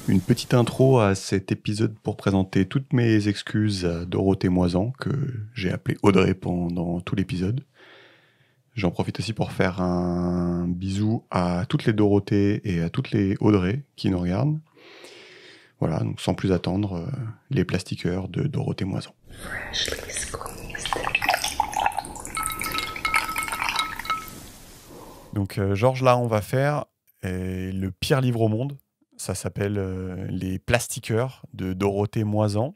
Une petite intro à cet épisode pour présenter toutes mes excuses à Dorothée Moisan, que j'ai appelée Audrey pendant tout l'épisode. J'en profite aussi pour faire un bisou à toutes les Dorothées et à toutes les Audrey qui nous regardent. Voilà, donc sans plus attendre, les plastiqueurs de Dorothée Moisan. Donc Georges, là on va faire le pire livre au monde. Ça s'appelle Les plastiqueurs de Dorothée Moisan.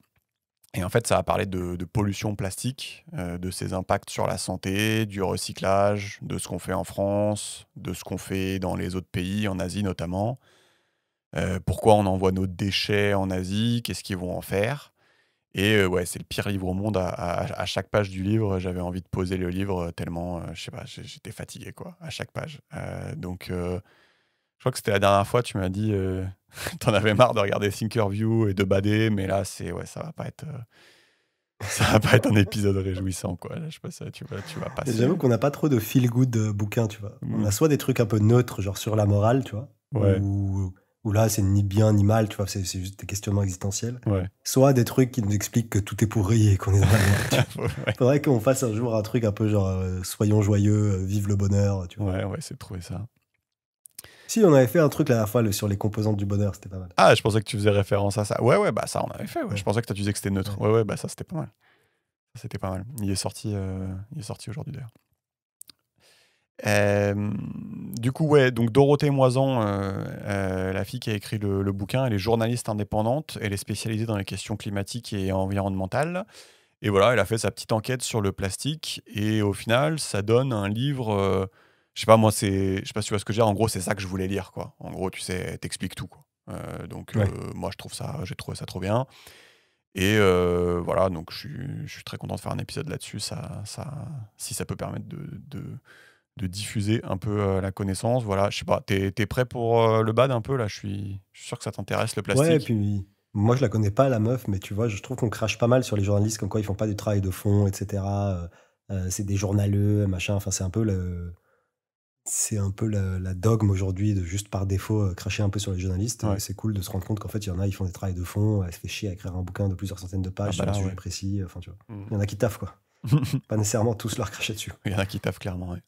Et en fait, ça va parler de pollution plastique, de ses impacts sur la santé, du recyclage, de ce qu'on fait en France, de ce qu'on fait dans les autres pays, en Asie notamment. Pourquoi on envoie nos déchets en Asie, qu'est-ce qu'ils vont en faire. Et ouais, c'est le pire livre au monde. À chaque page du livre, j'avais envie de poser le livre tellement, je sais pas, j'étais fatigué, quoi, à chaque page. Je crois que c'était la dernière fois, tu m'as dit, t'en avais marre de regarder Thinkerview et de bader, mais là, ça va pas être, ça va pas être un épisode réjouissant, quoi. Là, je sais pas, tu vas Et passer. j'avoue qu'on n'a pas trop de feel-good bouquins, tu vois. On a soit des trucs un peu neutres, genre sur la morale, tu vois, Ouais, où là, c'est ni bien ni mal, tu vois, c'est juste des questionnements existentiels. ouais. Soit des trucs qui nous expliquent que tout est pourri et qu'on est dans la merde, tu vois. Ouais, Faudrait qu'on fasse un jour un truc un peu genre soyons joyeux, vive le bonheur, tu vois. ouais, on va essayer de trouver ça. Si, on avait fait un truc la dernière fois sur les composantes du bonheur, c'était pas mal. Ah, je pensais que tu faisais référence à ça. Ouais, ouais, bah ça, on avait fait. Ouais. Je Ouais, pensais que tu disais que c'était neutre. ouais. Ouais, ouais, bah ça, c'était pas mal. Ça, c'était pas mal. Il est sorti aujourd'hui, d'ailleurs. Du coup, ouais, donc Dorothée Moisan, la fille qui a écrit le bouquin, elle est journaliste indépendante, elle est spécialisée dans les questions climatiques et environnementales. Et voilà, elle a fait sa petite enquête sur le plastique, et au final, ça donne un livre. Je sais pas, moi, je sais pas si tu vois ce que je veux dire. En gros, c'est ça que je voulais lire, quoi. En gros, tu sais, elle t'explique tout, quoi. Ouais. Moi, j'ai trouvé ça trop bien. Et voilà, donc je suis très content de faire un épisode là-dessus. Si ça peut permettre de diffuser un peu la connaissance. Voilà, je sais pas, t'es prêt pour le bad un peu là? Je suis sûr que ça t'intéresse, le Ouais, et plastique. puis moi je la connais pas la meuf, mais tu vois, je trouve qu'on crache pas mal sur les journalistes comme quoi ils font pas du travail de fond, et cetera. C'est des journaleux, machin, enfin c'est un peu la dogme aujourd'hui de juste par défaut, cracher un peu sur les journalistes, et Ouais. c'est cool de se rendre compte qu'en fait, il y en a, ils font des travails de fond, elle se fait chier à écrire un bouquin de plusieurs centaines de Ah pages bah sur un là, sujet ouais. précis, enfin, tu vois? Mm. Il y en a qui taffent, quoi. Pas nécessairement tous leur cracher dessus. Il y en a qui taffent clairement, ouais.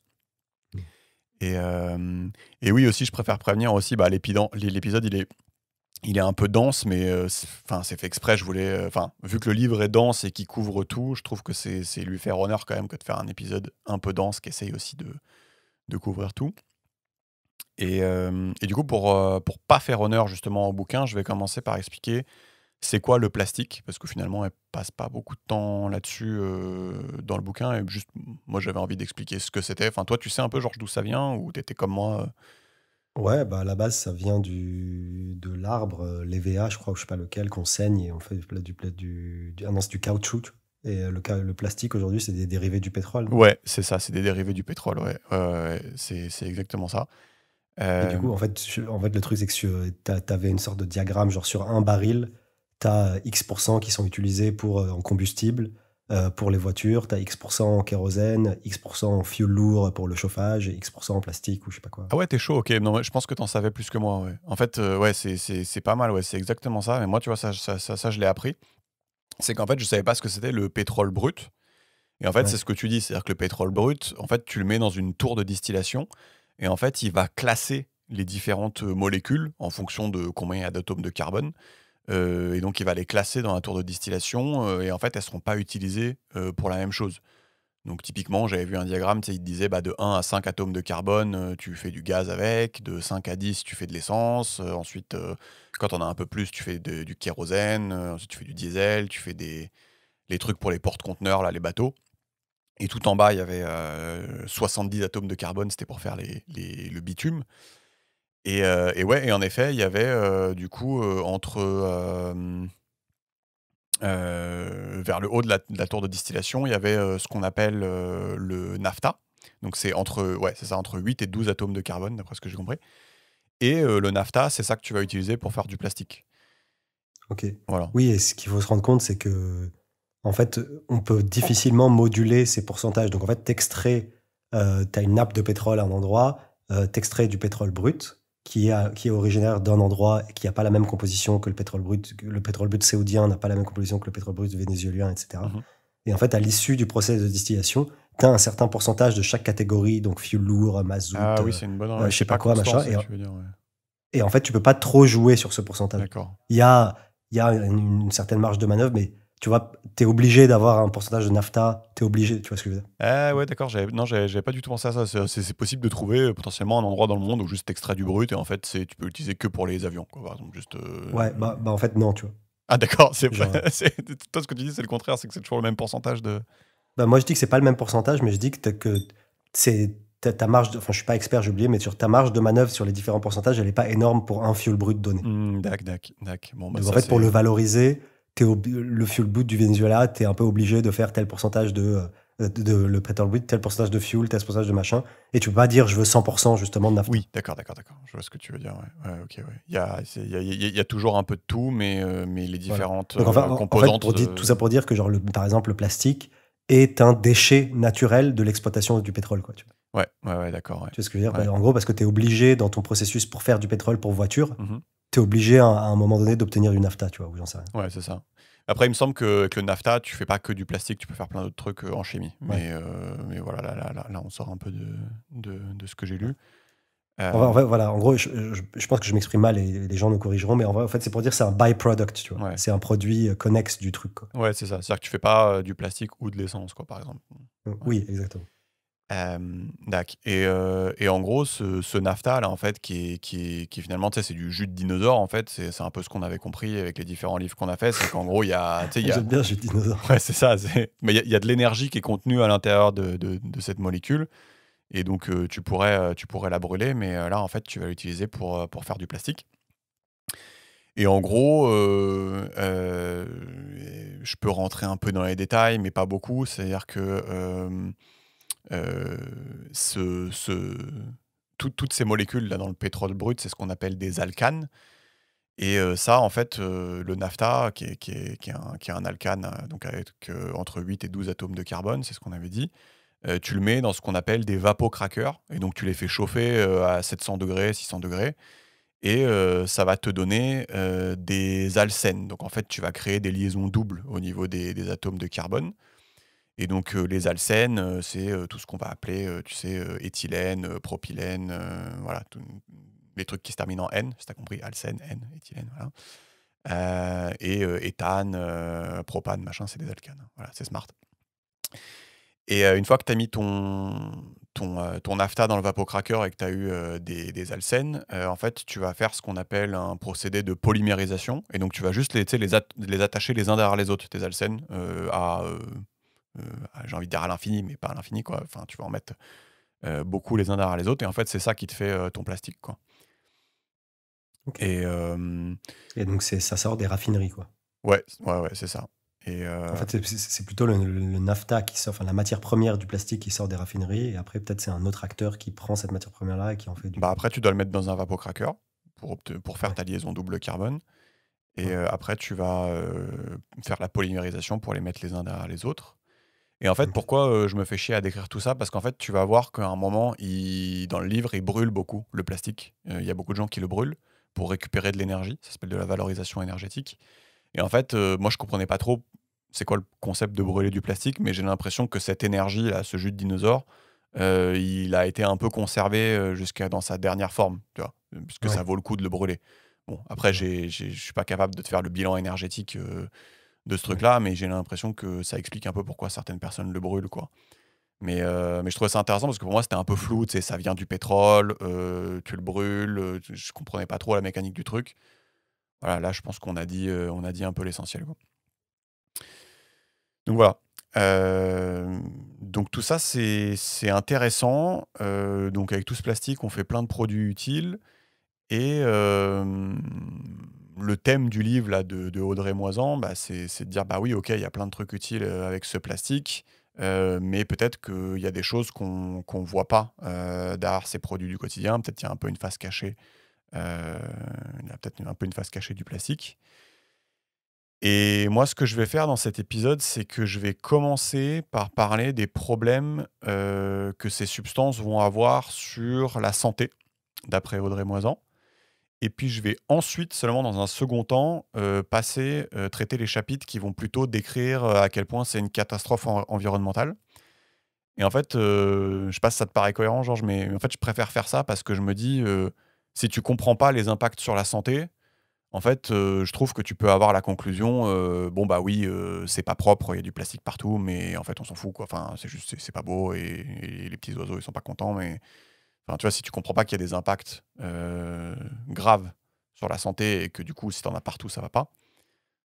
Mmh. Et, euh, et oui, aussi, je préfère prévenir aussi, bah, l'épisode, il est un peu dense, mais c'est fait exprès. Vu que le livre est dense et qu'il couvre tout, je trouve que c'est lui faire honneur quand même que de faire un épisode un peu dense qui essaye aussi de couvrir tout. Et du coup, pour pas faire honneur justement au bouquin, je vais commencer par expliquer c'est quoi le plastique, parce que finalement, elle passe pas beaucoup de temps là-dessus dans le bouquin. Et juste, moi, j'avais envie d'expliquer ce que c'était. Enfin, toi, tu sais un peu, Georges, d'où ça vient, ou t'étais comme moi Ouais, bah, à la base, ça vient de l'arbre, l'EVA, je crois, ou je sais pas lequel, qu'on saigne et on fait ah non, c'est du caoutchouc, tu vois? Et le plastique aujourd'hui, c'est des dérivés du pétrole, non? Ouais, c'est ça, c'est des dérivés du pétrole, ouais. Ouais, ouais, ouais, c'est exactement ça. Et du Euh, coup, en fait, le truc, c'est que tu une sorte de diagramme, genre sur un baril, tu as X qui sont utilisés pour, en combustible, pour les voitures, tu as X en kérosène, X en fuel lourd pour le chauffage et X en plastique ou je sais pas quoi. Ah ouais, t'es chaud, ok. Non, je pense que t'en savais plus que moi, ouais. En fait, ouais, c'est pas mal, ouais, c'est exactement ça. Mais moi, tu vois, ça je l'ai appris. C'est qu'en fait, je savais pas ce que c'était le pétrole brut. Et en fait, c'est Ouais, ce que tu dis, c'est-à-dire que le pétrole brut, en fait, tu le mets dans une tour de distillation, et en fait, il va classer les différentes molécules en fonction de combien il y a d'atomes de carbone. Et donc, il va les classer dans la tour de distillation, et en fait, elles seront pas utilisées pour la même chose. Donc, typiquement, j'avais vu un diagramme, tu sais, il te disait bah, de 1 à 5 atomes de carbone, tu fais du gaz avec, de 5 à 10, tu fais de l'essence, ensuite, quand on a un peu plus, tu fais du kérosène, ensuite, tu fais du diesel, tu fais les trucs pour les porte-conteneurs, là, les bateaux. Et tout en bas, il y avait 70 atomes de carbone, c'était pour faire le bitume. Et ouais, et en effet, il y avait du coup vers le haut de la tour de distillation, il y avait ce qu'on appelle le naphtha. Donc c'est ça, entre 8 et 12 atomes de carbone, d'après ce que j'ai compris. Et le naphtha, c'est ça que tu vas utiliser pour faire du plastique. OK. Voilà. Oui, et ce qu'il faut se rendre compte, c'est que en fait, on peut difficilement moduler ces pourcentages. Donc en fait, tu as une nappe de pétrole à un endroit, tu du pétrole brut, qui est originaire d'un endroit et qui n'a pas la même composition que le pétrole brut. Le pétrole brut saoudien n'a pas la même composition que le pétrole brut vénézuélien, etc. Mhm. Et en fait, à l'issue du process de distillation, tu as un certain pourcentage de chaque catégorie, donc fuel lourd, mazout, Ah oui, c'est une bonne. je Ouais, sais c'est pas pas quoi, constant, machin. c'est ce que tu veux dire. Ouais. Et en fait, tu peux pas trop jouer sur ce pourcentage. D'accord. Il y a une certaine marge de manœuvre, mais tu vois, tu es obligé d'avoir un pourcentage de nafta, tu es obligé, tu vois ce que je veux dire. Ah ouais, d'accord. Non, j'avais pas du tout pensé à ça. C'est possible de trouver potentiellement un endroit dans le monde où juste t'extrais du brut et en fait, tu peux l'utiliser que pour les avions, quoi, par exemple. Juste. Ouais, bah en fait, non, tu vois. Ah d'accord. Genre, Toi, ce que tu dis, c'est le contraire, c'est que c'est toujours le même pourcentage de. bah moi, je dis que c'est pas le même pourcentage, mais je dis que c'est ta marge, enfin, je suis pas expert, j'ai oublié, mais sur ta marge de manœuvre sur les différents pourcentages, elle est pas énorme pour un fuel brut donné. Dac. Bon, bah Donc en ça, fait, pour c'est. le valoriser, le fuel brut du Venezuela, tu es un peu obligé de faire tel pourcentage le pétrole brut, tel pourcentage de fuel, tel pourcentage de machin. Et tu peux pas dire je veux 100% justement de nafta. Oui, d'accord. Je vois ce que tu veux dire. Ouais, ok, ouais. Il y a toujours un peu de tout, mais les Voilà. différentes Donc en fait, composantes. tout ça pour dire que genre par exemple le plastique est un déchet naturel de l'exploitation du pétrole, quoi. Ouais, d'accord. Ouais. Tu vois ce que je veux dire? Ouais. En gros, parce que tu es obligé dans ton processus pour faire du pétrole pour voiture, Mhm. tu es obligé à un moment donné d'obtenir du nafta, tu vois, ou j'en sais rien. Ouais, c'est ça. Après, il me semble que le NAFTA, tu fais pas que du plastique, tu peux faire plein d'autres trucs en chimie. Ouais. Mais voilà, là, on sort un peu de ce que j'ai Ouais. lu. Euh, Voilà, en gros, je pense que je m'exprime mal et les gens nous corrigeront, mais en fait, c'est pour dire que c'est un byproduct, tu vois. ouais, C'est un produit connexe du truc, quoi. ouais, c'est ça. C'est-à-dire que tu fais pas du plastique ou de l'essence, quoi, par exemple. Ouais. Oui, exactement. Dac. Et en gros, ce NAFTA, là, en fait, qui finalement, tu sais, c'est du jus de dinosaure, en fait, c'est un peu ce qu'on avait compris avec les différents livres qu'on a fait, c'est qu'en gros, il y a, tu sais, il y a, J'aime bien, je dinosaure. ouais, c'est ça, mais il y a de l'énergie qui est contenue à l'intérieur de cette molécule. Et donc, tu pourrais la brûler, mais là, en fait, tu vas l'utiliser pour faire du plastique. Et en gros, je peux rentrer un peu dans les détails, mais pas beaucoup. C'est-à-dire que euh, ce, ce- toutes ces molécules là dans le pétrole brut, c'est ce qu'on appelle des alcanes. Et ça, en fait, le naphta, qui est un alcane, donc avec entre 8 et 12 atomes de carbone, c'est ce qu'on avait dit. Tu le mets dans ce qu'on appelle des vapocrackers, et donc tu les fais chauffer à 700 degrés, 600 degrés, et ça va te donner des alcènes. Donc en fait, tu vas créer des liaisons doubles au niveau des atomes de carbone. Et donc les alcènes, c'est tout ce qu'on va appeler, tu sais, éthylène, propylène, voilà, les trucs qui se terminent en N, si tu as compris, alcène, N, éthylène, voilà. Et éthane, propane, machin, c'est des alcanes. Voilà, c'est smart. Et une fois que tu as mis ton nafta dans le vapocracker et que tu as eu des alcènes, en fait, tu vas faire ce qu'on appelle un procédé de polymérisation. Et donc, tu vas juste tu sais, les attacher les uns derrière les autres, tes alcènes, j'ai envie de dire à l'infini, mais pas à l'infini, quoi. Enfin, tu vas en mettre beaucoup les uns derrière les autres. Et en fait, c'est ça qui te fait ton plastique, quoi. Ok. Et Et donc, ça sort des raffineries, quoi. ouais, c'est ça. Et En fait, c'est plutôt le nafta qui sort, enfin la matière première du plastique qui sort des raffineries, et après, peut-être c'est un autre acteur qui prend cette matière première-là et qui en fait du. bah, après, tu dois le mettre dans un vapocracker pour faire Ouais, ta liaison double carbone. Et ouais. après, tu vas faire la polymérisation pour les mettre les uns derrière les autres. Et en fait, Ok. pourquoi je me fais chier à décrire tout ça? Parce qu'en fait, tu vas voir qu'à un moment, dans le livre, il brûle beaucoup le plastique. Il y a beaucoup de gens qui le brûlent pour récupérer de l'énergie. Ça s'appelle de la valorisation énergétique. Et en fait, moi, je comprenais pas trop c'est quoi le concept de brûler du plastique, mais j'ai l'impression que cette énergie, là, ce jus de dinosaure, il a été un peu conservé jusqu'à dans sa dernière forme, tu vois, puisque ça Ouais, vaut le coup de le brûler. Bon, après, ouais. je suis pas capable de te faire le bilan énergétique de ce Ouais. truc-là, mais j'ai l'impression que ça explique un peu pourquoi certaines personnes le brûlent, quoi. Mais je trouvais ça intéressant parce que pour moi, c'était un peu flou, tu sais, ça vient du pétrole, tu le brûles, je comprenais pas trop la mécanique du truc. Voilà, là, je pense on a dit un peu l'essentiel, quoi. Donc voilà. Donc tout ça, c'est intéressant. Donc avec tout ce plastique, on fait plein de produits utiles. Et le thème du livre là, de Audrey Moisan, bah, c'est de dire, bah oui, ok, il y a plein de trucs utiles avec ce plastique, mais peut-être qu'il y a des choses qu'on voit pas derrière ces produits du quotidien. Peut-être qu'il y a un peu une face cachée. Il y a peut-être un peu une face cachée du plastique. Et moi, ce que je vais faire dans cet épisode, c'est que je vais commencer par parler des problèmes que ces substances vont avoir sur la santé, d'après Audrey Moisan. Et puis, je vais ensuite, seulement dans un second temps, traiter les chapitres qui vont plutôt décrire à quel point c'est une catastrophe environnementale. Et en fait, je sais pas si ça te paraît cohérent, Georges, mais en fait, je préfère faire ça parce que je me dis, si tu comprends pas les impacts sur la santé, en fait, je trouve que tu peux avoir la conclusion, bon, bah oui, c'est pas propre, il y a du plastique partout, mais en fait, on s'en fout, quoi. Enfin, c'est juste, c'est pas beau et les petits oiseaux, ils sont pas contents, mais enfin, tu vois, si tu comprends pas qu'il y a des impacts graves sur la santé et que du coup, si t'en as partout, ça va pas,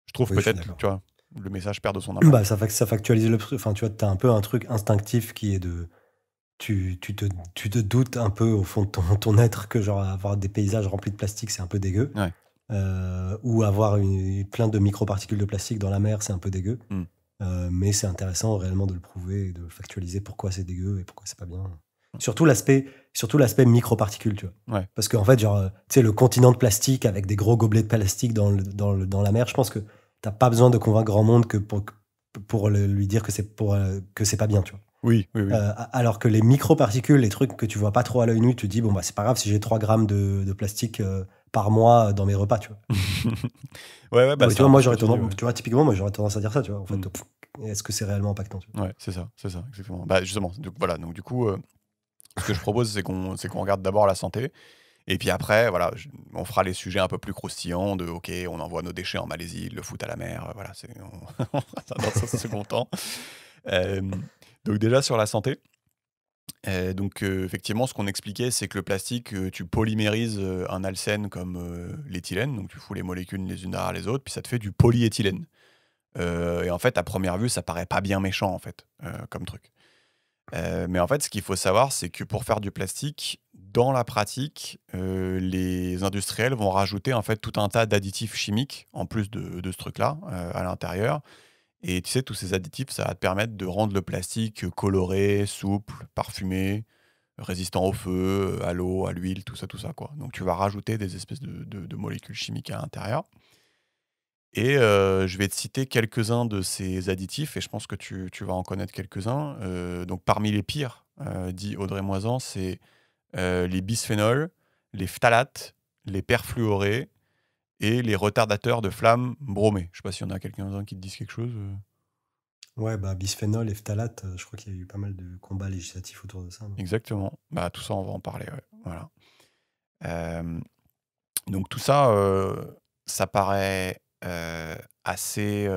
je trouve Oui, je suis peut-être, d'accord. tu vois, le message perd de son Bah, impact. ça factualise le truc. Enfin, tu vois, tu as un peu un truc instinctif qui est de tu te doutes un peu au fond de ton être que genre avoir des paysages remplis de plastique, c'est un peu dégueu. Ouais. Ou avoir plein de microparticules de plastique dans la mer, c'est un peu dégueu. Mm. Mais c'est intéressant réellement de le prouver et de factualiser pourquoi c'est dégueu et pourquoi c'est pas bien. Surtout l'aspect microparticules, tu vois. Ouais. Parce qu'en fait, genre, tu sais, le continent de plastique avec des gros gobelets de plastique dans la mer, je pense que t'as pas besoin de convaincre grand monde que pour lui dire que c'est pas bien, tu vois. Oui, oui, oui. Alors que les microparticules, les trucs que tu vois pas trop à l'œil nu, tu te dis, bon, bah, c'est pas grave si j'ai 3 grammes de plastique par mois dans mes repas, tu vois. Ouais, ouais, Non, bah, mais c'est tu vois, un peu moi, ce que tu dis, ouais. tu vois, typiquement, moi, j'aurais tendance à dire ça, tu vois. En fait, Mm. est-ce que c'est réellement impactant, tu vois. Ouais, c'est ça, exactement. Bah, justement, donc voilà, donc du coup, ce que je propose, c'est qu'on regarde d'abord la santé, et puis après, voilà, on fera les sujets un peu plus croustillants de, ok, on envoie nos déchets en Malaisie, le foot à la mer, voilà, on fera ça dans un second temps. Euh, donc déjà sur la santé, effectivement, ce qu'on expliquait, c'est que le plastique, tu polymérises un alcène comme l'éthylène, donc tu fous les molécules les unes derrière les autres, puis ça te fait du polyéthylène. Et en fait, à première vue, ça paraît pas bien méchant, en fait, comme truc. Mais en fait, ce qu'il faut savoir, c'est que pour faire du plastique, dans la pratique, les industriels vont rajouter en fait tout un tas d'additifs chimiques en plus de ce truc-là à l'intérieur. Et tu sais, tous ces additifs, ça va te permettre de rendre le plastique coloré, souple, parfumé, résistant au feu, à l'eau, à l'huile, tout ça, quoi. Donc tu vas rajouter des espèces de molécules chimiques à l'intérieur. Et je vais te citer quelques-uns de ces additifs, et je pense que tu vas en connaître quelques-uns. Donc parmi les pires, dit Audrey Moisan, c'est les bisphénols, les phtalates, les perfluorés et les retardateurs de flamme bromés. Je sais pas s'il y en a quelqu'un qui te disent quelque chose. Ouais, bah, bisphénol et phtalate, je crois qu'il y a eu pas mal de combats législatifs autour de ça, non. Exactement. Bah, tout ça, on va en parler. Ouais. Voilà. Euh, donc tout ça, ça paraît assez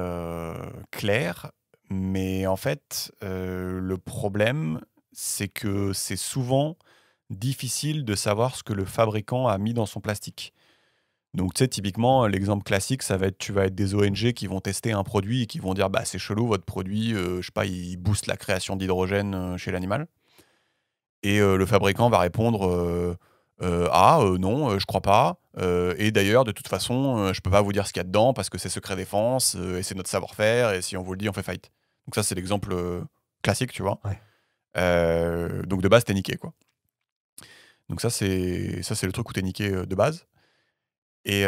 clair, mais en fait, le problème, c'est que c'est souvent difficile de savoir ce que le fabricant a mis dans son plastique. Donc, tu sais, typiquement, l'exemple classique, ça va être, tu vas être des ONG qui vont tester un produit et qui vont dire, bah, c'est chelou, votre produit, je sais pas, il booste la création d'hydrogène chez l'animal. Et le fabricant va répondre, ah, non, je crois pas. Et d'ailleurs, de toute façon, je peux pas vous dire ce qu'il y a dedans parce que c'est secret défense et c'est notre savoir-faire. Et si on vous le dit, on fait faillite. Donc ça, c'est l'exemple classique, tu vois. Ouais. Donc de base, t'es niqué, quoi. Donc ça c'est le truc où t'es niqué de base. Et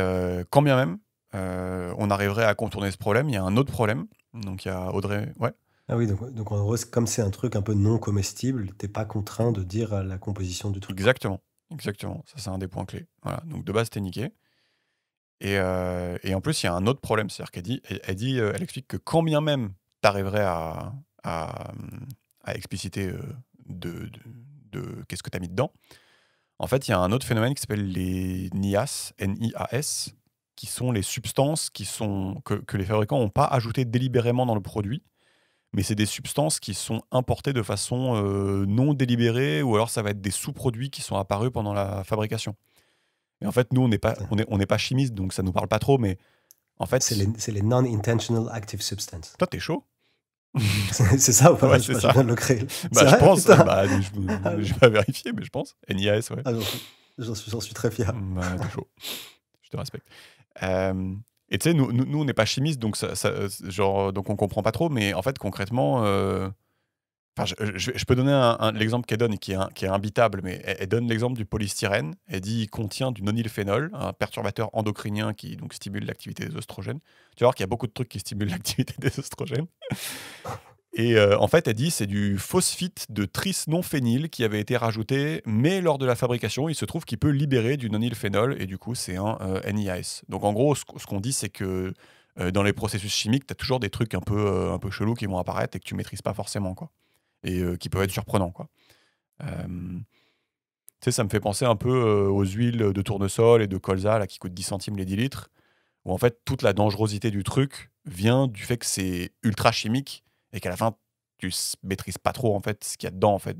quand bien même, on arriverait à contourner ce problème, il y a un autre problème. Donc il y a Audrey. Ouais, Ah oui, donc en gros, comme c'est un truc un peu non comestible, t'es pas contraint de dire la composition du truc, quoi. exactement. Exactement. Ça, c'est un des points clés. Voilà. Donc de base, t'es niqué. Et en plus, il y a un autre problème. C'est-à-dire elle explique que quand bien même tu arriverais à, à expliciter de, qu'est-ce que tu as mis dedans, en fait, il y a un autre phénomène qui s'appelle les NIAS, NIAS, qui sont les substances que les fabricants n'ont pas ajoutées délibérément dans le produit, mais c'est des substances qui sont importées de façon non délibérée, ou alors ça va être des sous-produits qui sont apparus pendant la fabrication. Et en fait, nous, on n'est pas chimiste, donc ça nous parle pas trop, mais en C'est fait, les non-intentional active substances. toi, t'es chaud. C'est ça ou pas? Ouais, Je sais c'est pas, je ça. viens de le créer. Bah, C'est je vrai, pense, putain. bah, je vais vérifier, mais je pense. NIAS, ouais. Ah, j'en suis très fier. Bah, t'es chaud. Je te respecte. Et tu sais, nous on n'est pas chimistes, donc, genre, donc on comprend pas trop, mais en fait, concrètement, enfin, je peux donner l'exemple qu'elle donne, qui est imbitable, mais elle donne l'exemple du polystyrène. Elle dit qu'il contient du nonylphénol, un perturbateur endocrinien qui donc stimule l'activité des oestrogènes. Tu vas voir qu'il y a beaucoup de trucs qui stimulent l'activité des oestrogènes. Et en fait, elle dit c'est du phosphite de tris non phényl qui avait été rajouté, mais lors de la fabrication, il se trouve qu'il peut libérer du nonylphénol et du coup, c'est un NIAS. Donc en gros, ce qu'on dit, c'est que dans les processus chimiques, tu as toujours des trucs un peu chelous qui vont apparaître et que tu maîtrises pas forcément, quoi. Et qui peuvent être surprenants, quoi. Tu sais, ça me fait penser un peu aux huiles de tournesol et de colza là, qui coûtent 10 centimes les 10 litres, où en fait, toute la dangerosité du truc vient du fait que c'est ultra chimique et qu'à la fin, tu maîtrises pas trop en fait ce qu'il y a dedans, en fait.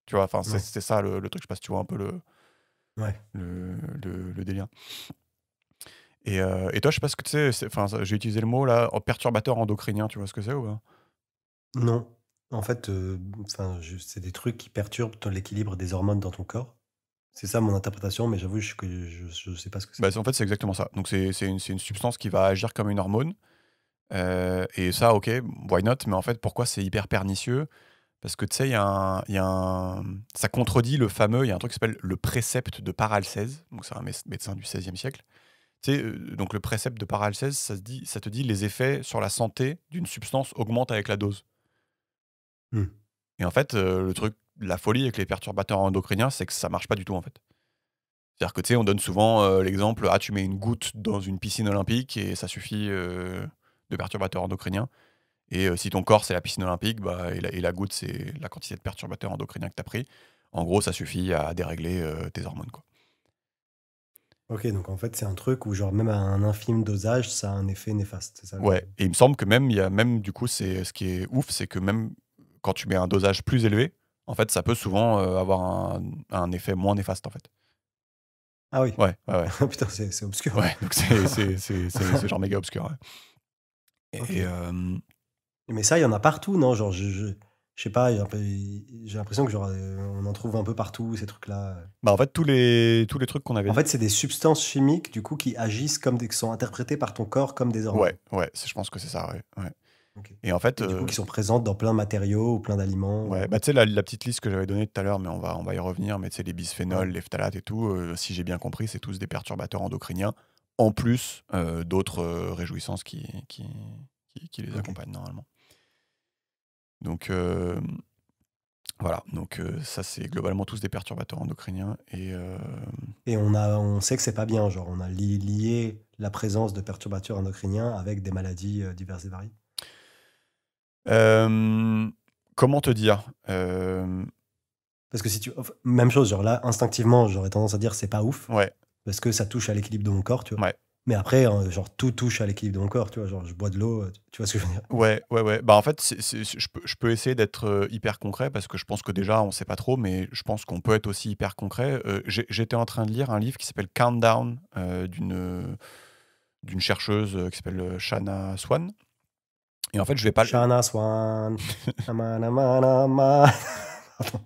Tu vois, enfin, Ouais. c'est ça le truc. Je sais pas si tu vois un peu Ouais. le délire. Et toi, je sais pas ce que tu sais, enfin, j'ai utilisé le mot là, perturbateur endocrinien, tu vois ce que c'est ou pas? Non. En fait, enfin, c'est des trucs qui perturbent l'équilibre des hormones dans ton corps. C'est ça mon interprétation, mais j'avoue que je sais pas ce que c'est. Bah, en fait, c'est exactement ça. Donc, c'est une substance qui va agir comme une hormone. Et ça, ok, why not? Mais en fait, pourquoi c'est hyper pernicieux? Parce que tu sais, ça contredit le fameux, il y a un truc qui s'appelle le précepte de Paralcèse. Donc, c'est un médecin du XVIe siècle. Tu sais, donc le précepte de Paralcèse, ça te dit les effets sur la santé d'une substance augmentent avec la dose. Hmm. Et en fait, le truc, la folie avec les perturbateurs endocriniens, c'est que ça marche pas du tout en fait. C'est-à-dire que tu sais, on donne souvent l'exemple, ah, tu mets une goutte dans une piscine olympique et ça suffit de perturbateurs endocriniens. Et si ton corps c'est la piscine olympique, bah, et la goutte c'est la quantité de perturbateurs endocriniens que tu as pris, en gros, ça suffit à dérégler tes hormones, quoi. Ok, donc en fait, c'est un truc où, genre, même à un infime dosage, ça a un effet néfaste. C'est ça Ouais, et il me semble que même, il y a même, du coup, c'est ce qui est ouf, c'est que même quand tu mets un dosage plus élevé, en fait, ça peut souvent avoir un effet moins néfaste, en fait. Ah oui. Ouais, ouais, ouais. Putain, c'est obscur. Ouais, donc c'est genre méga obscur, ouais. Ok. Et Mais ça, il y en a partout, non? Genre, je sais pas, j'ai l'impression que, genre, on en trouve un peu partout, ces trucs-là. bah, en fait, tous les trucs qu'on avait En dit. fait, c'est des substances chimiques, du coup, qui agissent qui sont interprétées par ton corps comme des Ouais, hormones. ouais, je pense que c'est ça, ouais, ouais. Ok. Et en fait, Et du coup, qui sont présentes dans plein de matériaux ou plein d'aliments. ouais, bah, tu sais, la petite liste que j'avais donnée tout à l'heure, mais on va y revenir, mais tu sais, les Ouais. bisphénols, les phtalates et tout, si j'ai bien compris, c'est tous des perturbateurs endocriniens, en plus d'autres réjouissances qui les Ok. accompagnent normalement. Donc, voilà, donc ça, c'est globalement tous des perturbateurs endocriniens. Et on sait que c'est pas bien, genre, on a lié la présence de perturbateurs endocriniens avec des maladies diverses et variées. Comment te dire? Parce que si tu, même chose, genre là, instinctivement, j'aurais tendance à dire c'est pas ouf, Ouais, parce que ça touche à l'équilibre de mon corps, tu vois. ouais. Mais après, genre, tout touche à l'équilibre de mon corps, tu vois. Genre, je bois de l'eau, tu vois ce que je veux dire? Ouais, ouais, ouais. Bah, en fait, je peux essayer d'être hyper concret parce que je pense que déjà, on sait pas trop, mais je pense qu'on peut être aussi hyper concret. J'étais en train de lire un livre qui s'appelle Countdown d'une chercheuse qui s'appelle Shanna Swan. Et en fait, je vais pas. Shana Swan. Aman, aman, aman. Pardon.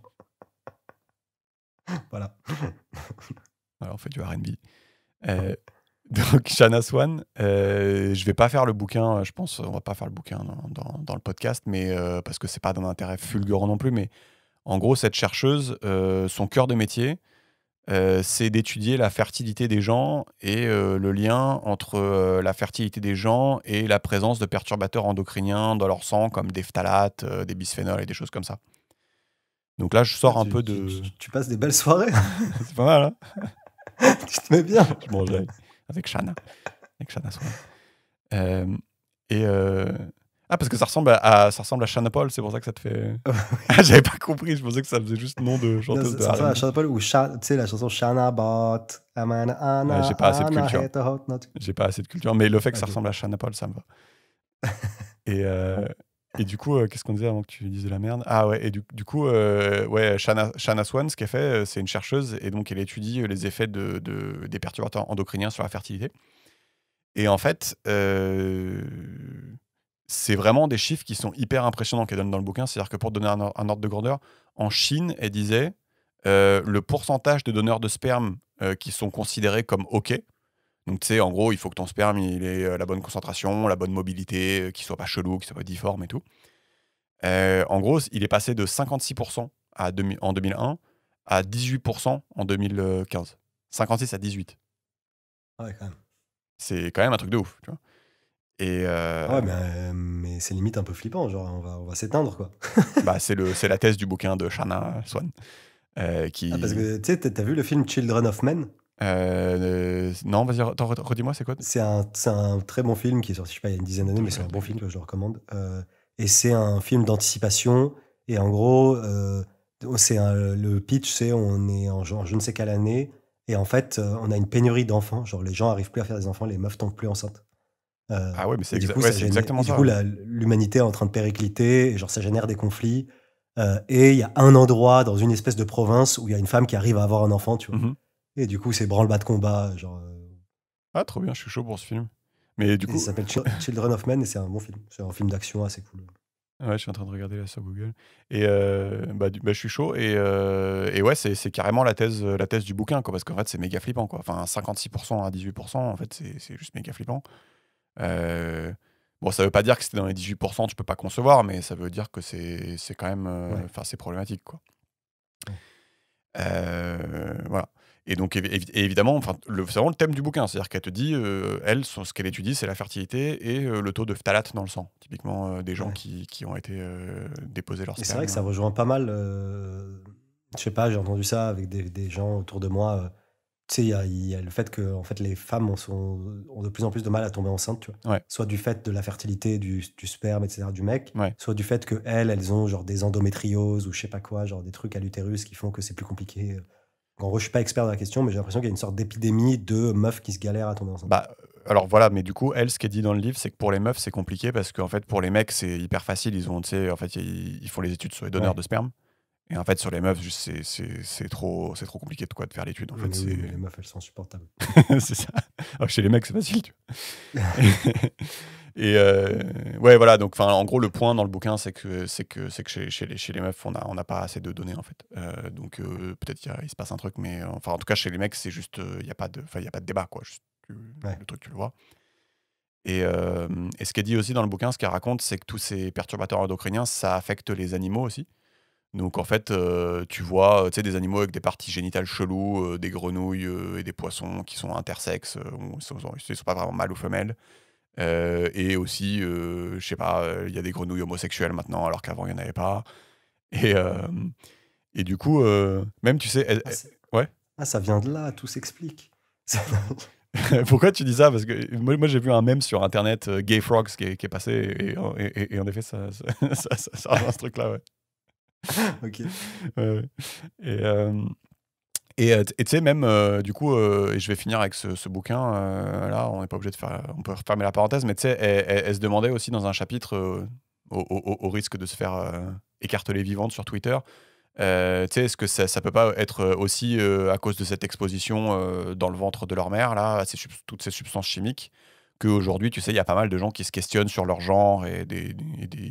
Voilà. Voilà, on fait du R&B. Euh, donc, Shanna Swan, je vais pas faire le bouquin, je pense, on va pas faire le bouquin dans le podcast, mais parce que c'est pas d'un intérêt fulgurant non plus, mais en gros, cette chercheuse, son cœur de métier, c'est d'étudier la fertilité des gens et le lien entre la fertilité des gens et la présence de perturbateurs endocriniens dans leur sang, comme des phtalates, des bisphénols et des choses comme ça. Donc là, je Ah, sors un peu de... tu passes des belles soirées. C'est pas mal, hein? Tu te mets bien. Je mangeais avec Shanna Swan. Euh, et... Ah, parce que ça ressemble à Shanna Paul, c'est pour ça que ça te fait... Ah, j'avais pas compris, je pensais que ça faisait juste nom de Non, chanteuse de ça ressemble à R&B. Shana Paul ou tu sais, la chanson Shana Bot. Aman, Ouais, Ana, j'ai pas assez de Ana, culture. Heta, Hot, Not. J'ai pas assez de culture, mais le fait que ça Ok. ressemble à Shanna Paul, ça me va. Et, euh, et du coup, qu'est-ce qu'on disait avant que tu dises de la merde? Ah ouais, et du coup, ouais, Shanna Swan, ce qu'elle fait, c'est une chercheuse, et donc elle étudie les effets des perturbateurs endocriniens sur la fertilité. Et en fait, c'est vraiment des chiffres qui sont hyper impressionnants qu'elle donne dans le bouquin. C'est-à-dire que pour te donner un ordre de grandeur, en Chine, elle disait le pourcentage de donneurs de sperme qui sont considérés comme OK. Donc, tu sais, en gros, il faut que ton sperme il ait la bonne concentration, la bonne mobilité, qu'il soit pas chelou, qu'il soit pas difforme et tout. En gros, il est passé de 56% en 2001 à 18% en 2015. 56 à 18. Ah ouais, quand même. C'est quand même un truc de ouf, tu vois. Et Ah ouais, mais c'est limite un peu flippant, genre on va s'éteindre quoi. bah, c'est la thèse du bouquin de Shanna Swan. Ah, parce Qui. que tu sais, t'as vu le film Children of Men? Non, vas-y, redis-moi, c'est quoi? C'est un très bon film qui est sorti, je sais pas, il y a une dizaine d'années, Attends, mais je c'est un regarde bon la film gueule. que je le recommande. Et c'est un film d'anticipation. Et en gros, le pitch, c'est on est en genre je ne sais quelle année. Et en fait, on a une pénurie d'enfants. Genre les gens arrivent plus à faire des enfants, les meufs tombent plus enceintes. Ah ouais, mais Et du coup, ouais, ça c'est génère, exactement et du ça. coup, Ouais. l'humanité est en train de péricliter, et genre ça génère des conflits. Et il y a un endroit dans une espèce de province où il y a une femme qui arrive à avoir un enfant, tu vois. Mhm. Et du coup, c'est branle-bas de combat, genre. Ah, trop bien, je suis chaud pour ce film. Mais du Et coup, ça s'appelle Children of Men et c'est un bon film. C'est un film d'action assez cool. ouais, je suis en train de regarder là sur Google. Et bah, je suis chaud. Et ouais, c'est carrément la thèse du bouquin, quoi, parce qu'en fait, c'est méga flippant, quoi. Enfin, 56% à 18%, en fait, c'est juste méga flippant. Euh, bon, ça veut pas dire que c'était dans les 18%, tu peux pas concevoir, mais ça veut dire que c'est quand même. Ouais. Enfin, c'est problématique, quoi. Ouais. Voilà. Et donc, évidemment, enfin, c'est vraiment le thème du bouquin. C'est-à-dire qu'elle te dit, elle, ce qu'elle étudie, c'est la fertilité et le taux de phtalate dans le sang. Typiquement, des gens Ouais. qui ont été déposer leur Et c'est vrai que ça sperme. rejoint pas mal. Je sais pas, j'ai entendu ça avec des gens autour de moi. Tu sais, il y a le fait que en fait, les femmes ont de plus en plus de mal à tomber enceintes, tu vois. Ouais, Soit du fait de la fertilité du sperme, etc., du mec, ouais. soit du fait que elles ont genre des endométrioses ou je sais pas quoi, genre des trucs à l'utérus qui font que c'est plus compliqué. En gros, je suis pas expert dans la question, mais j'ai l'impression qu'il y a une sorte d'épidémie de meufs qui se galèrent à tomber enceinte. Bah, alors voilà, mais du coup, elle, ce qu'elle dit dans le livre, c'est que pour les meufs, c'est compliqué parce qu'en fait, pour les mecs, c'est hyper facile. Ils ont, tu sais, en fait, ils font les études sur les donneurs Ouais. de sperme. Et en fait, sur les meufs, juste, c'est trop compliqué de faire l'étude. En Non, fait, mais oui, c'est mais les meufs, elles sont insupportables. c'est ça. Alors, chez les mecs, c'est facile, tu vois. Et ouais, voilà. Donc, enfin, en gros, le point dans le bouquin, c'est que chez les meufs, on n'a pas assez de données en fait. Donc, peut-être il se passe un truc, mais enfin, en tout cas, chez les mecs, c'est juste, il y a pas de, enfin, il y a pas de débat, quoi. Juste, Ouais. le truc, tu le vois. Et ce qu'elle dit aussi dans le bouquin, ce qu'elle raconte, c'est que tous ces perturbateurs endocriniens, ça affecte les animaux aussi. Donc en fait, tu vois, tu sais, des animaux avec des parties génitales cheloues, des grenouilles et des poissons qui sont intersexes, ils sont pas vraiment mâles ou femelles. Et aussi, je sais pas, il y a des grenouilles homosexuelles maintenant, alors qu'avant il y en avait pas. Et, et du coup, même tu sais, Ah, c'est- ouais. ah, ça vient de là, tout s'explique. Pourquoi tu dis ça? Parce que moi j'ai vu un mème sur internet, Gay Frogs, qui est passé, et en effet, ça rejoint ce truc-là, ouais. Ok. Ouais, ouais. Et, et tu sais, même, du coup, et je vais finir avec ce bouquin, là, on n'est pas obligé de faire, on peut refermer la parenthèse, mais tu sais, elle se demandait aussi dans un chapitre, au risque de se faire écarteler vivante sur Twitter, tu sais, est-ce que ça peut pas être aussi à cause de cette exposition dans le ventre de leur mère, là, à toutes ces substances chimiques, qu'aujourd'hui, tu sais, il y a pas mal de gens qui se questionnent sur leur genre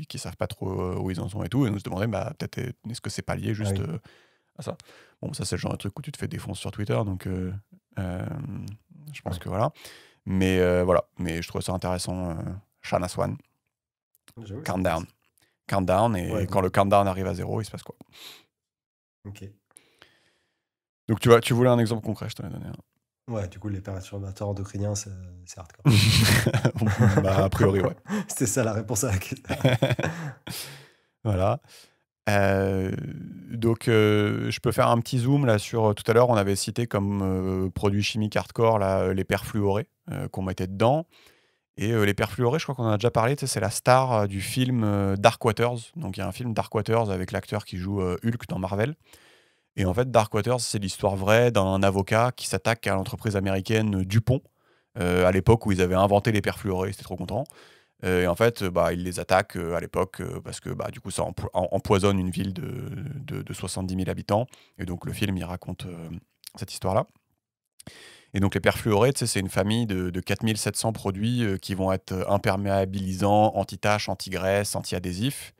qui savent pas trop où ils en sont et tout, et nous se demandaient, bah, peut-être, est-ce que c'est pas lié Ah juste oui. à ça? Bon, ça, c'est le genre de truc où tu te fais défoncer sur Twitter, donc euh, je pense Ouais. que voilà. Mais voilà, mais je trouve ça intéressant. Shanna Swan, J'avoue que c'est countdown. intéressant. Countdown, Ouais, et quand donc, le countdown arrive à zéro, il se passe quoi? ok. Donc tu voulais un exemple concret, je t'en ai donné un. Ouais, du coup, les perturbateurs endocriniens, c'est hardcore. Bah, a priori, ouais. C'était ça la réponse à la question. Voilà. Donc, je peux faire un petit zoom là sur. Tout à l'heure, on avait cité comme produits chimiques hardcore là, les perfluorés qu'on mettait dedans. Et les perfluorés, je crois qu'on en a déjà parlé. Tu sais, c'est la star du film Dark Waters. Donc, il y a un film Dark Waters avec l'acteur qui joue Hulk dans Marvel. Et en fait, Dark Waters, c'est l'histoire vraie d'un avocat qui s'attaque à l'entreprise américaine DuPont, à l'époque où ils avaient inventé les perfluorés. Ils étaient trop contents. Et en fait, bah, il les attaque à l'époque parce que bah, du coup, ça empoisonne une ville de 70 000 habitants. Et donc, le film, il raconte cette histoire-là. Et donc, les perfluorés, tu sais, c'est une famille de 4700 produits qui vont être imperméabilisants, anti-taches, anti-graisse, anti-adhésifs.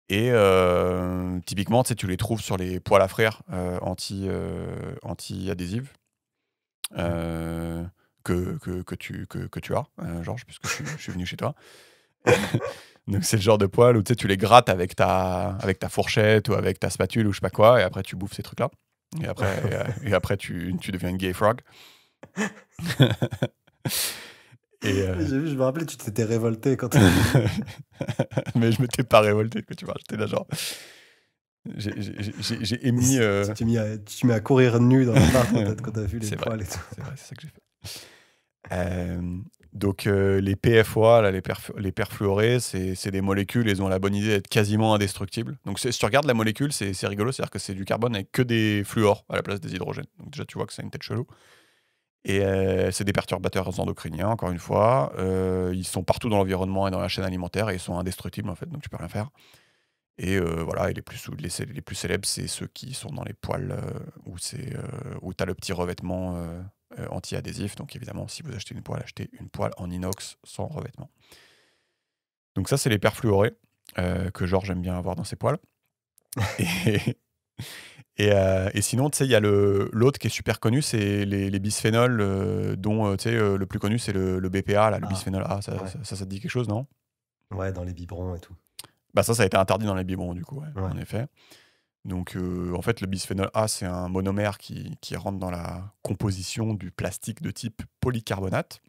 Et typiquement, tu sais, tu les trouves sur les poêles à frire anti-adhésifs. Ouais. Que tu as, Georges, puisque je suis venu chez toi. Donc c'est le genre de poêle où tu les grattes avec ta fourchette ou avec ta spatule ou je sais pas quoi, et après tu bouffes ces trucs-là. Et après tu deviens une gay frog. Et, J'ai vu, je me rappelais, tu t'étais révolté quand tu as vu. mais je m'étais pas révolté, que tu vois. J'étais là, genre. J'ai émis. Tu t'es mis à courir nu dans l'appart quand t'as vu les C'est vrai, poils et tout. c'est vrai, c'est ça que j'ai fait. Donc, les PFOA, là, les perfluorés, c'est des molécules, elles ont la bonne idée d'être quasiment indestructibles. Donc, si tu regardes la molécule, c'est rigolo, c'est-à-dire que c'est du carbone avec que des fluors à la place des hydrogènes. Donc, déjà, tu vois que c'est une tête chelou. Et c'est des perturbateurs endocriniens, encore une fois. Ils sont partout dans l'environnement et dans la chaîne alimentaire et ils sont indestructibles, en fait, donc tu peux rien faire. Et voilà, et les plus célèbres, c'est ceux qui sont dans les poils où tu as le petit revêtement anti-adhésif. Donc évidemment, si vous achetez une poêle en inox sans revêtement. Donc ça, c'est les perfluorés que Georges aime bien avoir dans ses poêles. Et sinon, tu sais, il y a l'autre qui est super connu, c'est les bisphénols, dont le plus connu, c'est le BPA, là, le bisphénol A. Ça te dit quelque chose, non? Ouais, dans les biberons et tout. Bah ça a été interdit dans les biberons, du coup, Ouais. en effet. Donc, en fait, le bisphénol A, c'est un monomère qui rentre dans la composition du plastique de type polycarbonate.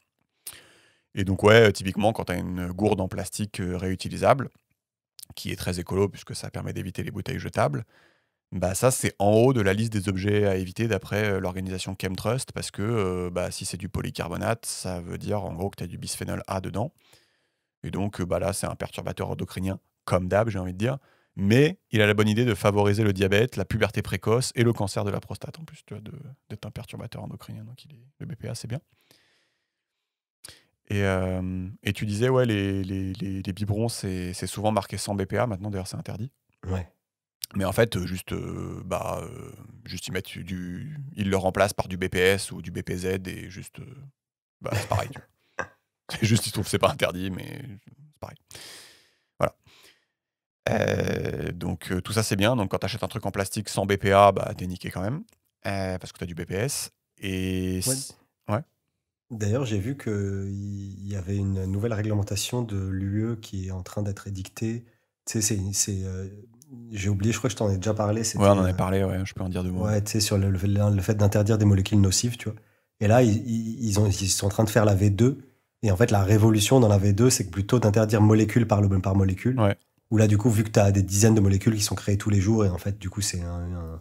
Et donc, ouais, typiquement, quand tu as une gourde en plastique réutilisable, qui est très écolo puisque ça permet d'éviter les bouteilles jetables, bah ça, c'est en haut de la liste des objets à éviter d'après l'organisation Chemtrust, parce que si c'est du polycarbonate, ça veut dire en gros que tu as du bisphénol A dedans. Et donc, là, c'est un perturbateur endocrinien, comme d'hab, j'ai envie de dire. Mais il a la bonne idée de favoriser le diabète, la puberté précoce et le cancer de la prostate, en plus, tu vois, d'être un perturbateur endocrinien. Donc, le BPA, c'est bien. Et tu disais, ouais, les biberons, c'est souvent marqué sans BPA. Maintenant, d'ailleurs, c'est interdit. Ouais. Mais en fait, juste ils le remplacent par du BPS ou du BPZ et juste, c'est pareil. Tu vois. C'est juste, ils trouvent que c'est pas interdit, mais c'est pareil. Voilà. Donc, tout ça, c'est bien. Donc, quand tu achètes un truc en plastique sans BPA, t'es niqué quand même, parce que tu as du BPS. Et Ouais. ouais. D'ailleurs, j'ai vu qu'il y avait une nouvelle réglementation de l'UE qui est en train d'être édictée. Tu sais, j'ai oublié, je crois que je t'en ai déjà parlé. Ouais, C'était, on en a parlé, ouais, je peux en dire deux mots. ouais, tu sais, sur le fait d'interdire des molécules nocives, tu vois. Et là, ils sont en train de faire la V2. Et en fait, la révolution dans la V2, c'est que plutôt d'interdire molécule par molécule. Ouais. Où là, du coup, vu que tu as des dizaines de molécules qui sont créées tous les jours, et en fait, du coup, c'est un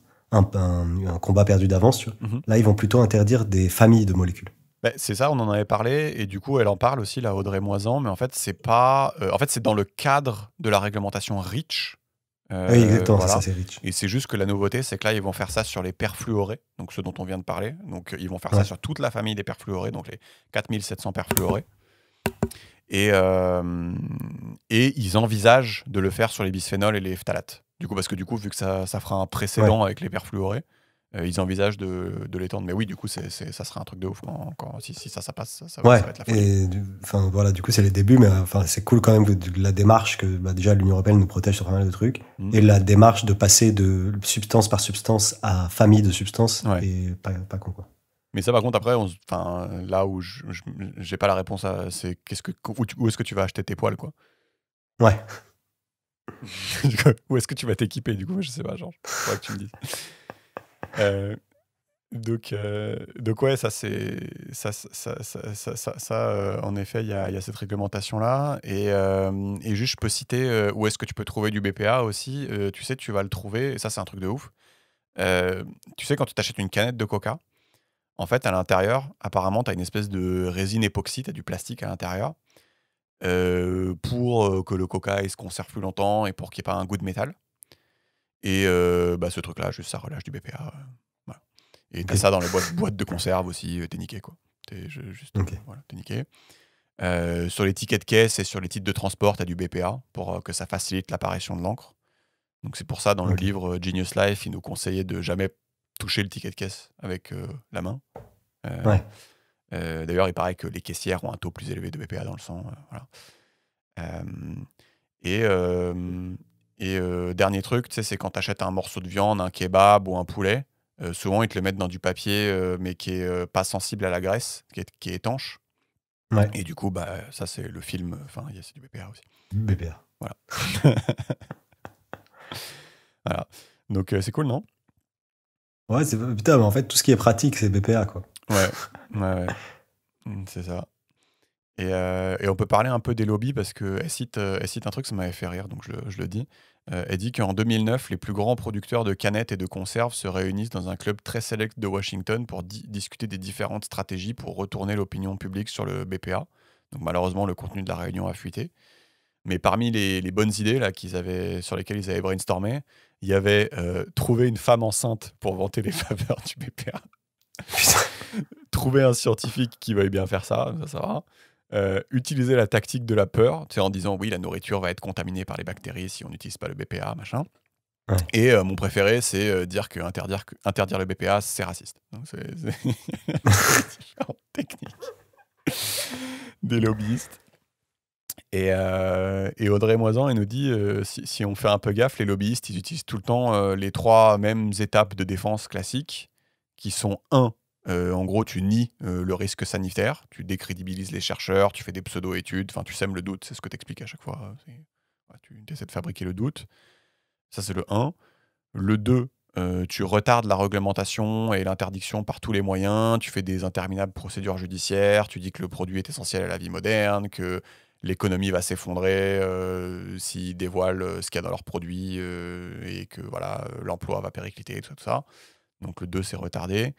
combat perdu d'avance, tu vois. Mhm. Là, ils vont plutôt interdire des familles de molécules. C'est ça, on en avait parlé, et du coup, elle en parle aussi, la Audrey Moisan, mais en fait, c'est pas. En fait, c'est dans le cadre de la réglementation REACH. Oui, exactement, voilà. c'est ça, c'est Rich. Et c'est juste que la nouveauté, c'est que là, ils vont faire ça sur les perfluorés, donc ceux dont on vient de parler. Donc, ils vont faire ça sur toute la famille des perfluorés, donc les 4700 perfluorés. Et ils envisagent de le faire sur les bisphénols et les phtalates. Du coup, parce que vu que ça fera un précédent avec les perfluorés, ils envisagent de l'étendre. Mais oui, du coup, ça serait un truc de ouf si ça passe. Ça va être la folie. Et voilà, du coup, c'est les débuts, mais c'est cool quand même la démarche que déjà l'Union européenne nous protège sur pas mal de trucs. Et la démarche de passer de substance par substance à famille de substances est pas con, quoi. Mais ça, par contre, après, là où j'ai pas la réponse c'est où est-ce que tu vas acheter tes poils, quoi. Ouais. Où est-ce que tu vas t'équiper, du coup, je sais pas, genre, faudrait que tu me dises. Donc ouais, ça c'est en effet, il y a cette réglementation là, et juste je peux citer où est-ce que tu peux trouver du BPA aussi. Tu sais, tu vas le trouver, et ça c'est un truc de ouf. Tu sais, quand tu t'achètes une canette de Coca, en fait, à l'intérieur, apparemment, tu as une espèce de résine époxy, tu as du plastique à l'intérieur, pour que le Coca il se conserve plus longtemps et pour qu'il n'y ait pas un goût de métal. Et ce truc-là, juste ça relâche du BPA. Voilà. Et t'as ça dans les boîtes de conserve aussi, t'es niqué, quoi. T'es niqué. Sur les tickets de caisse et sur les titres de transport, t'as du BPA pour que ça facilite l'apparition de l'encre. Donc c'est pour ça, dans le livre Genius Life, il nous conseillait de jamais toucher le ticket de caisse avec la main. D'ailleurs, il paraît que les caissières ont un taux plus élevé de BPA dans le sang. Voilà. Dernier truc, tu sais, c'est quand tu achètes un morceau de viande, un kebab ou un poulet, souvent ils te le mettent dans du papier, mais qui est pas sensible à la graisse, qui est étanche. Ouais. Et du coup, ça c'est le film, c'est du BPA aussi. BPA. Voilà. Voilà. Donc c'est cool, non? Ouais, putain, mais en fait, tout ce qui est pratique, c'est BPA, quoi. Ouais. C'est ça. Et on peut parler un peu des lobbies parce qu'elle cite, elle cite un truc, ça m'avait fait rire, donc je le dis. Elle dit qu'en 2009, les plus grands producteurs de canettes et de conserves se réunissent dans un club très sélect de Washington pour discuter des différentes stratégies pour retourner l'opinion publique sur le BPA. Donc malheureusement, le contenu de la réunion a fuité. Mais parmi les bonnes idées là, sur lesquelles ils avaient brainstormé, il y avait trouver une femme enceinte pour vanter les faveurs du BPA. Putain. Trouver un scientifique qui veuille bien faire ça, ça va. Utiliser la tactique de la peur, en disant oui, la nourriture va être contaminée par les bactéries si on n'utilise pas le BPA, machin. Ouais. Et mon préféré, c'est dire que interdire le BPA, c'est raciste. Donc c'est différentes techniques des lobbyistes. Et Audrey Moisan, elle nous dit si on fait un peu gaffe, les lobbyistes, ils utilisent tout le temps les 3 mêmes étapes de défense classiques, qui sont en gros, tu nies le risque sanitaire, tu décrédibilises les chercheurs, tu fais des pseudo-études, enfin, tu sèmes le doute, c'est ce que tu expliques à chaque fois. Tu essaies de fabriquer le doute. Ça, c'est le 1. Le 2, tu retardes la réglementation et l'interdiction par tous les moyens, tu fais des interminables procédures judiciaires, tu dis que le produit est essentiel à la vie moderne, que l'économie va s'effondrer s'ils dévoilent ce qu'il y a dans leurs produits et que voilà, l'emploi va péricliter, tout ça. Donc le 2, c'est retarder.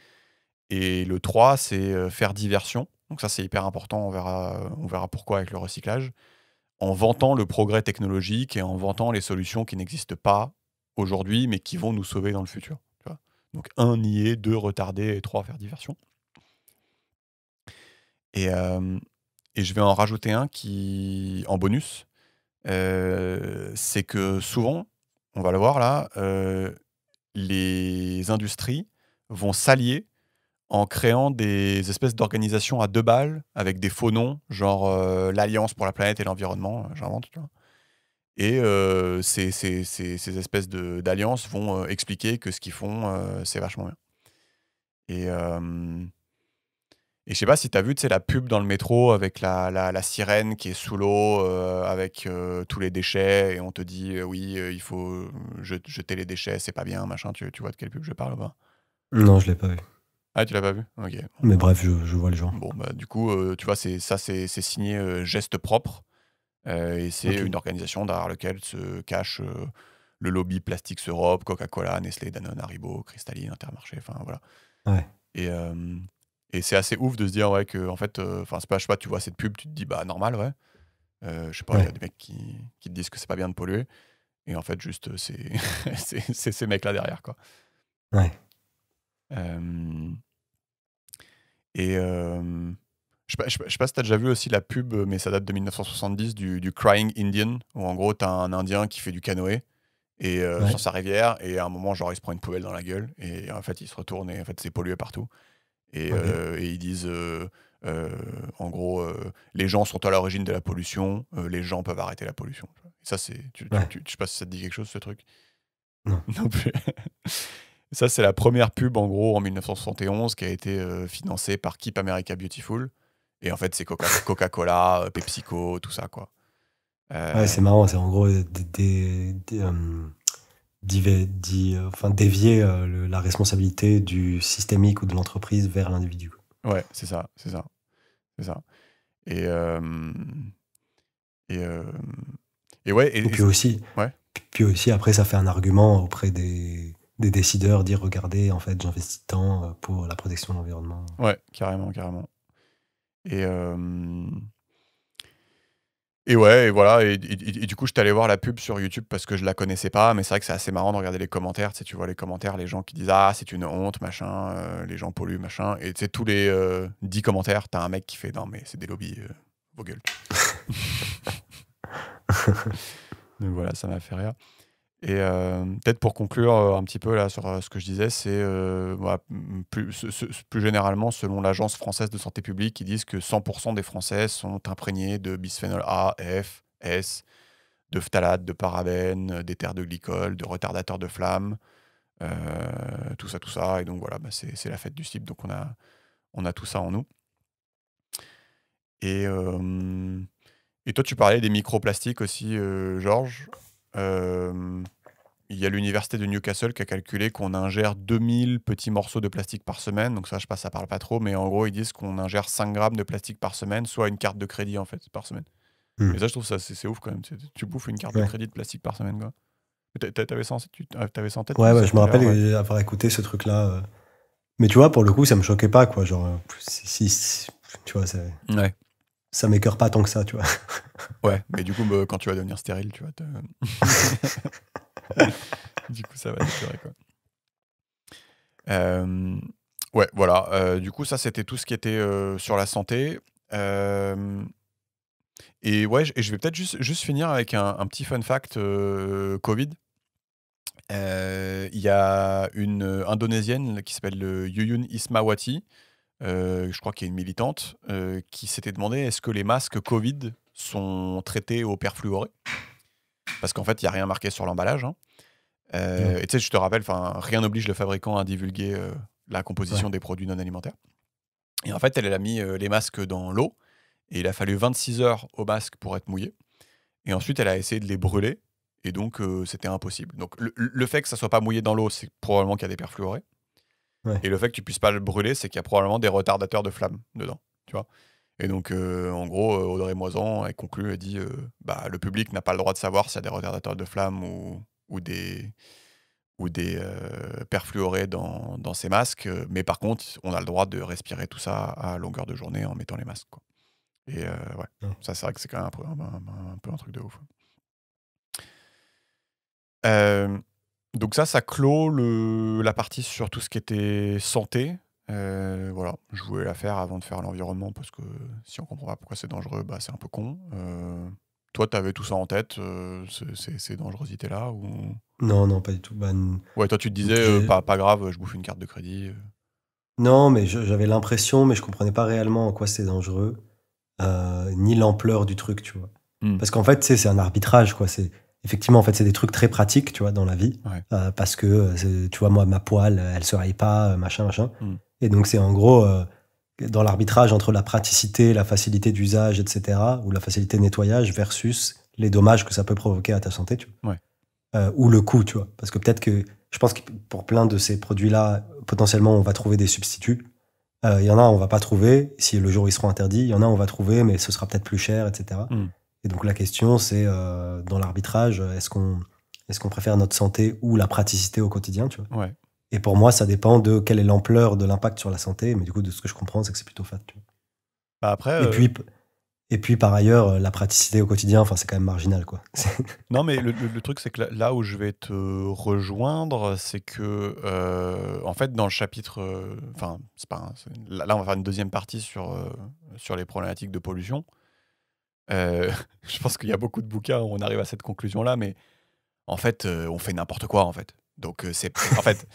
Et le 3, c'est faire diversion. Donc ça, c'est hyper important, on verra pourquoi avec le recyclage. En vantant le progrès technologique et en vantant les solutions qui n'existent pas aujourd'hui, mais qui vont nous sauver dans le futur. Tu vois. Donc 1, nier, 2, retarder, et 3, faire diversion. Et, et je vais en rajouter un qui, en bonus, c'est que souvent, on va le voir là, les industries vont s'allier en créant des espèces d'organisations à 2 balles avec des faux noms, genre l'Alliance pour la planète et l'environnement, j'invente, tu vois. Et ces espèces d'alliances vont expliquer que ce qu'ils font, c'est vachement bien. Et, et je sais pas si tu as vu, tu sais, la pub dans le métro avec la sirène qui est sous l'eau, avec tous les déchets, et on te dit oui, il faut jeter les déchets, c'est pas bien, machin. Tu vois de quelle pub je parle ou pas? Non, je l'ai pas vu. Ah, tu l'as pas vu? Ok. Mais bref, je vois le genre. Bon, bah, du coup, tu vois, c'est signé Geste Propre. Et c'est Ok. une organisation derrière laquelle se cache le lobby Plastics Europe, Coca-Cola, Nestlé, Danone, Haribo, Cristalline, Intermarché, enfin voilà. Ouais. Et, et c'est assez ouf de se dire ouais, que, en fait, enfin, c'est pas, je sais pas, tu vois cette pub, tu te dis, bah normal, ouais. Je sais pas, il y a Ouais. des mecs qui te disent que c'est pas bien de polluer. Et en fait, juste, c'est c'est ces mecs-là derrière, quoi. Ouais. Euh, et je sais pas si t'as déjà vu aussi la pub, mais ça date de 1970, du Crying Indian, où en gros, t'as un Indien qui fait du canoë et Ouais. sur sa rivière, et à un moment, genre, il se prend une poubelle dans la gueule, et en fait, il se retourne, et en fait, c'est pollué partout. Ok. Et ils disent, en gros, les gens sont à l'origine de la pollution, les gens peuvent arrêter la pollution. Et ça, c'est, Ouais. je sais pas si ça te dit quelque chose, ce truc. Non. Non plus. Ça, c'est la première pub, en gros, en 1971, qui a été financée par Keep America Beautiful. Et en fait, c'est Coca-Cola, PepsiCo, tout ça, quoi. Ouais, Euh, c'est marrant, c'est en gros enfin, dévier la responsabilité du systémique ou de l'entreprise vers l'individu. ouais, c'est ça, c'est ça, c'est ça. Et, et, euh, et ouais, Et ouais, puis aussi, après, ça fait un argument auprès des décideurs, dire regardez, en fait, j'investis tant pour la protection de l'environnement. ouais, carrément, carrément. Et, et ouais, et voilà. Et du coup, je suis allé voir la pub sur YouTube parce que je la connaissais pas, mais c'est vrai que c'est assez marrant de regarder les commentaires. Tu sais, tu vois les commentaires, les gens qui disent ah, c'est une honte, machin, les gens polluent, machin. Et tu sais, tous les 10 commentaires, t'as un mec qui fait non, mais c'est des lobbies, vos gueules. Donc voilà, ça m'a fait rire. Et peut-être pour conclure un petit peu là sur ce que je disais, c'est voilà, plus généralement, selon l'Agence française de santé publique, ils disent que 100% des Français sont imprégnés de bisphénol A, F, S, de phtalate, de parabènes, d'éther de glycol, de retardateurs de flamme, tout ça, tout ça. Et donc voilà, bah, c'est la fête du slip, donc on a tout ça en nous. Et, et toi, tu parlais des microplastiques aussi, Georges. Euh, il y a l'université de Newcastle qui a calculé qu'on ingère 2000 petits morceaux de plastique par semaine. Donc ça, je sais pas, ça parle pas trop, mais en gros, ils disent qu'on ingère 5 grammes de plastique par semaine, soit une carte de crédit, en fait, par semaine. Hmm. Et ça, je trouve ça, c'est ouf quand même. Tu bouffes une carte de Ouais. crédit de plastique par semaine, quoi. T'avais ça, t'avais ça en tête, tu Ouais, disais je tout me à l'heure, rappelle ouais. avoir écouté ce truc-là. Mais tu vois, pour le coup, ça me choquait pas, quoi. Genre, tu vois, Ouais. ça m'écœure pas tant que ça, tu vois. Ouais, mais du coup, quand tu vas devenir stérile, tu vois, du coup, ça va t'écœurer, quoi. Ouais, voilà. Du coup, ça, c'était tout ce qui était sur la santé. Et ouais, et je vais peut-être juste finir avec un petit fun fact Covid. Il y a une Indonésienne qui s'appelle Yuyun Ismawati, je crois qu'il y a une militante, qui s'était demandé est-ce que les masques Covid sont traités au perfluoré. Parce qu'en fait, il n'y a rien marqué sur l'emballage. Hein. Ouais. Et tu sais, je te rappelle, rien n'oblige le fabricant à divulguer la composition Ouais. des produits non alimentaires. Et en fait, elle a mis les masques dans l'eau. Et il a fallu 26 heures au masque pour être mouillé. Et ensuite, elle a essayé de les brûler. Et donc, c'était impossible. Donc, le fait que ça soit pas mouillé dans l'eau, c'est probablement qu'il y a des perfluorés. Ouais. Et le fait que tu puisses pas le brûler, c'est qu'il y a probablement des retardateurs de flamme dedans. Tu vois. Et donc, en gros, Audrey Moisan, elle conclut, elle dit le public n'a pas le droit de savoir s'il y a des retardateurs de flamme ou des perfluorés dans ces masques. Mais par contre, on a le droit de respirer tout ça à longueur de journée en mettant les masques. Quoi. Et ouais, Ouais. ça, c'est vrai que c'est quand même un peu un truc de ouf. Euh, donc ça clôt la partie sur tout ce qui était santé. Voilà, je voulais la faire avant de faire l'environnement parce que si on comprend pas pourquoi c'est dangereux, bah c'est un peu con. Toi, tu avais tout ça en tête, ces dangerosités-là ou... Non, non, pas du tout. Ouais, toi, tu te disais, pas grave, je bouffe une carte de crédit. Non, mais j'avais l'impression, mais je comprenais pas réellement en quoi c'était dangereux, ni l'ampleur du truc, tu vois. Hmm, Parce qu'en fait, tu sais, c'est un arbitrage, quoi. Effectivement, en fait, c'est des trucs très pratiques, tu vois, dans la vie. ouais. Parce que, tu vois, moi, ma poêle, elle se raye pas, machin, machin. Hmm, Et donc, c'est en gros, dans l'arbitrage entre la praticité, la facilité d'usage, etc., ou la facilité de nettoyage versus les dommages que ça peut provoquer à ta santé, tu vois. ouais. Ou le coût, tu vois. Parce que peut-être que, je pense que pour plein de ces produits-là, potentiellement, on va trouver des substituts. Il y en a, on va pas trouver. Si le jour où ils seront interdits, il y en a, on va trouver, mais ce sera peut-être plus cher, etc. Hmm, Et donc la question, c'est dans l'arbitrage, est-ce qu'on préfère notre santé ou la praticité au quotidien, tu vois. ouais. Et pour moi, ça dépend de quelle est l'ampleur de l'impact sur la santé. Mais du coup, de ce que je comprends, c'est que c'est plutôt fat, tu vois. Bah après, Et puis par ailleurs, la praticité au quotidien, enfin, c'est quand même marginal, quoi. non, mais le truc, c'est que là où je vais te rejoindre, c'est que, en fait, dans le chapitre, enfin, c'est pas là, on va faire une deuxième partie sur les problématiques de pollution. Je pense qu'il y a beaucoup de bouquins où on arrive à cette conclusion-là, mais en fait, on fait n'importe quoi, en fait. Donc, en fait,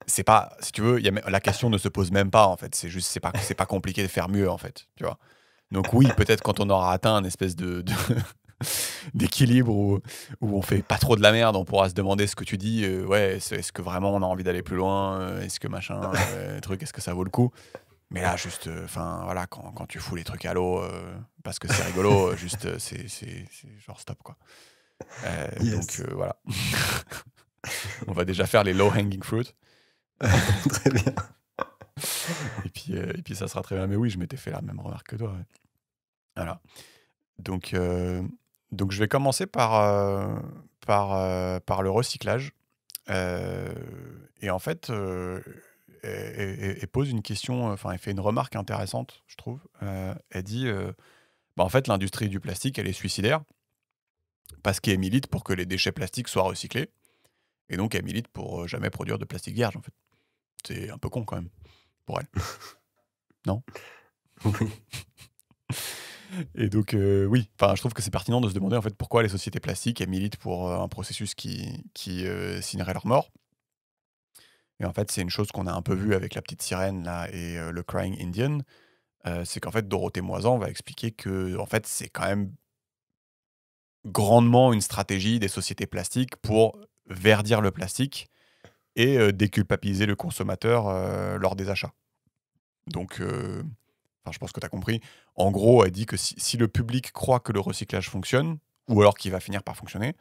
c'est pas, si tu veux, la question ne se pose même pas, en fait. C'est juste, c'est pas compliqué de faire mieux, en fait. Tu vois. Donc oui, peut-être quand on aura atteint un espèce d'équilibre où on fait pas trop de la merde, on pourra se demander ce que tu dis. Ouais, est-ce que vraiment on a envie d'aller plus loin Est-ce que machin, truc, est-ce que ça vaut le coup Mais là, juste, enfin voilà, quand tu fous les trucs à l'eau parce que c'est rigolo, juste, c'est genre stop quoi. Donc Yes. voilà, on va déjà faire les low hanging fruit Très bien. et puis ça sera très bien. Mais oui, je m'étais fait la même remarque que toi. Ouais. Voilà. Donc, je vais commencer par le recyclage. Et en fait, elle pose une question, enfin, elle fait une remarque intéressante, je trouve. Elle dit en fait, l'industrie du plastique, elle est suicidaire parce qu'elle milite pour que les déchets plastiques soient recyclés. Et donc, elle milite pour jamais produire de plastique vierge, en fait. C'est un peu con, quand même, pour elle. Non. Oui. Et donc, oui, je trouve que c'est pertinent de se demander en fait pourquoi les sociétés plastiques elles militent pour un processus qui signerait leur mort. Et en fait, c'est une chose qu'on a un peu vue avec la petite sirène là et le Crying Indian. C'est qu'en fait, Dorothée Moisan va expliquer que en fait, c'est quand même grandement une stratégie des sociétés plastiques pour verdir le plastique et déculpabiliser le consommateur lors des achats. Donc, je pense que tu as compris. En gros, elle dit que si le public croit que le recyclage fonctionne, ou alors qu'il va finir par fonctionner,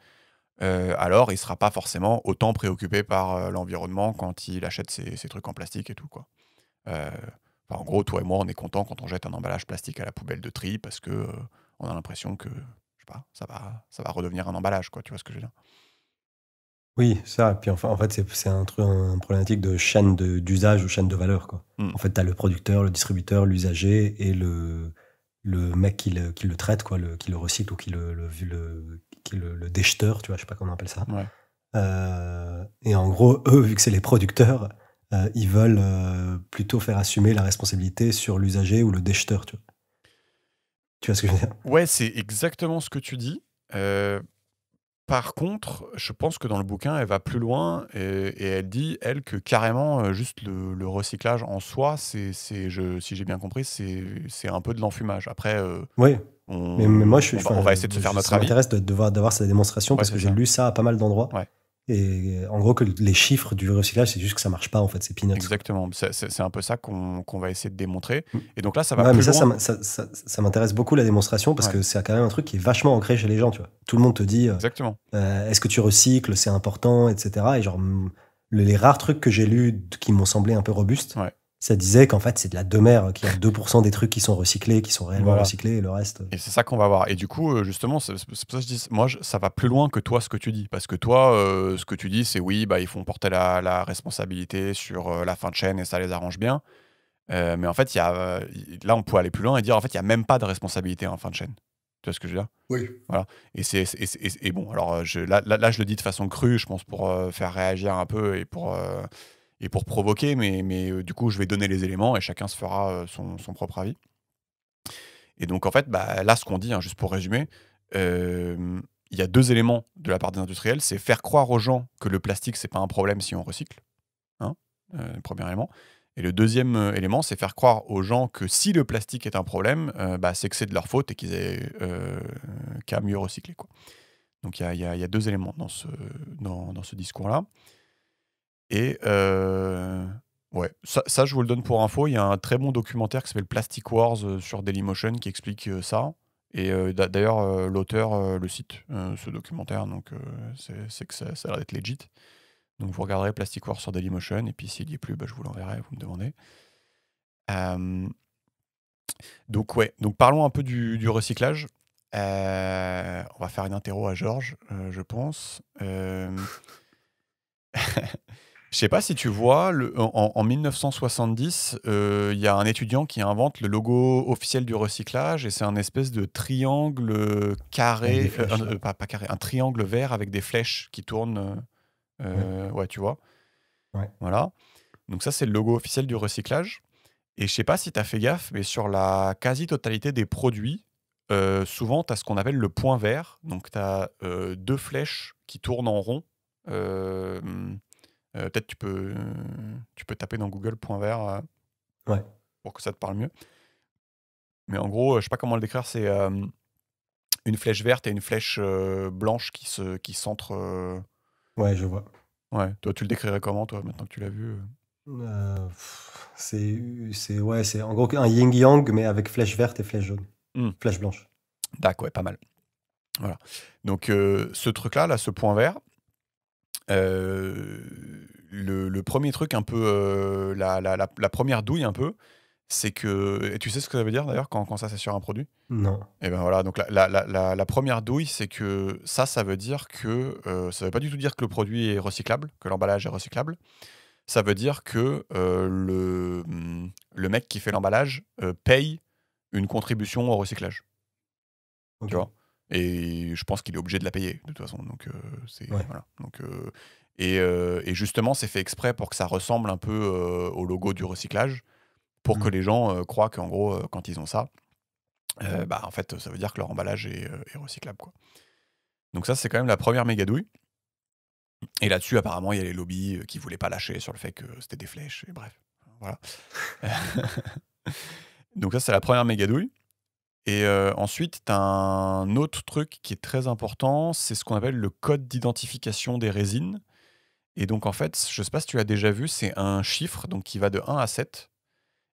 alors il sera pas forcément autant préoccupé par l'environnement quand il achète ses trucs en plastique et tout, quoi. Euh, enfin, en gros, toi et moi, on est content quand on jette un emballage plastique à la poubelle de tri parce que on a l'impression que, je sais pas, ça va redevenir un emballage, quoi. Tu vois ce que je veux dire? Oui, ça, puis enfin, en fait, c'est un truc, un problématique de chaîne d'usage ou chaîne de valeur, quoi. Mm. En fait, tu as le producteur, le distributeur, l'usager et le mec qui le traite, quoi, qui le recycle ou le déjeteur, tu vois, je sais pas comment on appelle ça. Ouais. Et en gros, eux, vu que c'est les producteurs, ils veulent plutôt faire assumer la responsabilité sur l'usager ou le déjeteur, tu vois. Tu vois ce que je veux dire? Ouais, c'est exactement ce que tu dis. Par contre, je pense que dans le bouquin, elle va plus loin et elle dit, elle, que carrément, juste le recyclage en soi, si j'ai bien compris, c'est un peu de l'enfumage. Après, Oui, mais moi, on va essayer de se faire notre ça avis. m'intéresse d'avoir sa démonstration Ouais, parce c'est que j'ai ça. lu ça à pas mal d'endroits. Ouais. Et en gros, que les chiffres du recyclage, c'est juste que ça marche pas, en fait, c'est peanuts, quoi. Exactement. C'est un peu ça qu'on va essayer de démontrer. Mm. Et donc là, ça va Ouais, mais plus loin. ça m'intéresse beaucoup la démonstration parce Ouais, que c'est quand même un truc qui est vachement ancré chez les gens, tu vois. Tout le monde te dit, exactement. est-ce que tu recycles, c'est important, etc. Et genre, les rares trucs que j'ai lus qui m'ont semblé un peu robustes, Ouais. ça disait qu'en fait, c'est de la demeure, qu'il y a 2% des trucs qui sont recyclés, qui sont réellement Voilà. recyclés, et le reste. Et c'est ça qu'on va voir. Et du coup, justement, c'est pour ça que je dis, moi, ça va plus loin que toi, ce que tu dis. Parce que toi, ce que tu dis, c'est oui, bah, ils font porter la responsabilité sur la fin de chaîne et ça les arrange bien. Mais en fait, là, on peut aller plus loin et dire, en fait, il n'y a même pas de responsabilité en fin de chaîne. Tu vois ce que je veux dire? Oui. Voilà. Et bon, alors là, je le dis de façon crue, je pense, pour faire réagir un peu et pour provoquer, mais du coup, je vais donner les éléments et chacun se fera son propre avis. Et donc, en fait, bah, là, ce qu'on dit, hein, juste pour résumer, il y a deux éléments de la part des industriels. C'est faire croire aux gens que le plastique, c'est pas un problème si on recycle. Hein, le premier élément. Et le deuxième élément, c'est faire croire aux gens que si le plastique est un problème, bah, c'est que c'est de leur faute et qu'ils aient qu'à mieux recycler, quoi. Donc, il y a deux éléments dans ce discours-là. Et ouais, ça, je vous le donne pour info. Il y a un très bon documentaire qui s'appelle Plastic Wars sur Dailymotion qui explique ça. Et d'ailleurs, l'auteur le cite, ce documentaire. Donc, c'est que ça a l'air d'être legit. Donc, vous regarderez Plastic Wars sur Dailymotion. Et puis, s'il n'y est plus, bah, je vous l'enverrai, vous me demandez. Donc, ouais. Donc, parlons un peu du recyclage. On va faire une interro à Georges, je pense. Je sais pas si tu vois, en 1970, il y a un étudiant qui invente le logo officiel du recyclage et c'est un espèce de triangle Avec des carré, flèches, là. pas carré, un triangle vert avec des flèches qui tournent. Ouais. Ouais, tu vois. Ouais. Voilà. Donc ça, c'est le logo officiel du recyclage. Et je sais pas si tu as fait gaffe, mais sur la quasi-totalité des produits, souvent, tu as ce qu'on appelle le point vert. Donc tu as deux flèches qui tournent en rond. Euh, Peut-être tu peux taper dans Google point vert Ouais. pour que ça te parle mieux. Mais en gros, je sais pas comment le décrire, c'est une flèche verte et une flèche blanche qui centrent. Ouais, je vois. Ouais, toi, tu le décrirais comment, toi, maintenant que tu l'as vu? Ouais, c'est en gros un yin-yang, mais avec flèche verte et flèche jaune. Hmm. Flèche blanche. D'accord, ouais, pas mal. Voilà. Donc, ce truc-là, ce point vert, le premier truc un peu, la première douille un peu, c'est que. Et tu sais ce que ça veut dire d'ailleurs quand ça c'est sur un produit? Non. Et ben voilà, donc la première douille, c'est que ça veut dire que ça veut pas du tout dire que le produit est recyclable, que l'emballage est recyclable. Ça veut dire que le mec qui fait l'emballage paye une contribution au recyclage, tu OK. vois. Et je pense qu'il est obligé de la payer de toute façon. Donc Ouais. voilà. Donc et justement, c'est fait exprès pour que ça ressemble un peu au logo du recyclage, pour que Mmh. les gens croient qu'en gros, quand ils ont ça, bah en fait, ça veut dire que leur emballage est recyclable, quoi. Donc ça, c'est quand même la première méga douille. Et là-dessus, apparemment, il y a les lobbies qui voulaient pas lâcher sur le fait que c'était des flèches. Et bref, voilà. Donc ça, c'est la première méga douille. Et ensuite, tu as un autre truc qui est très important, c'est ce qu'on appelle le code d'identification des résines. Et donc, en fait, je sais pas si tu l'as déjà vu, c'est un chiffre donc, qui va de 1 à 7.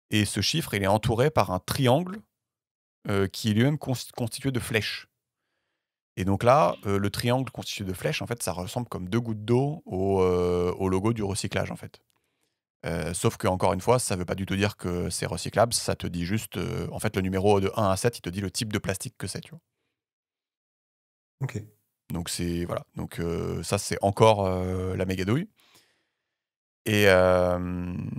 Et ce chiffre, il est entouré par un triangle qui est lui-même constitué de flèches. Et donc là, le triangle constitué de flèches, en fait, ça ressemble comme 2 gouttes d'eau au logo du recyclage, en fait. Sauf que encore une fois, ça veut pas du tout dire que c'est recyclable, ça te dit juste, en fait, le numéro de 1 à 7, il te dit le type de plastique que c'est, tu vois? OK. Donc c'est voilà, donc ça, c'est encore, la méga douille et hem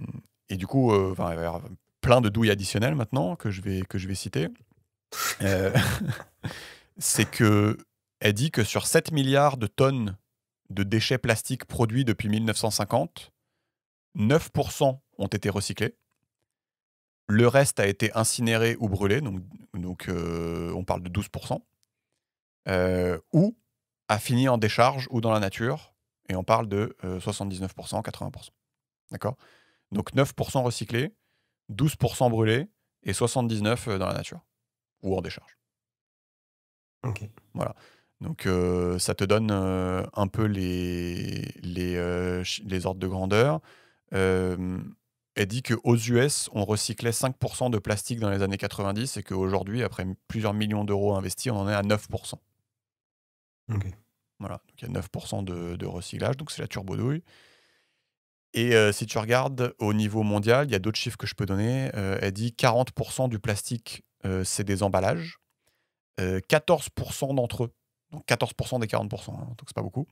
et du coup, enfin, il va y avoir plein de douilles additionnelles maintenant que je vais citer. Heu, c'est qu'elle dit que sur 7 milliards de tonnes de déchets plastiques produits depuis 1950, 9 ont été recyclés. Le reste a été incinéré ou brûlé, donc on parle de 12 ou a fini en décharge ou dans la nature et on parle de, 79 80. D'accord? Donc 9 recyclés, 12 brûlés et 79, dans la nature ou en décharge. OK. Voilà. Donc ça te donne, un peu les ordres de grandeur. Elle dit qu'aux US, on recyclait 5 de plastique dans les années 90 et qu'aujourd'hui, après plusieurs millions d'euros investis, on en est à 9. OK. Voilà, donc il y a 9 de recyclage, donc c'est la turbodouille et si tu regardes au niveau mondial, il y a d'autres chiffres que je peux donner. Elle dit 40 du plastique, c'est des emballages. 14 d'entre eux, donc 14 des 40 hein, donc c'est pas beaucoup,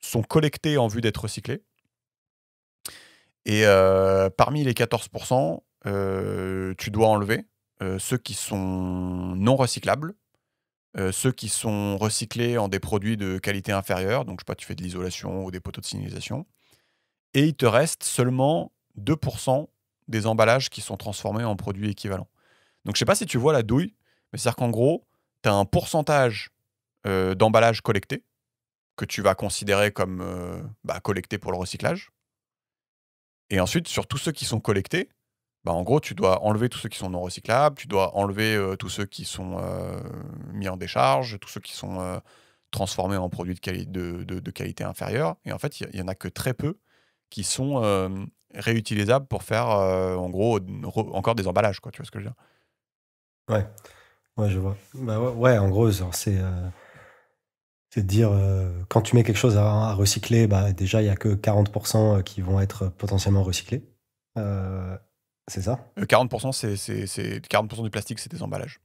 sont collectés en vue d'être recyclés et parmi les 14 tu dois enlever, ceux qui sont non recyclables, ceux qui sont recyclés en des produits de qualité inférieure, donc je sais pas, tu fais de l'isolation ou des poteaux de signalisation et il te reste seulement 2 des emballages qui sont transformés en produits équivalents. Donc je sais pas si tu vois la douille, mais c'est-à-dire qu'en gros, tu as un pourcentage, d'emballages collectés que tu vas considérer comme, collectés pour le recyclage et ensuite sur tous ceux qui sont collectés, bah, en gros, tu dois enlever tous ceux qui sont non recyclables, tu dois enlever, tous ceux qui sont, mis en décharge, tous ceux qui sont, transformés en produits de qualité inférieure et en fait, il y en a que très peu qui sont, réutilisables pour faire, en gros, encore des emballages, quoi. Tu vois ce que je veux dire? Ouais. Ouais, je vois. Bah, ouais, en gros, genre, c'est de dire, quand tu mets quelque chose à recycler, bah, déjà, il y a que 40 qui vont être potentiellement recyclés. Heu, c'est ça? 40 c'est 40 du plastique, c'est des emballages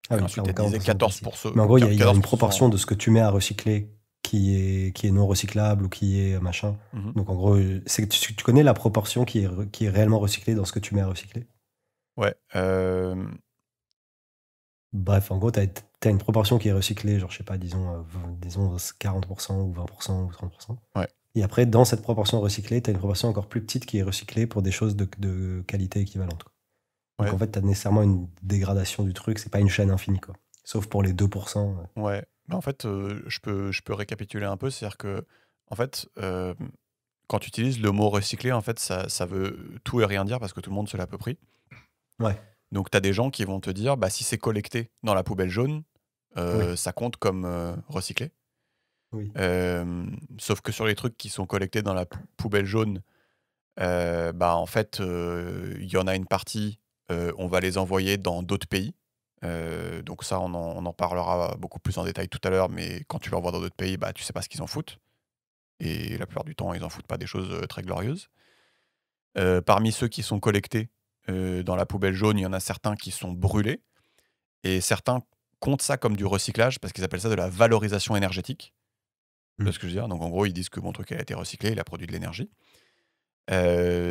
Ah et oui, ensuite elle 40 disait de 14 plastique. Mais en gros, il y a 14 une proportion de ce que tu mets à recycler qui est non recyclable ou qui est machin. Mmh. Donc en gros, c'est tu connais la proportion qui est réellement recyclée dans ce que tu mets à recycler? Ouais, Bref, en gros, tu as une proportion qui est recyclée, genre, je sais pas, disons 40 ou 20 ou 30. ouais, Et après, dans cette proportion recyclée, tu as une proportion encore plus petite qui est recyclée pour des choses de qualité équivalente, quoi. Donc ouais, en fait, tu as nécessairement une dégradation du truc, c'est pas une chaîne infinie, quoi. Sauf pour les 2 ouais. Bah, en fait, je peux récapituler un peu. C'est-à-dire que en fait, quand tu utilises le mot recycler, en fait, ça veut tout et rien dire parce que tout le monde se l'approprie. Ouais, Donc tu as des gens qui vont te dire: «Bah, si c'est collecté dans la poubelle jaune, oui, ça compte comme, recyclé». oui. Sauf que sur les trucs qui sont collectés dans la poubelle jaune, bah, en fait, il y en a une partie, on va les envoyer dans d'autres pays. Donc ça, on en parlera beaucoup plus en détail tout à l'heure, mais quand tu l'envoies dans d'autres pays, bah, tu sais pas ce qu'ils en foutent et la plupart du temps, ils en foutent pas des choses, très glorieuses. Parmi ceux qui sont collectés, dans la poubelle jaune, il y en a certains qui sont brûlés et certains comptent ça comme du recyclage parce qu'ils appellent ça de la valorisation énergétique. Tu vois Mmh. ce que je veux dire? Donc en gros, ils disent que mon truc a été recyclé, il a produit de l'énergie.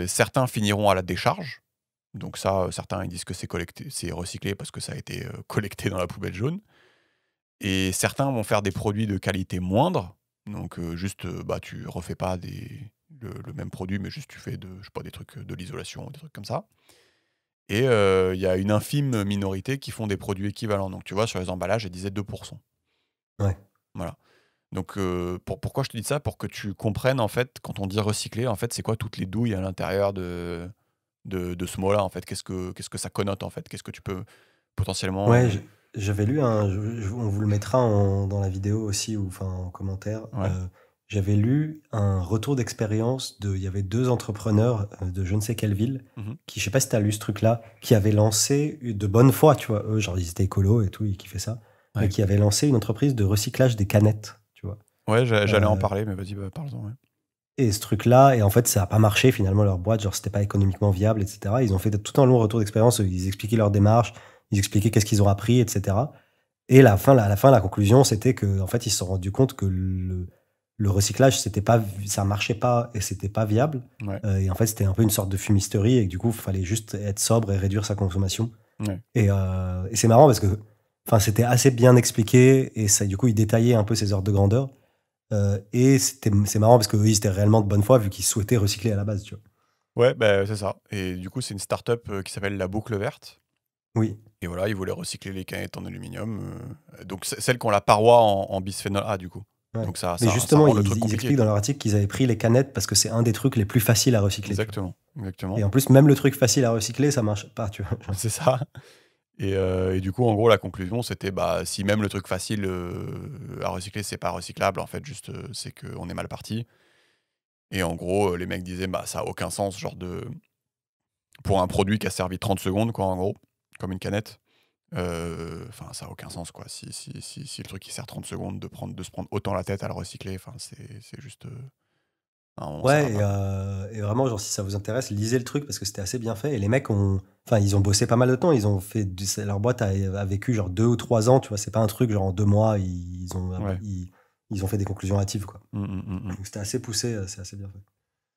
Certains finiront à la décharge. Donc ça, certains, ils disent que c'est recyclé parce que ça a été, collecté dans la poubelle jaune et certains vont faire des produits de qualité moindre. Donc juste, bah, tu refais pas le même produit, mais juste tu fais je sais pas, des trucs, de l'isolation, des trucs comme ça et il y a une infime minorité qui font des produits équivalents. Donc tu vois, sur les emballages, elle disait 2. Ouais, Voilà. Donc pourquoi je te dis ça? Pour que tu comprennes, en fait, quand on dit recycler, en fait, c'est quoi toutes les douilles à l'intérieur de ce mot-là, en fait? Qu'est-ce que ça connote, en fait? Qu'est-ce que tu peux potentiellement, ouais, j'avais lu on vous le mettra dans la vidéo aussi ou enfin en commentaire. ouais. J'avais lu un retour d'expérience il y avait 2 entrepreneurs, de je ne sais quelle ville Mmh. qui, je sais pas si tu as lu ce truc-là, qui avaient lancé de bonne foi, tu vois? Eux, genre, ils étaient écolos et tout, ils kiffaient ça. mais Ouais. qui avait lancé une entreprise de recyclage des canettes, tu vois. Ouais, j'allais en Euh, parler, mais vas-y, bah, parle-en. Ouais. et ce truc-là, et en fait, ça n'a pas marché finalement, leur boîte, genre c'était pas économiquement viable, etc. Ils ont fait tout un long retour d'expérience, ils expliquaient leur démarche, ils expliquaient qu'est-ce qu'ils ont appris, etc. Et à la fin, la conclusion, c'était que en fait, ils se sont rendus compte que le recyclage, ça marchait pas et c'était pas viable. Ouais. Et en fait, c'était un peu une sorte de fumisterie et que du coup, il fallait juste être sobre et réduire sa consommation. Ouais. Et c'est marrant parce que enfin, c'était assez bien expliqué et ça, du coup, ils détaillaient un peu ces ordres de grandeur. Et c'est marrant parce qu'eux, ils étaient réellement de bonne foi vu qu'ils souhaitaient recycler à la base, tu vois. Ouais, bah, c'est ça. Et du coup, c'est une start-up qui s'appelle La Boucle Verte. Oui, Et voilà, ils voulaient recycler les canettes en aluminium. Donc, celles qui ont la paroi en bisphénol A, du coup. ouais. Donc, ça, Mais ça justement, rend le truc ils compliqué, expliquent dans quoi. leur article qu'ils avaient pris les canettes parce que c'est un des trucs les plus faciles à recycler, tu vois. Exactement. Et Exactement. en plus, même le truc facile à recycler, ça marche pas, tu vois. C'est ça. Et du coup, en gros, la conclusion, c'était bah, si même le truc facile à recycler, c'est pas recyclable, en fait, juste, c'est qu'on est mal parti. Et en gros, les mecs disaient, bah, ça a aucun sens, genre pour un produit qui a servi 30 secondes, quoi, en gros, comme une canette. Enfin, ça a aucun sens, quoi. Si le truc qui sert 30 secondes de se prendre autant la tête à le recycler, enfin, c'est juste. À un moment, ça va Ouais, pas, quoi. et vraiment, genre, si ça vous intéresse, lisez le truc parce que c'était assez bien fait. Et les mecs enfin, ils ont bossé pas mal de temps. Ils ont fait, leur boîte a vécu genre 2 ou 3 ans, tu vois. C'est pas un truc genre en 2 mois, Ouais. ils ont fait des conclusions hâtives, quoi. Mm. Donc c'était assez poussé, c'est assez bien fait.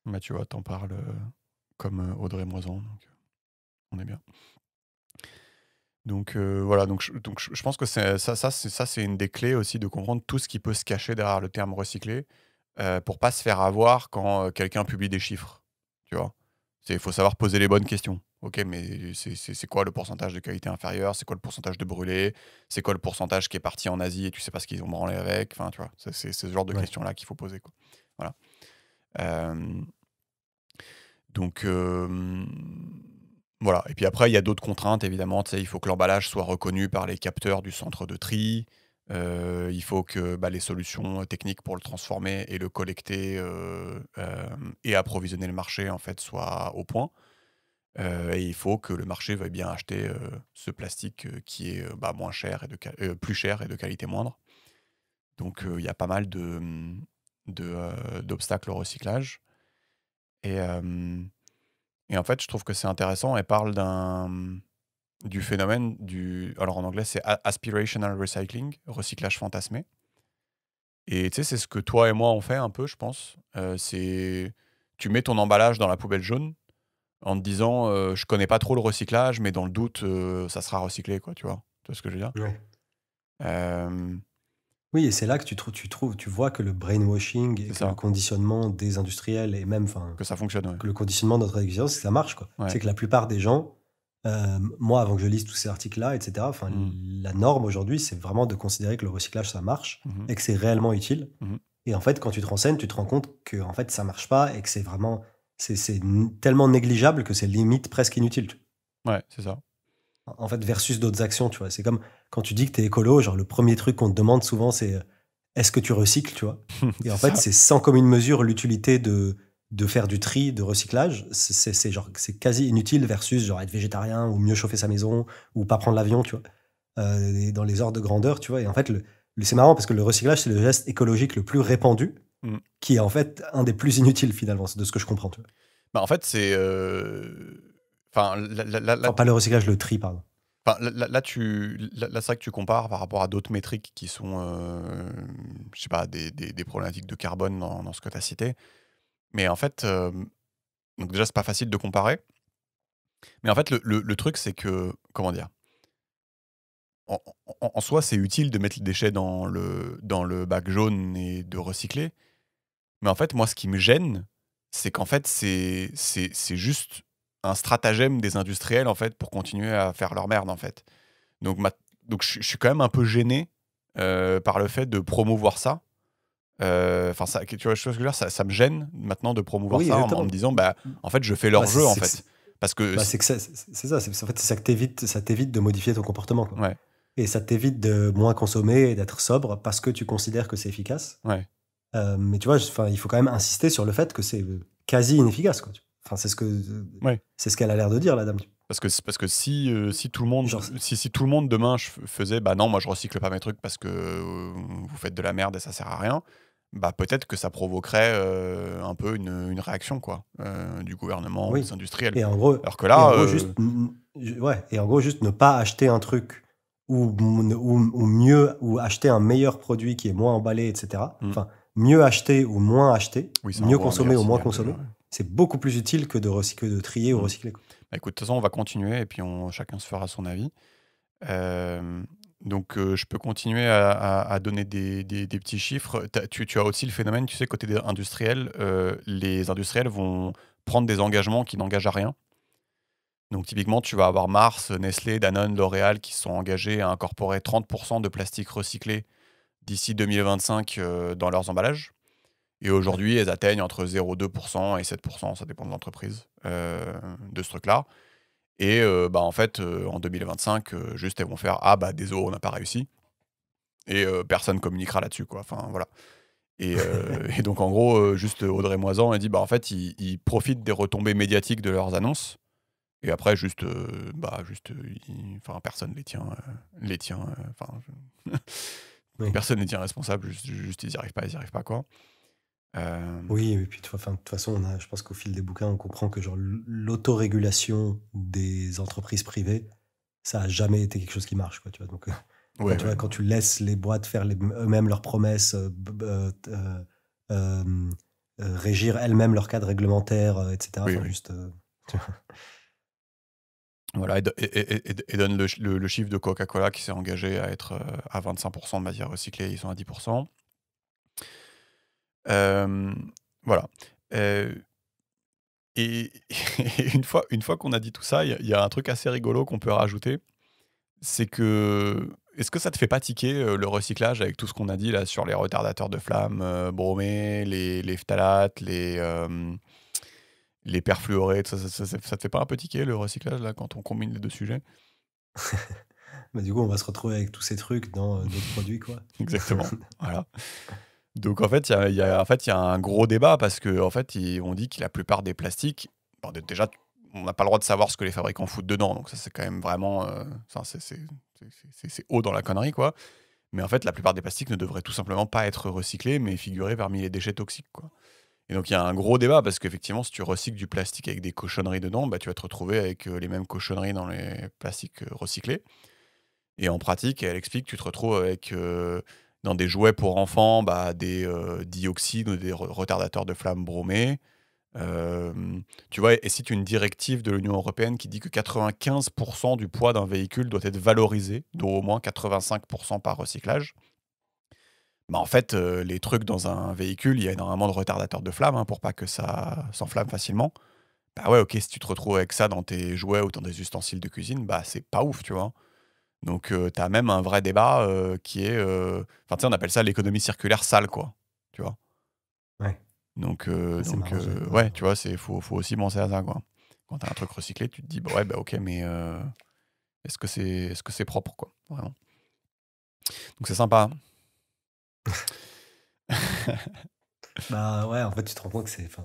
Bah, tu vois, t'en parles comme Audrey Moisan, donc on est bien. Donc voilà, je pense que c'est une des clés aussi de comprendre tout ce qui peut se cacher derrière le terme recyclé, pour pas se faire avoir quand quelqu'un publie des chiffres, tu vois. Il faut savoir poser les bonnes questions. Ok, mais c'est quoi le pourcentage de qualité inférieure? C'est quoi le pourcentage de brûlé? C'est quoi le pourcentage qui est parti en Asie et tu sais pas ce qu'ils ont branlé avec? Enfin, tu vois, c'est ce genre de Ouais. questions-là qu'il faut poser, quoi. Voilà. Euh, donc, voilà. Et puis après, il y a d'autres contraintes, évidemment. Tu sais, il faut que l'emballage soit reconnu par les capteurs du centre de tri. Il faut que bah, les solutions techniques pour le transformer et le collecter et approvisionner le marché en fait soient au point. Et il faut que le marché veuille bien acheter ce plastique qui est bah, moins cher plus cher et de qualité moindre. Donc il y a pas mal d'obstacles au recyclage. Et, et en fait, je trouve que c'est intéressant. Elle parle du phénomène alors en anglais, c'est aspirational recycling, recyclage fantasmé. Et tu sais, c'est ce que toi et moi on fait un peu, je pense. C'est tu mets ton emballage dans la poubelle jaune en te disant je connais pas trop le recyclage, mais dans le doute, ça sera recyclé, quoi, tu vois. Tu vois ce que je veux dire? Ouais. Euh, Oui, et c'est là que tu vois que le brainwashing et c'est que le ça, conditionnement des industriels et même, enfin, que ça fonctionne, ouais. que le conditionnement de notre existence, ça marche, quoi. Ouais. C'est que la plupart des gens, moi, avant que je lise tous ces articles-là, etc., enfin, Mhm. la norme aujourd'hui, c'est vraiment de considérer que le recyclage, ça marche Mhm. et que c'est réellement utile. Mhm. Et en fait, quand tu te renseignes, tu te rends compte que en fait, ça marche pas et que tellement négligeable que c'est limite presque inutile. Ouais, c'est ça. En fait, versus d'autres actions, tu vois. C'est comme quand tu dis que tu es écolo, genre le premier truc qu'on te demande souvent, c'est est-ce que tu recycles, tu vois. Et en C'est fait, ça. c'est sans commune mesure l'utilité de faire du tri, de recyclage. C'est quasi inutile versus genre être végétarien ou mieux chauffer sa maison ou pas prendre l'avion, tu vois. Et dans les ordres de grandeur, tu vois. Et en fait, c'est marrant parce que le recyclage, c'est le geste écologique le plus répandu, Mhm. qui est en fait un des plus inutiles finalement, c'est de ce que je comprends, tu vois. Bah, en fait, c'est. Enfin, Enfin, pas le recyclage, le tri, pardon. enfin, là, c'est vrai que tu compares par rapport à d'autres métriques qui sont, je sais pas, des problématiques de carbone dans ce que tu as cité. Mais en fait, donc déjà, c'est pas facile de comparer. Mais en fait, le truc, c'est que, comment dire, en, en soi, c'est utile de mettre les déchets dans le bac jaune et de recycler. Mais en fait, moi, ce qui me gêne, c'est qu'en fait, c'est juste un stratagème des industriels, en fait, pour continuer à faire leur merde, en fait. Donc, donc je suis quand même un peu gêné par le fait de promouvoir ça. Enfin, tu vois, ce que je veux dire, ça me gêne maintenant de promouvoir Oui, ça en me exactement. disant, bah, en fait, je fais Bah, leur jeu, en fait. Parce que, c'est que c'est ça. En fait, c'est ça que ça t'évite de modifier ton comportement, quoi. ouais, Et ça t'évite de moins consommer et d'être sobre parce que tu considères que c'est efficace. ouais. Mais tu vois, enfin, il faut quand même insister sur le fait que c'est quasi inefficace, quoi. Enfin, Ouais. c'est ce qu'elle a l'air de dire, la dame. Parce que si tout le monde, Genre, si tout le monde demain faisait, bah non, moi je recycle pas mes trucs parce que vous faites de la merde et ça sert à rien, bah peut-être que ça provoquerait un peu une réaction, quoi, du gouvernement ou oui. des industriels. Et en gros, Alors que là, ouais, et en gros, juste ne pas acheter un truc ou mieux, ou acheter un meilleur produit qui est moins emballé, etc. hmm, Enfin, mieux acheter ou moins acheter, oui, ça mieux envoie un consommer meilleur ou moins signal déjà. consommer, Ouais. c'est beaucoup plus utile que de trier ou Hmm. recycler, quoi. Bah, écoute, de toute façon, on va continuer et puis chacun se fera son avis. Euh, donc, je peux continuer à donner des petits chiffres. Tu as aussi le phénomène, tu sais, côté des industriels, les industriels vont prendre des engagements qui n'engagent à rien. Donc, typiquement, tu vas avoir Mars, Nestlé, Danone, L'Oréal qui se sont engagés à incorporer 30% de plastique recyclé d'ici 2025 dans leurs emballages. Et Ouais. aujourd'hui, elles atteignent entre 0,2% et 7%, ça dépend de l'entreprise, de ce truc-là. Et bah, en fait, en 2025, juste elles vont faire ah bah désolé, on n'a pas réussi. Et personne communiquera là-dessus, quoi. Enfin voilà. Et donc en gros, juste Audrey Moisan, elle dit bah en fait ils profitent des retombées médiatiques de leurs annonces. Et après juste enfin personne les tient enfin Oui. personne les tient responsables. Juste ils y arrivent pas, quoi. Euh, Oui, et puis de toute façon, je pense qu'au fil des bouquins, on comprend que genre l'autorégulation des entreprises privées, ça a jamais été quelque chose qui marche, quoi, tu vois. Donc, ouais ouais. quand tu laisses les boîtes faire eux-mêmes leurs promesses, régir elles-mêmes leur cadre réglementaire, etc. Oui Enfin, oui. juste, tu vois. Voilà, et donne le chiffre de Coca-Cola qui s'est engagé à être à 25% de matière recyclée, ils sont à 10%. Euh, voilà. Euh, et une fois qu'on a dit tout ça, il y a un truc assez rigolo qu'on peut rajouter. C'est que, est-ce que ça te fait pas tiquer le recyclage avec tout ce qu'on a dit là sur les retardateurs de flammes bromés, les phtalates, les perfluorés, ça te fait pas un peu tiquer le recyclage là quand on combine les deux sujets? Mais du coup, on va se retrouver avec tous ces trucs dans d'autres produits, quoi. Exactement. Voilà. Donc en fait, il y a un gros débat parce que en fait, on dit que la plupart des plastiques, bon, déjà, on n'a pas le droit de savoir ce que les fabricants foutent dedans, donc ça c'est quand même vraiment, enfin, c'est haut dans la connerie, quoi. Mais en fait, la plupart des plastiques ne devraient tout simplement pas être recyclés, mais figurer parmi les déchets toxiques, quoi. Et donc il y a un gros débat parce qu'effectivement, si tu recycles du plastique avec des cochonneries dedans, bah, tu vas te retrouver avec les mêmes cochonneries dans les plastiques recyclés. Et en pratique, elle explique, tu te retrouves avec, dans des jouets pour enfants, bah, des dioxydes ou des retardateurs de flammes bromés. Tu vois, et cite une directive de l'Union européenne qui dit que 95% du poids d'un véhicule doit être valorisé, dont au moins 85% par recyclage. Bah, en fait, les trucs dans un véhicule, il y a énormément de retardateurs de flammes pour pas que ça s'enflamme facilement. Bah ouais, ok, si tu te retrouves avec ça dans tes jouets ou dans des ustensiles de cuisine, bah c'est pas ouf, tu vois. Donc, tu as même un vrai débat qui est. Enfin, tu sais, on appelle ça l'économie circulaire sale, quoi. Tu vois. Ouais, c'est marrant. Ouais, tu vois, faut aussi penser à ça, quoi. Quand tu as un truc recyclé, tu te dis, bah ouais, bah ok, mais est-ce que c'est propre, quoi, vraiment. Donc, c'est sympa. Bah ouais, en fait, tu te rends compte que enfin,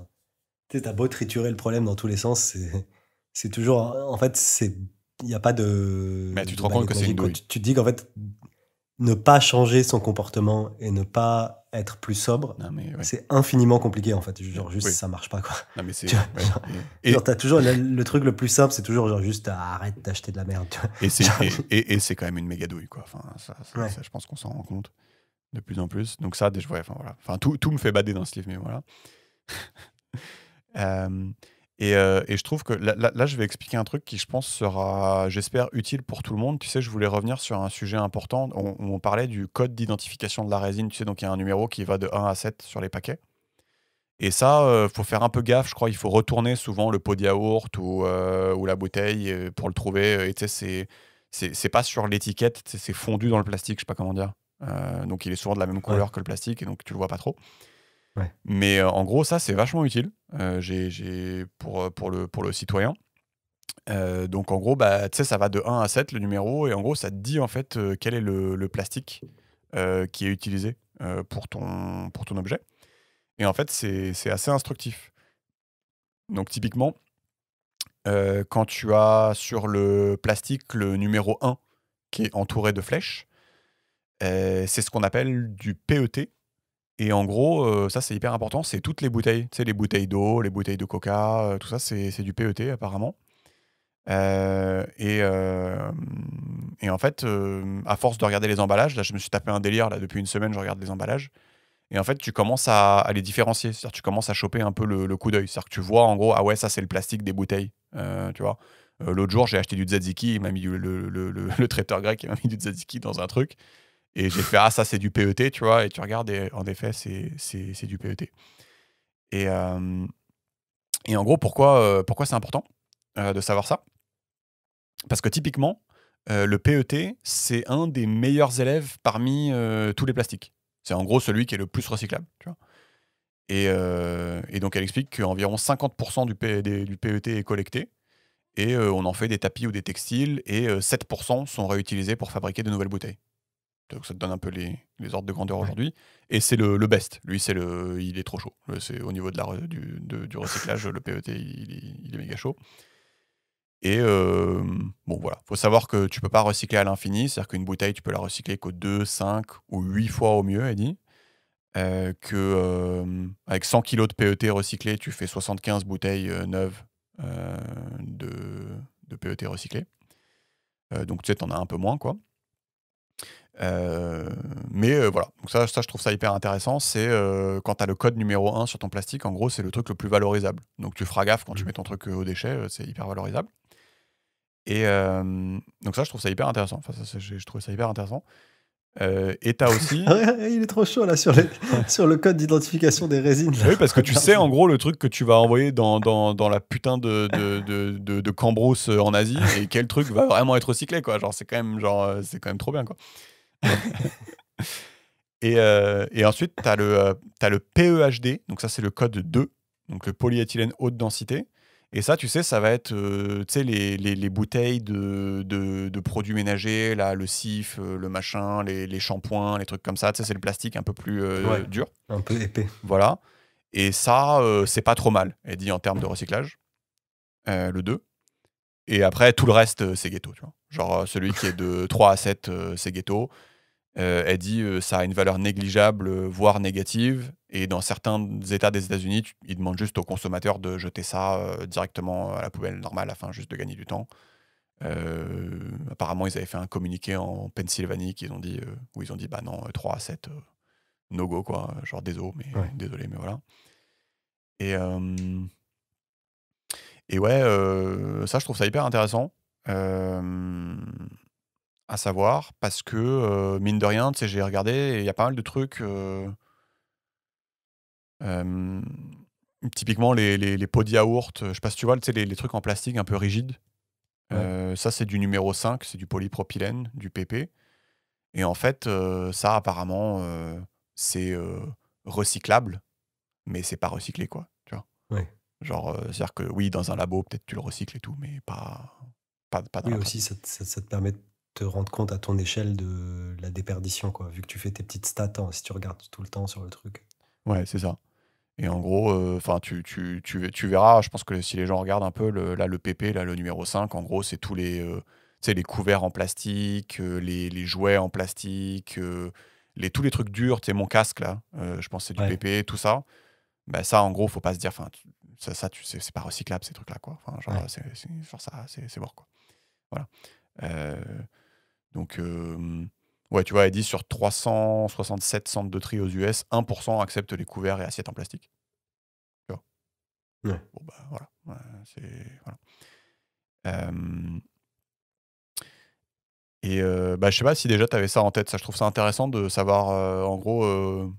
tu sais, t'as beau triturer le problème dans tous les sens, c'est toujours, en fait, il n'y a pas Mais tu te de rends compte que baguette c'est une magique, quoi. douille. Tu te dis qu'en fait, ne pas changer son comportement et ne pas être plus sobre, Non, mais ouais. c'est infiniment compliqué, en fait. Genre, juste, Oui. ça marche pas, quoi. Non, mais Tu vois, c'est. Ouais. genre, t'as toujours le truc le plus simple, c'est toujours genre juste arrête d'acheter de la merde, tu vois. Et c'est quand même une méga douille, quoi. Enfin, Ouais. ça, je pense qu'on s'en rend compte de plus en plus. Donc, ça, déjà, ouais, enfin, voilà. Enfin, tout me fait bader dans ce livre, mais voilà. Euh, et je trouve que là, je vais expliquer un truc qui, je pense, sera, j'espère, utile pour tout le monde. Tu sais, je voulais revenir sur un sujet important. On parlait du code d'identification de la résine. Tu sais, donc il y a un numéro qui va de 1 à 7 sur les paquets. Et ça, faut faire un peu gaffe. Je crois il faut retourner souvent le pot de yaourt ou la bouteille pour le trouver. Et tu sais, c'est pas sur l'étiquette, tu sais, c'est fondu dans le plastique, je sais pas comment dire. Donc il est souvent de la même Ouais. couleur que le plastique et donc tu le vois pas trop. Ouais. Mais en gros, ça, c'est vachement utile pour le citoyen. Donc en gros, bah, tu sais, ça va de 1 à 7 le numéro, et en gros, ça te dit en fait quel est le plastique qui est utilisé pour ton objet. Et en fait, c'est assez instructif. Donc typiquement, quand tu as sur le plastique le numéro 1 qui est entouré de flèches, c'est ce qu'on appelle du PET. Et en gros, ça c'est hyper important, c'est toutes les bouteilles. Tu sais, les bouteilles d'eau, les bouteilles de coca, tout ça, c'est du PET apparemment. Et en fait, à force de regarder les emballages, là je me suis tapé un délire, là depuis une semaine je regarde les emballages. Et en fait, tu commences à les différencier. C'est-à-dire tu commences à choper un peu le coup d'œil. C'est-à-dire que tu vois en gros, ah ouais, ça c'est le plastique des bouteilles. Tu vois. L'autre jour, j'ai acheté du tzatziki, il m'a mis le traiteur grec, il m'a mis du tzatziki dans un truc. Et j'ai fait, ah ça c'est du PET, tu vois. Et tu regardes, et en effet, c'est du PET. Et, en gros, pourquoi c'est important de savoir ça? Parce que typiquement, le PET, c'est un des meilleurs élèves parmi tous les plastiques. C'est en gros celui qui est le plus recyclable. Tu vois. Et donc elle explique qu'environ 50% du PET est collecté, et on en fait des tapis ou des textiles, et 7% sont réutilisés pour fabriquer de nouvelles bouteilles. Donc ça te donne un peu les ordres de grandeur Ouais. aujourd'hui. Et c'est le best. Lui, il est trop chaud. C'est au niveau du recyclage, le PET, il est méga chaud. Et bon, voilà. Faut savoir que tu peux pas recycler à l'infini. C'est-à-dire qu'une bouteille, tu peux la recycler que 2, 5 ou 8 fois au mieux, elle dit. Avec 100 kilos de PET recyclés, tu fais 75 bouteilles neuves de, PET recyclés. Donc tu sais, t'en as un peu moins, quoi. Mais voilà. Donc ça, je trouve ça hyper intéressant. C'est quand tu as le code numéro 1 sur ton plastique, en gros, c'est le truc le plus valorisable. Donc tu feras gaffe quand tu Mmh. mets ton truc au déchet, c'est hyper valorisable. Et donc ça, je trouve ça hyper intéressant. Enfin, je trouve ça hyper intéressant. Et tu as aussi. Ouais, il est trop chaud là sur le code d'identification des résines là. Oui, parce que tu sais, Regarde. en gros, le truc que tu vas envoyer dans la putain de Cambrousse en Asie, et quel truc va vraiment être recyclé, quoi. Genre, c'est quand même, c'est quand même trop bien, quoi. Et ensuite, tu as le PEHD, donc ça, c'est le code 2, donc le polyéthylène haute densité. Et ça, tu sais, ça va être tu sais, les bouteilles de produits ménagers, là, le cif, le machin, les shampoings, les trucs comme ça. Tu sais, c'est le plastique un peu plus Ouais, dur. un peu épais. Voilà. Et ça, c'est pas trop mal, elle dit, en termes de recyclage, le 2. Et après, tout le reste, c'est ghetto, tu vois. Genre, celui qui est de 3 à 7, c'est ghetto. Elle dit, ça a une valeur négligeable, voire négative. Et dans certains États des États-Unis, ils demandent juste aux consommateurs de jeter ça directement à la poubelle normale, afin juste de gagner du temps. Apparemment, ils avaient fait un communiqué en Pennsylvanie où ils ont dit, bah non, 3 à 7, no go, quoi. Genre, Ouais. désolé, mais voilà. Et, ouais, ça, je trouve ça hyper intéressant, à savoir, parce que, mine de rien, tu sais, j'ai regardé et il y a pas mal de trucs, hem, typiquement les pots de yaourt, je sais pas si tu vois, tu sais, les trucs en plastique un peu rigides, Ouais. ça, c'est du numéro 5, c'est du polypropylène, du PP. Et en fait, ça apparemment, c'est, recyclable, mais c'est pas recyclé, quoi, tu vois? Ouais. Genre, c'est-à-dire que oui, dans un labo, peut-être tu le recycles et tout, mais pas dans Oui la aussi, pratique. ça te permet de te rendre compte à ton échelle de la déperdition quoi, vu que tu fais tes petites stats, hein, si tu regardes tout le temps sur le truc. Ouais, c'est ça. Et en gros, enfin, tu verras, je pense que si les gens regardent un peu le PP, là, le numéro 5, en gros, c'est tous tu sais, les couverts en plastique, les jouets en plastique, tous les trucs durs, tu sais, mon casque là, je pense que c'est du Ouais, PP, tout ça. Bah, ça, en gros, faut pas se dire, enfin, ça, tu sais, c'est pas recyclable ces trucs-là, quoi. Enfin, genre, ouais. genre ça, c'est mort, quoi. Voilà. Heu, donc, ouais, tu vois, elle dit sur 367 centres de tri aux US, 1% acceptent les couverts et assiettes en plastique. Tu vois? Ouais. Bon, bah, voilà, voilà. Hem Et bah, je sais pas si déjà tu avais ça en tête. Ça, je trouve ça intéressant de savoir, en gros,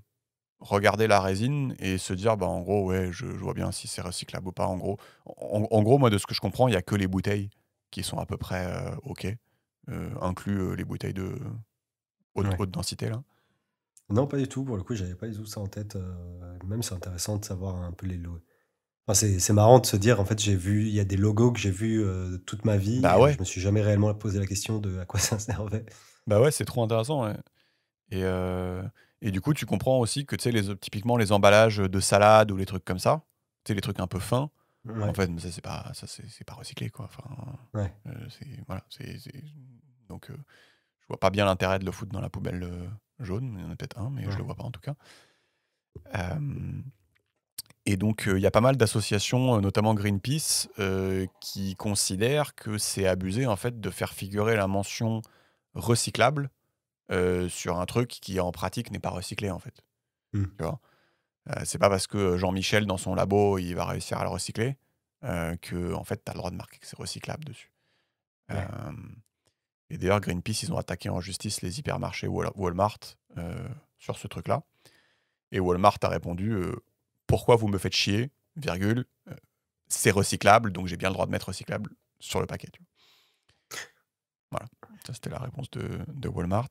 regarder la résine et se dire, bah, en gros, ouais, je vois bien si c'est recyclable ou pas, en gros. En gros, moi, de ce que je comprends, il y a que les bouteilles qui sont à peu près, OK, inclus, les bouteilles de Ouais. haute densité, là. Non, pas du tout, pour le coup, j'avais pas du tout ça en tête, même c'est intéressant de savoir un peu les lo enfin, c'est marrant de se dire, en fait, il y a des logos que j'ai vus, toute ma vie Bah, et ouais, je me suis jamais réellement posé la question de à quoi ça servait. bah, ouais, c'est trop intéressant, ouais. Et du coup, tu comprends aussi que, tu sais, typiquement les emballages de salade ou les trucs comme ça, tu sais, les trucs un peu fins, En Ouais. fait, mais ça, c'est pas recyclé, quoi. Enfin, Ouais. voilà, donc, je vois pas bien l'intérêt de le foutre dans la poubelle jaune. Il y en a peut-être un, mais je Ouais. le vois pas en tout cas. Euh, et donc, il y a pas mal d'associations, notamment Greenpeace, qui considèrent que c'est abusé en fait de faire figurer la mention recyclable sur un truc qui en pratique n'est pas recyclé en fait. Mm. Tu vois. C'est pas parce que Jean-Michel dans son labo il va réussir à le recycler que en fait tu as le droit de marquer que c'est recyclable dessus. Euh, Ouais. et d'ailleurs Greenpeace ils ont attaqué en justice les hypermarchés Walmart sur ce truc-là. Et Walmart a répondu pourquoi vous me faites chier, virgule, c'est recyclable, donc j'ai bien le droit de mettre recyclable sur le paquet. Tu vois. Voilà, ça c'était la réponse de Walmart.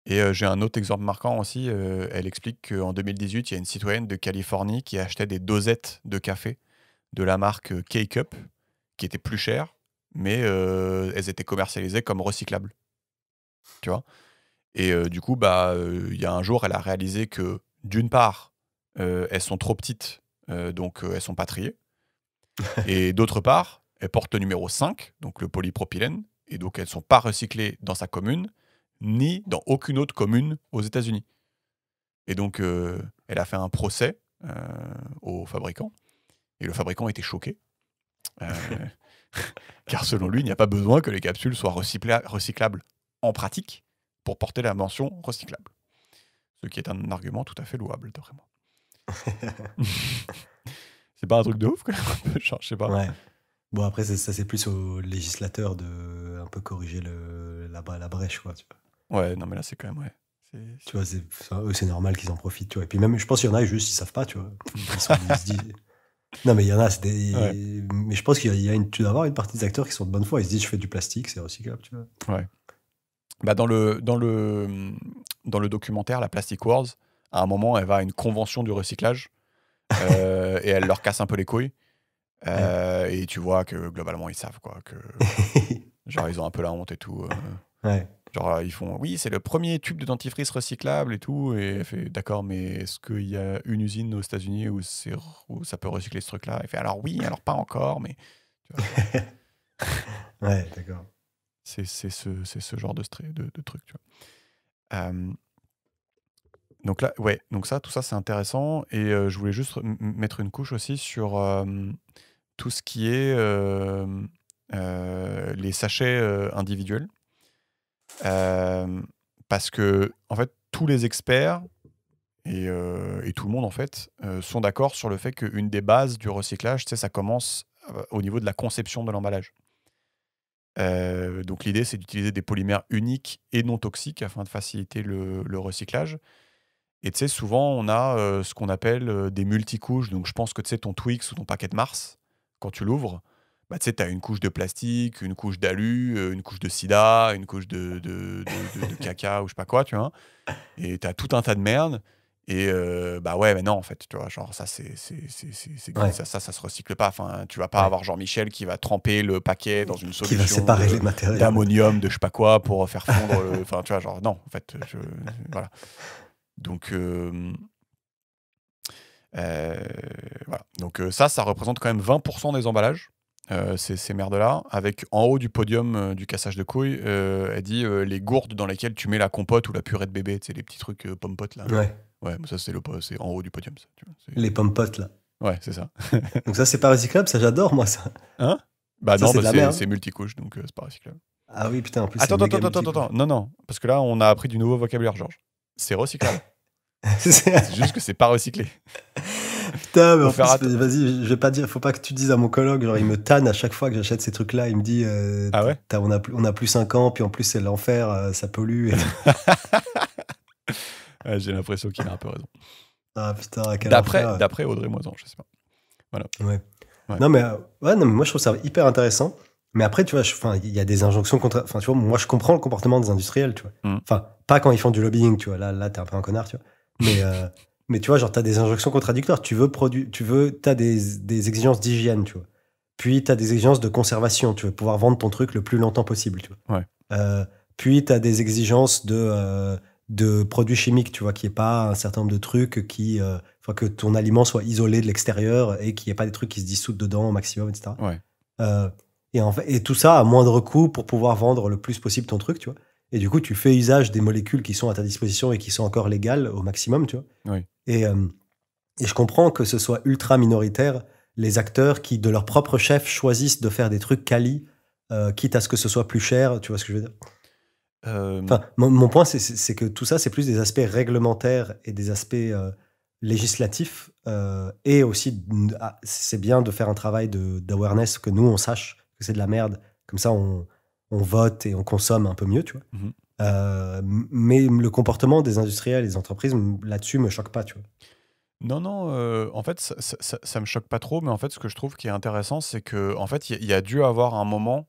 Et j'ai un autre exemple marquant aussi. Elle explique qu'en 2018, il y a une citoyenne de Californie qui achetait des dosettes de café de la marque K-Cup, qui étaient plus chères, mais elles étaient commercialisées comme recyclables. Tu vois. Et du coup, il y a un jour, elle a réalisé que, d'une part, elles sont trop petites, donc elles sont pas triées. Et d'autre part, elles portent le numéro 5, donc le polypropylène, et donc elles sont pas recyclées dans sa commune, ni dans aucune autre commune aux États-Unis. Et donc, elle a fait un procès au fabricant, et le fabricant était choqué, euh, car selon lui, il n'y a pas besoin que les capsules soient recyclables en pratique pour porter la mention recyclable. Ce qui est un argument tout à fait louable, d'après moi. C'est pas un truc de ouf, quand même. Genre, je sais pas. Ouais. Bon, après, ça, c'est plus aux législateurs de un peu corriger la brèche, quoi. Tu vois, Ouais, non, mais là, c'est quand même, ouais. tu vois enfin, eux, c'est normal qu'ils en profitent, tu vois. Et puis même, je pense qu'il y en a, juste, ils savent pas, tu vois. Ils se disent... Non, mais il y en a, c'est Ouais, mais je pense qu'il y a tu dois avoir une partie des acteurs qui sont de bonne foi. Ils se disent, je fais du plastique, c'est recyclable, tu vois. ouais. Bah, dans le documentaire, la Plastic Wars, à un moment, elle va à une convention du recyclage et elle leur casse un peu les couilles. Ouais. Et tu vois que, globalement, ils savent, quoi. Que, genre, ils ont un peu la honte et tout. Ouais. Genre, ils font oui, c'est le premier tube de dentifrice recyclable et tout. Et elle fait d'accord, mais est-ce qu'il y a une usine aux États-Unis où ça peut recycler ce truc-là? Elle fait alors oui, alors pas encore, mais tu vois, Ouais, d'accord. c'est ce genre de truc. Tu vois. Donc là, ouais, donc ça, tout ça, c'est intéressant. Et je voulais juste mettre une couche aussi sur tout ce qui est les sachets individuels. Parce que, en fait, tous les experts et tout le monde, en fait, sont d'accord sur le fait qu'une des bases du recyclage, tu sais, ça commence au niveau de la conception de l'emballage. Donc l'idée, c'est d'utiliser des polymères uniques et non toxiques afin de faciliter le recyclage. Et tu sais, souvent, on a ce qu'on appelle des multicouches. Donc je pense que tu sais, ton Twix ou ton paquet de Mars, quand tu l'ouvres, bah, tu sais, tu as une couche de plastique, une couche d'alu, une couche de sida, une couche de caca ou je sais pas quoi, tu vois. Et tu as tout un tas de merde. Et bah ouais, mais non, en fait, tu vois, genre ça, Ouais. ça se recycle pas. Enfin, tu vas pas Ouais. avoir Jean-Michel qui va tremper le paquet dans une Qui va solution séparer les matériaux. d'ammonium, de je sais pas quoi, pour faire fondre le. Enfin, tu vois, genre, non, en fait, voilà. Donc, voilà. Donc ça représente quand même 20% des emballages, ces merdes-là. Avec en haut du podium du cassage de couilles, elle dit les gourdes dans lesquelles tu mets la compote ou la purée de bébé, tu sais, les petits trucs pommes-potes là. Ouais. Ouais, mais ça c'est en haut du podium. Ça, tu vois, Les pommes-potes, là. ouais, c'est ça. Donc ça, c'est pas recyclable, ça, j'adore, moi, ça. Hein? Bah Ça, non, c'est de la merde. c'est multicouche, donc c'est pas recyclable. Ah oui, putain, en plus, c'est Attends, attends, méga attends, attends, multicouche. attends. Non, non, parce que là, on a appris du nouveau vocabulaire, Georges. C'est recyclable. C'est juste que c'est pas recyclé. Putain, mais Faut en faire plus, vas-y, je vais pas dire, faut pas que tu dises à mon coloc, genre, il me tanne à chaque fois que j'achète ces trucs-là, il me dit, Ah ouais? on a plus 5 ans, puis en plus, c'est l'enfer, ça pollue. Ouais, j'ai l'impression qu'il a un peu raison. Ah putain, quel enfer. D'après Audrey Moisan, je sais pas. Voilà. Ouais. Ouais. Non, mais, ouais, non, mais moi, je trouve ça hyper intéressant. Mais après, tu vois, enfin, il y a des injonctions contre. Enfin, tu vois, moi, je comprends le comportement des industriels, tu vois. Mm. Enfin, pas quand ils font du lobbying, tu vois. Là, t'es un peu un connard, tu vois. Mais tu vois, genre, t'as des injonctions contradictoires. T'as des exigences d'hygiène, tu vois. Puis, t'as des exigences de conservation. Tu veux pouvoir vendre ton truc le plus longtemps possible, tu vois. Ouais. Puis, t'as des exigences de produits chimiques, tu vois, qu'il n'y ait pas un certain nombre de trucs enfin, que ton aliment soit isolé de l'extérieur et qu'il n'y ait pas des trucs qui se dissoudent dedans au maximum, etc. Ouais. Euh, et tout ça à moindre coût pour pouvoir vendre le plus possible ton truc, tu vois. Et du coup, tu fais usage des molécules qui sont à ta disposition et qui sont encore légales au maximum, tu vois. Oui. Et, euh, et je comprends que ce soit ultra minoritaire, les acteurs qui, de leur propre chef, choisissent de faire des trucs quali, quitte à ce que ce soit plus cher, tu vois ce que je veux dire. Euh, Enfin, mon point, c'est que tout ça, c'est plus des aspects réglementaires et des aspects législatifs. Et aussi, c'est bien de faire un travail d'awareness, que nous, on sache que c'est de la merde. Comme ça, on vote et on consomme un peu mieux, tu vois. mhm. Mais le comportement des industriels et des entreprises, là-dessus, me choque pas, tu vois. Non, non, en fait, ça me choque pas trop, mais en fait, ce que je trouve qui est intéressant, c'est que, en fait, il y a dû avoir un moment,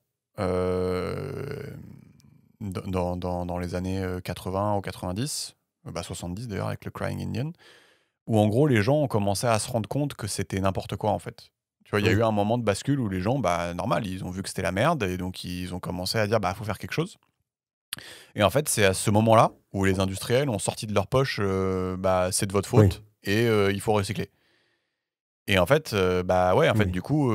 dans les années 80 ou 90, 70 d'ailleurs, avec le Crying Indian, où en gros, les gens ont commencé à se rendre compte que c'était n'importe quoi, en fait. Tu vois, il y a eu Oui, un moment de bascule où les gens, bah, normal, ils ont vu que c'était la merde, et donc ils ont commencé à dire, bah, faut faire quelque chose. Et en fait, c'est à ce moment-là où les industriels ont sorti de leur poche, bah, c'est de votre oui, faute, et il faut recycler. Et en fait, bah, ouais, en fait, oui, du coup,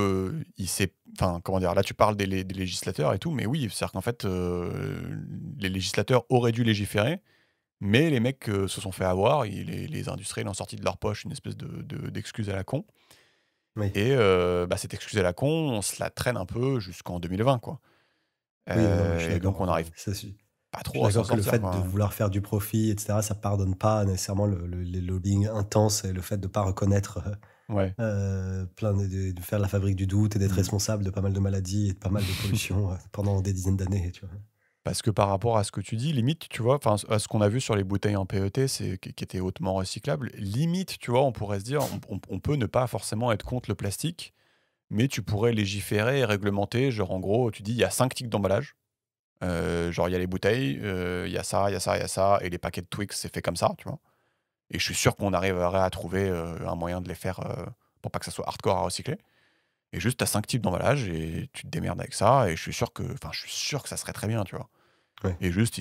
il s'est enfin, comment dire? Là, tu parles des législateurs et tout, mais oui, c'est-à-dire qu'en fait, les législateurs auraient dû légiférer, mais les mecs, se sont fait avoir et les industriels ont sorti de leur poche une espèce d'excuse à la con oui. et bah, cette excuse à la con, on se la traîne un peu jusqu'en 2020, quoi. Oui, non, mais je suis Et donc d'accord. on n'arrive pas Je suis trop à s'en d'accord que le sortir, fait de quoi. vouloir faire du profit, etc., ça pardonne pas nécessairement les lobbying intenses et le fait de pas reconnaître Ouais. plein de faire la fabrique du doute et d'être Mmh. responsable de pas mal de maladies et de pas mal de pollution pendant des dizaines d'années, tu vois. Parce que par rapport à ce que tu dis, limite, tu vois, enfin, à ce qu'on a vu sur les bouteilles en PET, qui étaient hautement recyclables, limite, tu vois, on pourrait se dire, on peut ne pas forcément être contre le plastique, mais tu pourrais légiférer et réglementer, genre en gros, tu dis, il y a 5 types d'emballage. Genre, il y a les bouteilles, il y a ça, il y a ça, il y a ça, et les paquets de Twix, c'est fait comme ça, tu vois. Et je suis sûr qu'on arriverait à trouver un moyen de les faire pour pas que ça soit hardcore à recycler. Et juste, tu as 5 types d'emballage et tu te démerdes avec ça, et je suis sûr que ça serait très bien, tu vois. Ouais, Et juste,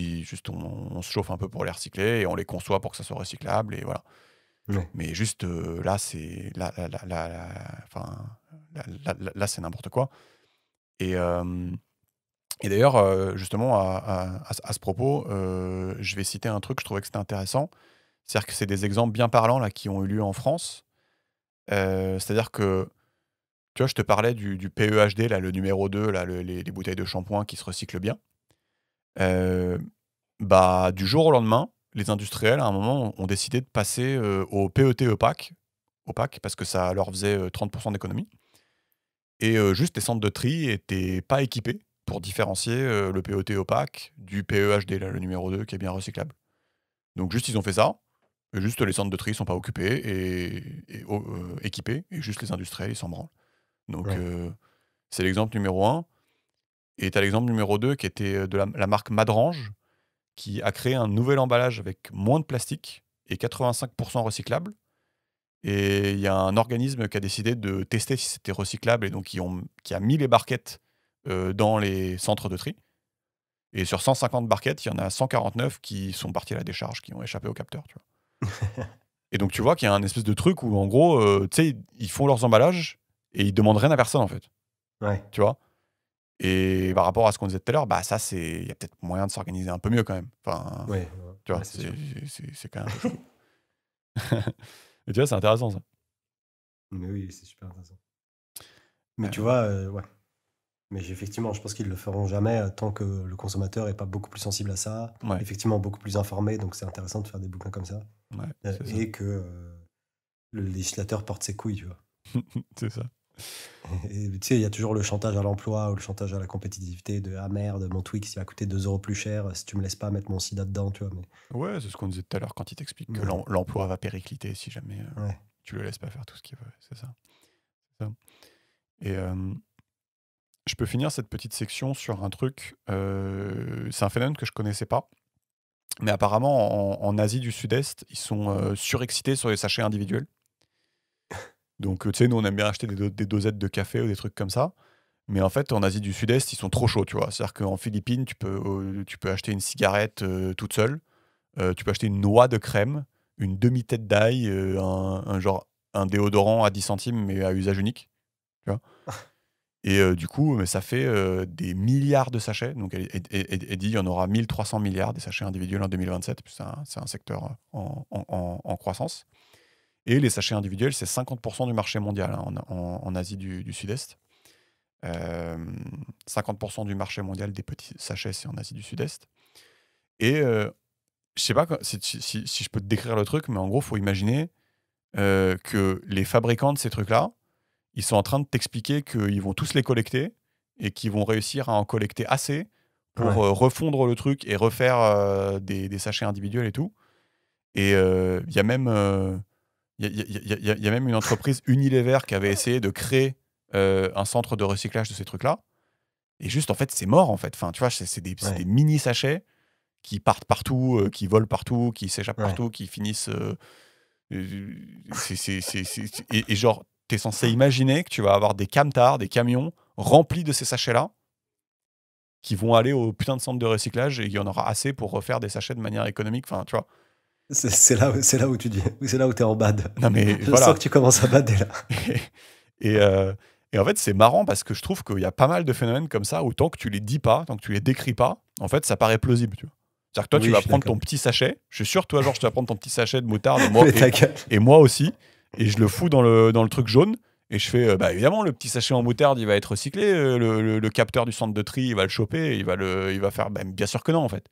on se chauffe un peu pour les recycler et on les conçoit pour que ça soit recyclable et voilà. ouais, Mais juste, là, c'est enfin, là, c'est n'importe quoi. Et, et d'ailleurs, justement, à ce propos, je vais citer un truc, je trouvais que c'était intéressant. C'est-à-dire que c'est des exemples bien parlants là, qui ont eu lieu en France. C'est-à-dire que, tu vois, je te parlais du PEHD, là, le numéro 2 là, les bouteilles de shampoing qui se recyclent bien. Euh, Bah, du jour au lendemain, les industriels, à un moment, ont décidé de passer, au PET opaque parce que ça leur faisait, 30 d'économie et juste les centres de tri étaient pas équipés pour différencier, le PET opaque du PEHD, là, le numéro 2 qui est bien recyclable. Donc juste, ils ont fait ça et juste les centres de tri sont pas occupés et équipés et juste les industriels, ils s'en branlent. Donc ouais. c'est l'exemple numéro un et tu as l'exemple numéro 2 qui était, de la marque Madrange qui a créé un nouvel emballage avec moins de plastique et 85 recyclable. Et il y a un organisme qui a décidé de tester si c'était recyclable et donc qui a mis les barquettes dans les centres de tri. Et sur 150 barquettes, il y en a 149 qui sont partis à la décharge, qui ont échappé au capteur. Tu vois. Et donc tu vois qu'il y a un espèce de truc où en gros, tu sais, ils font leurs emballages et ils demandent rien à personne en fait. Ouais, Tu vois. Et par rapport à ce qu'on disait tout à l'heure, bah ça c'est, il y a peut-être moyen de s'organiser un peu mieux quand même. Enfin, ouais, tu vois, ouais, c'est sûr. c'est quand même un peu chelou. Et tu vois, c'est intéressant ça. Mais oui, c'est super intéressant. Mais tu Euh, vois, ouais. Mais effectivement, je pense qu'ils le feront jamais tant que le consommateur est pas beaucoup plus sensible à ça, ouais, effectivement beaucoup plus informé, donc c'est intéressant de faire des bouquins comme ça, ouais, c'est ça. et que le législateur porte ses couilles, tu vois. C'est ça. Et tu sais, il y a toujours le chantage à l'emploi ou le chantage à la compétitivité de ah merde, mon Twix il va coûter 2 euros plus cher si tu me laisses pas mettre mon sida dedans, tu vois. Mais Ouais, c'est ce qu'on disait tout à l'heure quand il t'explique que ouais, l'emploi va péricliter si jamais ouais, tu le laisses pas faire tout ce qu'il veut. C'est ça. C'est ça. Et je peux finir cette petite section sur un truc. C'est un phénomène que je connaissais pas. Mais apparemment, en Asie du Sud-Est, ils sont surexcités sur les sachets individuels. Donc, tu sais, nous, on aime bien acheter des dosettes de café ou des trucs comme ça. Mais en fait, en Asie du Sud-Est, ils sont trop chauds, tu vois. C'est-à-dire qu'en Philippines, tu peux acheter une cigarette toute seule. Tu peux acheter une noix de crème, une demi-tête d'ail, un déodorant à 10 centimes, mais à usage unique. Tu vois. Et du coup, ça fait des milliards de sachets. Donc, elle dit il y en aura 1300 milliards des sachets individuels en 2027. C'est un secteur en croissance. Et les sachets individuels, c'est 50% du marché mondial en Asie du Sud-Est. 50% du marché mondial des petits sachets, c'est en Asie du Sud-Est. Et je sais pas si je peux te décrire le truc, mais en gros, il faut imaginer que les fabricants de ces trucs-là, ils sont en train de t'expliquer qu'ils vont tous les collecter et qu'ils vont réussir à en collecter assez pour refondre le truc et refaire des sachets individuels et tout. Et il y a même une entreprise Unilever qui avait essayé de créer un centre de recyclage de ces trucs-là. Et juste, en fait, c'est mort, en fait. Enfin, tu vois, c'est des mini-sachets qui partent partout, qui volent partout, qui s'échappent partout, qui finissent... et genre, t'es censé imaginer que tu vas avoir des camtars, des camions remplis de ces sachets-là qui vont aller au putain de centre de recyclage et il y en aura assez pour refaire des sachets de manière économique. Enfin, tu vois. C'est là où tu dis, c'est là où t'es en bad. Non, mais je sens que tu commences à bader là. Et en fait, c'est marrant parce que je trouve qu'il y a pas mal de phénomènes comme ça où tant que tu les dis pas, tant que tu les décris pas, en fait, ça paraît plausible. Tu vois. C'est-à-dire que toi, tu vas prendre ton petit sachet. Je suis sûr que toi, genre, tu vas prendre ton petit sachet de moutarde et moi aussi. Et je le fous dans le truc jaune. Et je fais, évidemment, le petit sachet en moutarde, il va être recyclé. Le capteur du centre de tri, il va le choper. Il va faire. Bien sûr que non, en fait.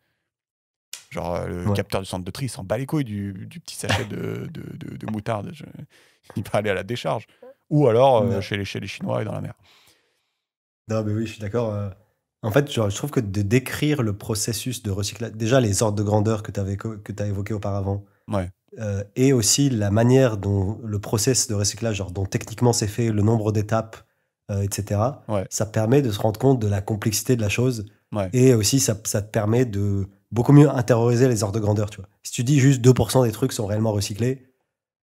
Genre, le capteur du centre de tri, il s'en bat les couilles du petit sachet de moutarde. Il va aller à la décharge. Ou alors chez les Chinois et dans la mer. Non, mais oui, je suis d'accord. En fait, genre, je trouve que de décrire le processus de recyclage, déjà les ordres de grandeur que tu as évoqué auparavant, et aussi la manière dont le process de recyclage, genre, dont techniquement c'est fait, le nombre d'étapes, etc., ça permet de se rendre compte de la complexité de la chose. Et aussi, ça te permet de beaucoup mieux intérioriser les ordres de grandeur. Tu vois. Si tu dis juste 2% des trucs sont réellement recyclés,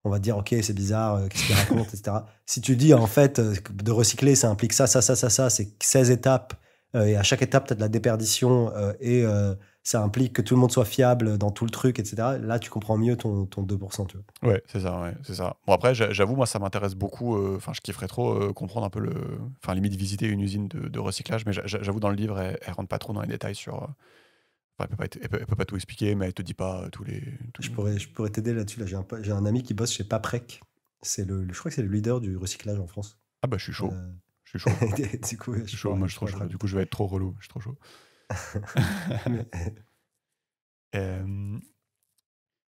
on va te dire, ok, c'est bizarre, qu'est-ce qu'il raconte, etc. Si tu dis, en fait, de recycler, ça implique ça, c'est 16 étapes, et à chaque étape, tu as de la déperdition, et ça implique que tout le monde soit fiable dans tout le truc, etc. Là, tu comprends mieux ton 2%. Tu vois. Ouais, c'est ça. Bon, après, j'avoue, moi, ça m'intéresse beaucoup. Enfin, je kifferais trop comprendre un peu Enfin, limite, visiter une usine de recyclage, mais j'avoue, dans le livre, elle rentre pas trop dans les détails sur... elle peut pas tout expliquer, mais elle te dit pas tous les... Je pourrais t'aider là-dessus. Là, j'ai un ami qui bosse chez Paprec. Je crois que c'est le leader du recyclage en France. Ah bah, je suis chaud. Je suis chaud. Du coup, je suis chaud. Moi, je suis trop chaud. Du coup, je vais être trop relou. Je suis trop chaud.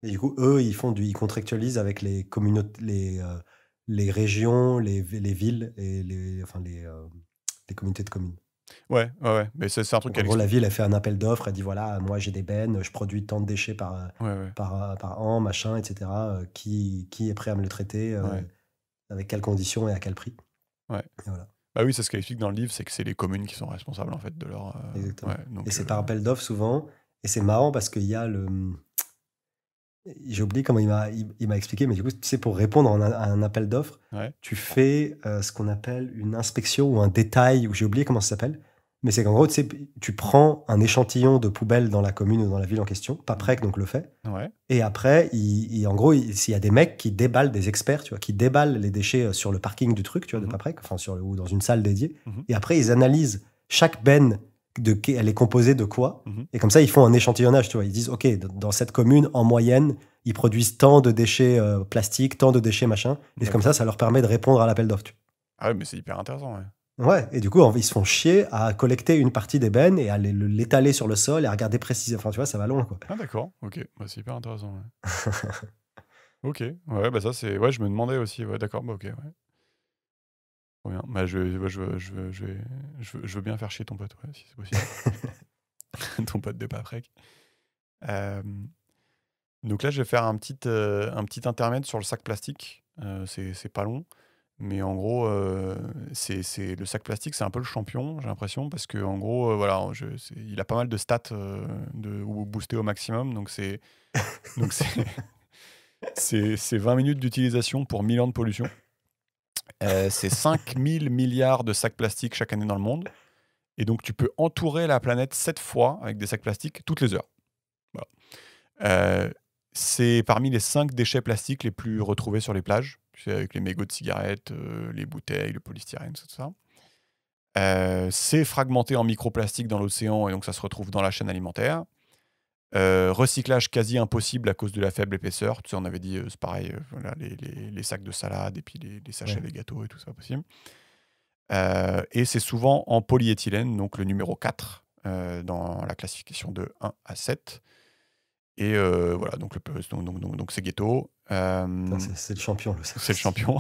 Et du coup, eux, ils contractualisent avec les communautés, les régions, les villes et les communautés de communes. Ouais. Mais c'est un truc qu'elle... En gros, la ville, elle fait un appel d'offres, elle dit voilà, moi j'ai des bennes, je produis tant de déchets par an, machin, etc. Qui est prêt à me le traiter, avec quelles conditions et à quel prix. Ouais. Et voilà. Bah oui, c'est ce qu'elle explique dans le livre, c'est que c'est les communes qui sont responsables en fait de leur. Exactement. Donc, et c'est par appel d'offres souvent. Et c'est marrant parce qu'il y a le. J'ai oublié comment il m'a expliqué, mais du coup, tu sais, pour répondre à un appel d'offres, tu fais ce qu'on appelle une inspection ou un détail, ou j'ai oublié comment ça s'appelle. Mais c'est qu'en gros, tu prends un échantillon de poubelle dans la commune ou dans la ville en question, Paprec donc le fait. Et après, en gros, s'il y a des mecs qui déballent, des experts, tu vois, qui déballent les déchets sur le parking du truc, tu vois, de Paprec, enfin ou dans une salle dédiée. Et après, ils analysent chaque benne. Elle est composée de quoi, et comme ça ils font un échantillonnage, tu vois, ils disent ok, dans cette commune en moyenne ils produisent tant de déchets plastiques, tant de déchets machin, et comme ça leur permet de répondre à l'appel d'offres. Ah ouais, mais c'est hyper intéressant. Ouais, et du coup ils se font chier à collecter une partie des bennes et à l'étaler sur le sol et à regarder précisément, enfin tu vois, ça va loin quoi. Ah d'accord, ok, bah, c'est hyper intéressant. Ok, ouais, bah ça c'est, je me demandais aussi, d'accord, bah ok, Bien. Bah, je veux bien faire chier ton pote, si c'est possible. Ton pote de Paprec. Donc là, je vais faire un petit intermède sur le sac plastique. C'est pas long. Mais en gros, le sac plastique, c'est un peu le champion, j'ai l'impression, parce que en gros, il a pas mal de stats boostés au maximum. Donc c'est 20 minutes d'utilisation pour 1000 ans de pollution. C'est 5000 milliards de sacs plastiques chaque année dans le monde. Et donc, tu peux entourer la planète 7 fois avec des sacs plastiques toutes les heures. Voilà. Euh, c'est parmi les 5 déchets plastiques les plus retrouvés sur les plages. Tu sais, avec les mégots de cigarettes, les bouteilles, le polystyrène, tout ça. C'est fragmenté en microplastiques dans l'océan et donc ça se retrouve dans la chaîne alimentaire. Recyclage quasi impossible à cause de la faible épaisseur. Tu sais, on avait dit, c'est pareil, voilà, les sacs de salade et puis les sachets Ouais. des gâteaux et tout ça, possible. Et c'est souvent en polyéthylène, donc le numéro 4 dans la classification de 1 à 7. Et voilà, donc c'est ghetto. Putain, c'est le champion, le C'est le sac. champion.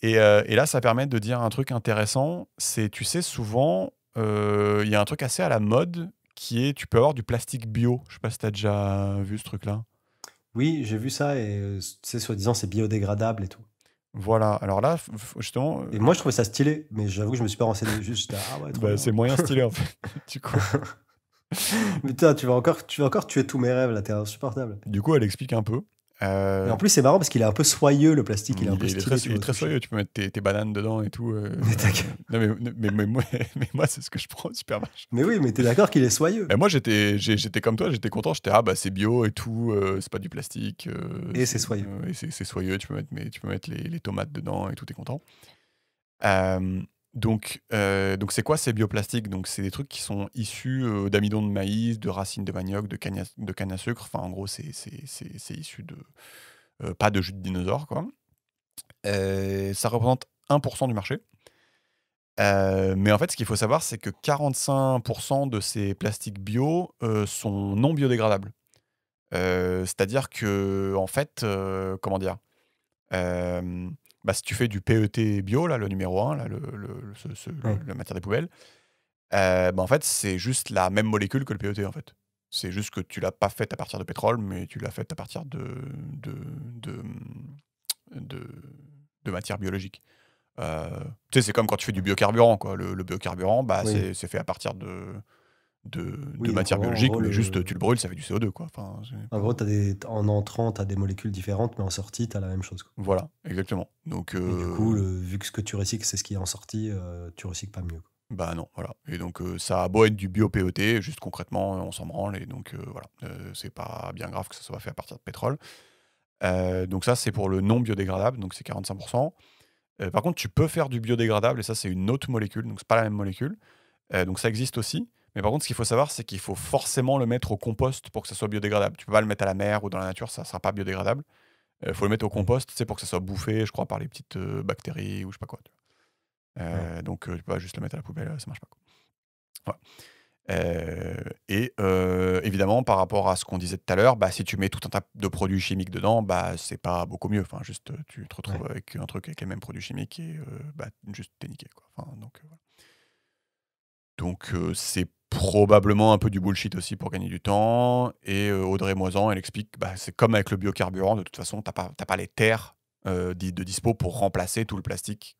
Et là, ça permet de dire un truc intéressant. C'est, tu sais, souvent, il y a un truc assez à la mode qui est, tu peux avoir du plastique bio. Je sais pas si tu as déjà vu ce truc-là. Oui, j'ai vu ça et tu sais, soi-disant, c'est biodégradable et tout. Voilà. Alors là, justement, Et moi, je trouvais ça stylé, mais j'avoue que je me suis pas renseigné. Juste, j'étais, ah ouais, trop bah, bien. c'est moyen stylé en fait. Du coup, Mais putain, tu vas encore tuer tous mes rêves là, t'es insupportable. elle explique un peu. Et en plus, c'est marrant parce qu'il est un peu soyeux, le plastique, il est un peu Il est très, stylé, tu il est vois, au très toucher. soyeux. Tu peux mettre tes bananes dedans et tout. Mais, t'as- Non, mais moi, c'est ce que je prends au supermarché. mais oui, mais t'es d'accord qu'il est soyeux. Moi, j'étais comme toi, j'étais content. J'étais, bah, c'est bio et tout, c'est pas du plastique. Et c'est soyeux. Et c'est soyeux, tu peux mettre les tomates dedans et tout, t'es content. Euh, donc c'est quoi ces bioplastiques? Donc, c'est des trucs qui sont issus d'amidon de maïs, de racines de manioc, de canne à sucre. Enfin, en gros, c'est issu de. Pas de jus de dinosaure, quoi. Ça représente 1% du marché. Mais en fait, ce qu'il faut savoir, c'est que 45% de ces plastiques bio sont non biodégradables. C'est-à-dire que, en fait, comment dire, euh, bah, si tu fais du PET bio, là, le numéro 1, là, Ouais. la matière des poubelles, bah, en fait, c'est juste la même molécule que le PET, en fait. C'est juste que tu l'as pas faite à partir de pétrole, mais tu l'as faite à partir de, de, de, de matière biologique. Euh, Tu sais, c'est comme quand tu fais du biocarburant, quoi. Le biocarburant, bah, Oui. c'est fait à partir de Oui, donc matière en biologique, gros, mais juste tu le brûles, ça fait du CO2, quoi. Enfin, c'est en pas- gros, en entrant, t'as des molécules différentes, mais en sortie, t'as la même chose, quoi. Voilà, exactement. Donc, Et du coup, vu que ce que tu recycles, c'est ce qui est en sortie, tu recycles pas mieux, quoi. bah non, voilà. Et donc, ça a beau être du bio-PET, juste concrètement, on s'en branle, et donc, voilà. C'est pas bien grave que ça soit fait à partir de pétrole. Donc, ça, c'est pour le non biodégradable, donc c'est 45%. Par contre, tu peux faire du biodégradable, et ça, c'est une autre molécule, donc c'est pas la même molécule. Donc ça existe aussi. Mais par contre, ce qu'il faut savoir, c'est qu'il faut forcément le mettre au compost pour que ça soit biodégradable. Tu peux pas le mettre à la mer ou dans la nature, ça sera pas biodégradable. Il faut le mettre au Oui. compost, tu sais, pour que ça soit bouffé, je crois, par les petites bactéries ou je sais pas quoi. Ouais. Donc tu peux pas juste le mettre à la poubelle, ça marche pas, quoi. Voilà. Et évidemment, par rapport à ce qu'on disait tout à l'heure, bah, si tu mets tout un tas de produits chimiques dedans, bah, c'est pas beaucoup mieux. Enfin, juste, tu te retrouves Ouais. avec un truc avec les mêmes produits chimiques et bah, juste t'es niqué, quoi. Enfin, donc, voilà. Donc c'est probablement un peu du bullshit aussi pour gagner du temps. Et Audrey Moisan, elle explique, bah, c'est comme avec le biocarburant, de toute façon, t'as pas les terres de dispo pour remplacer tout le plastique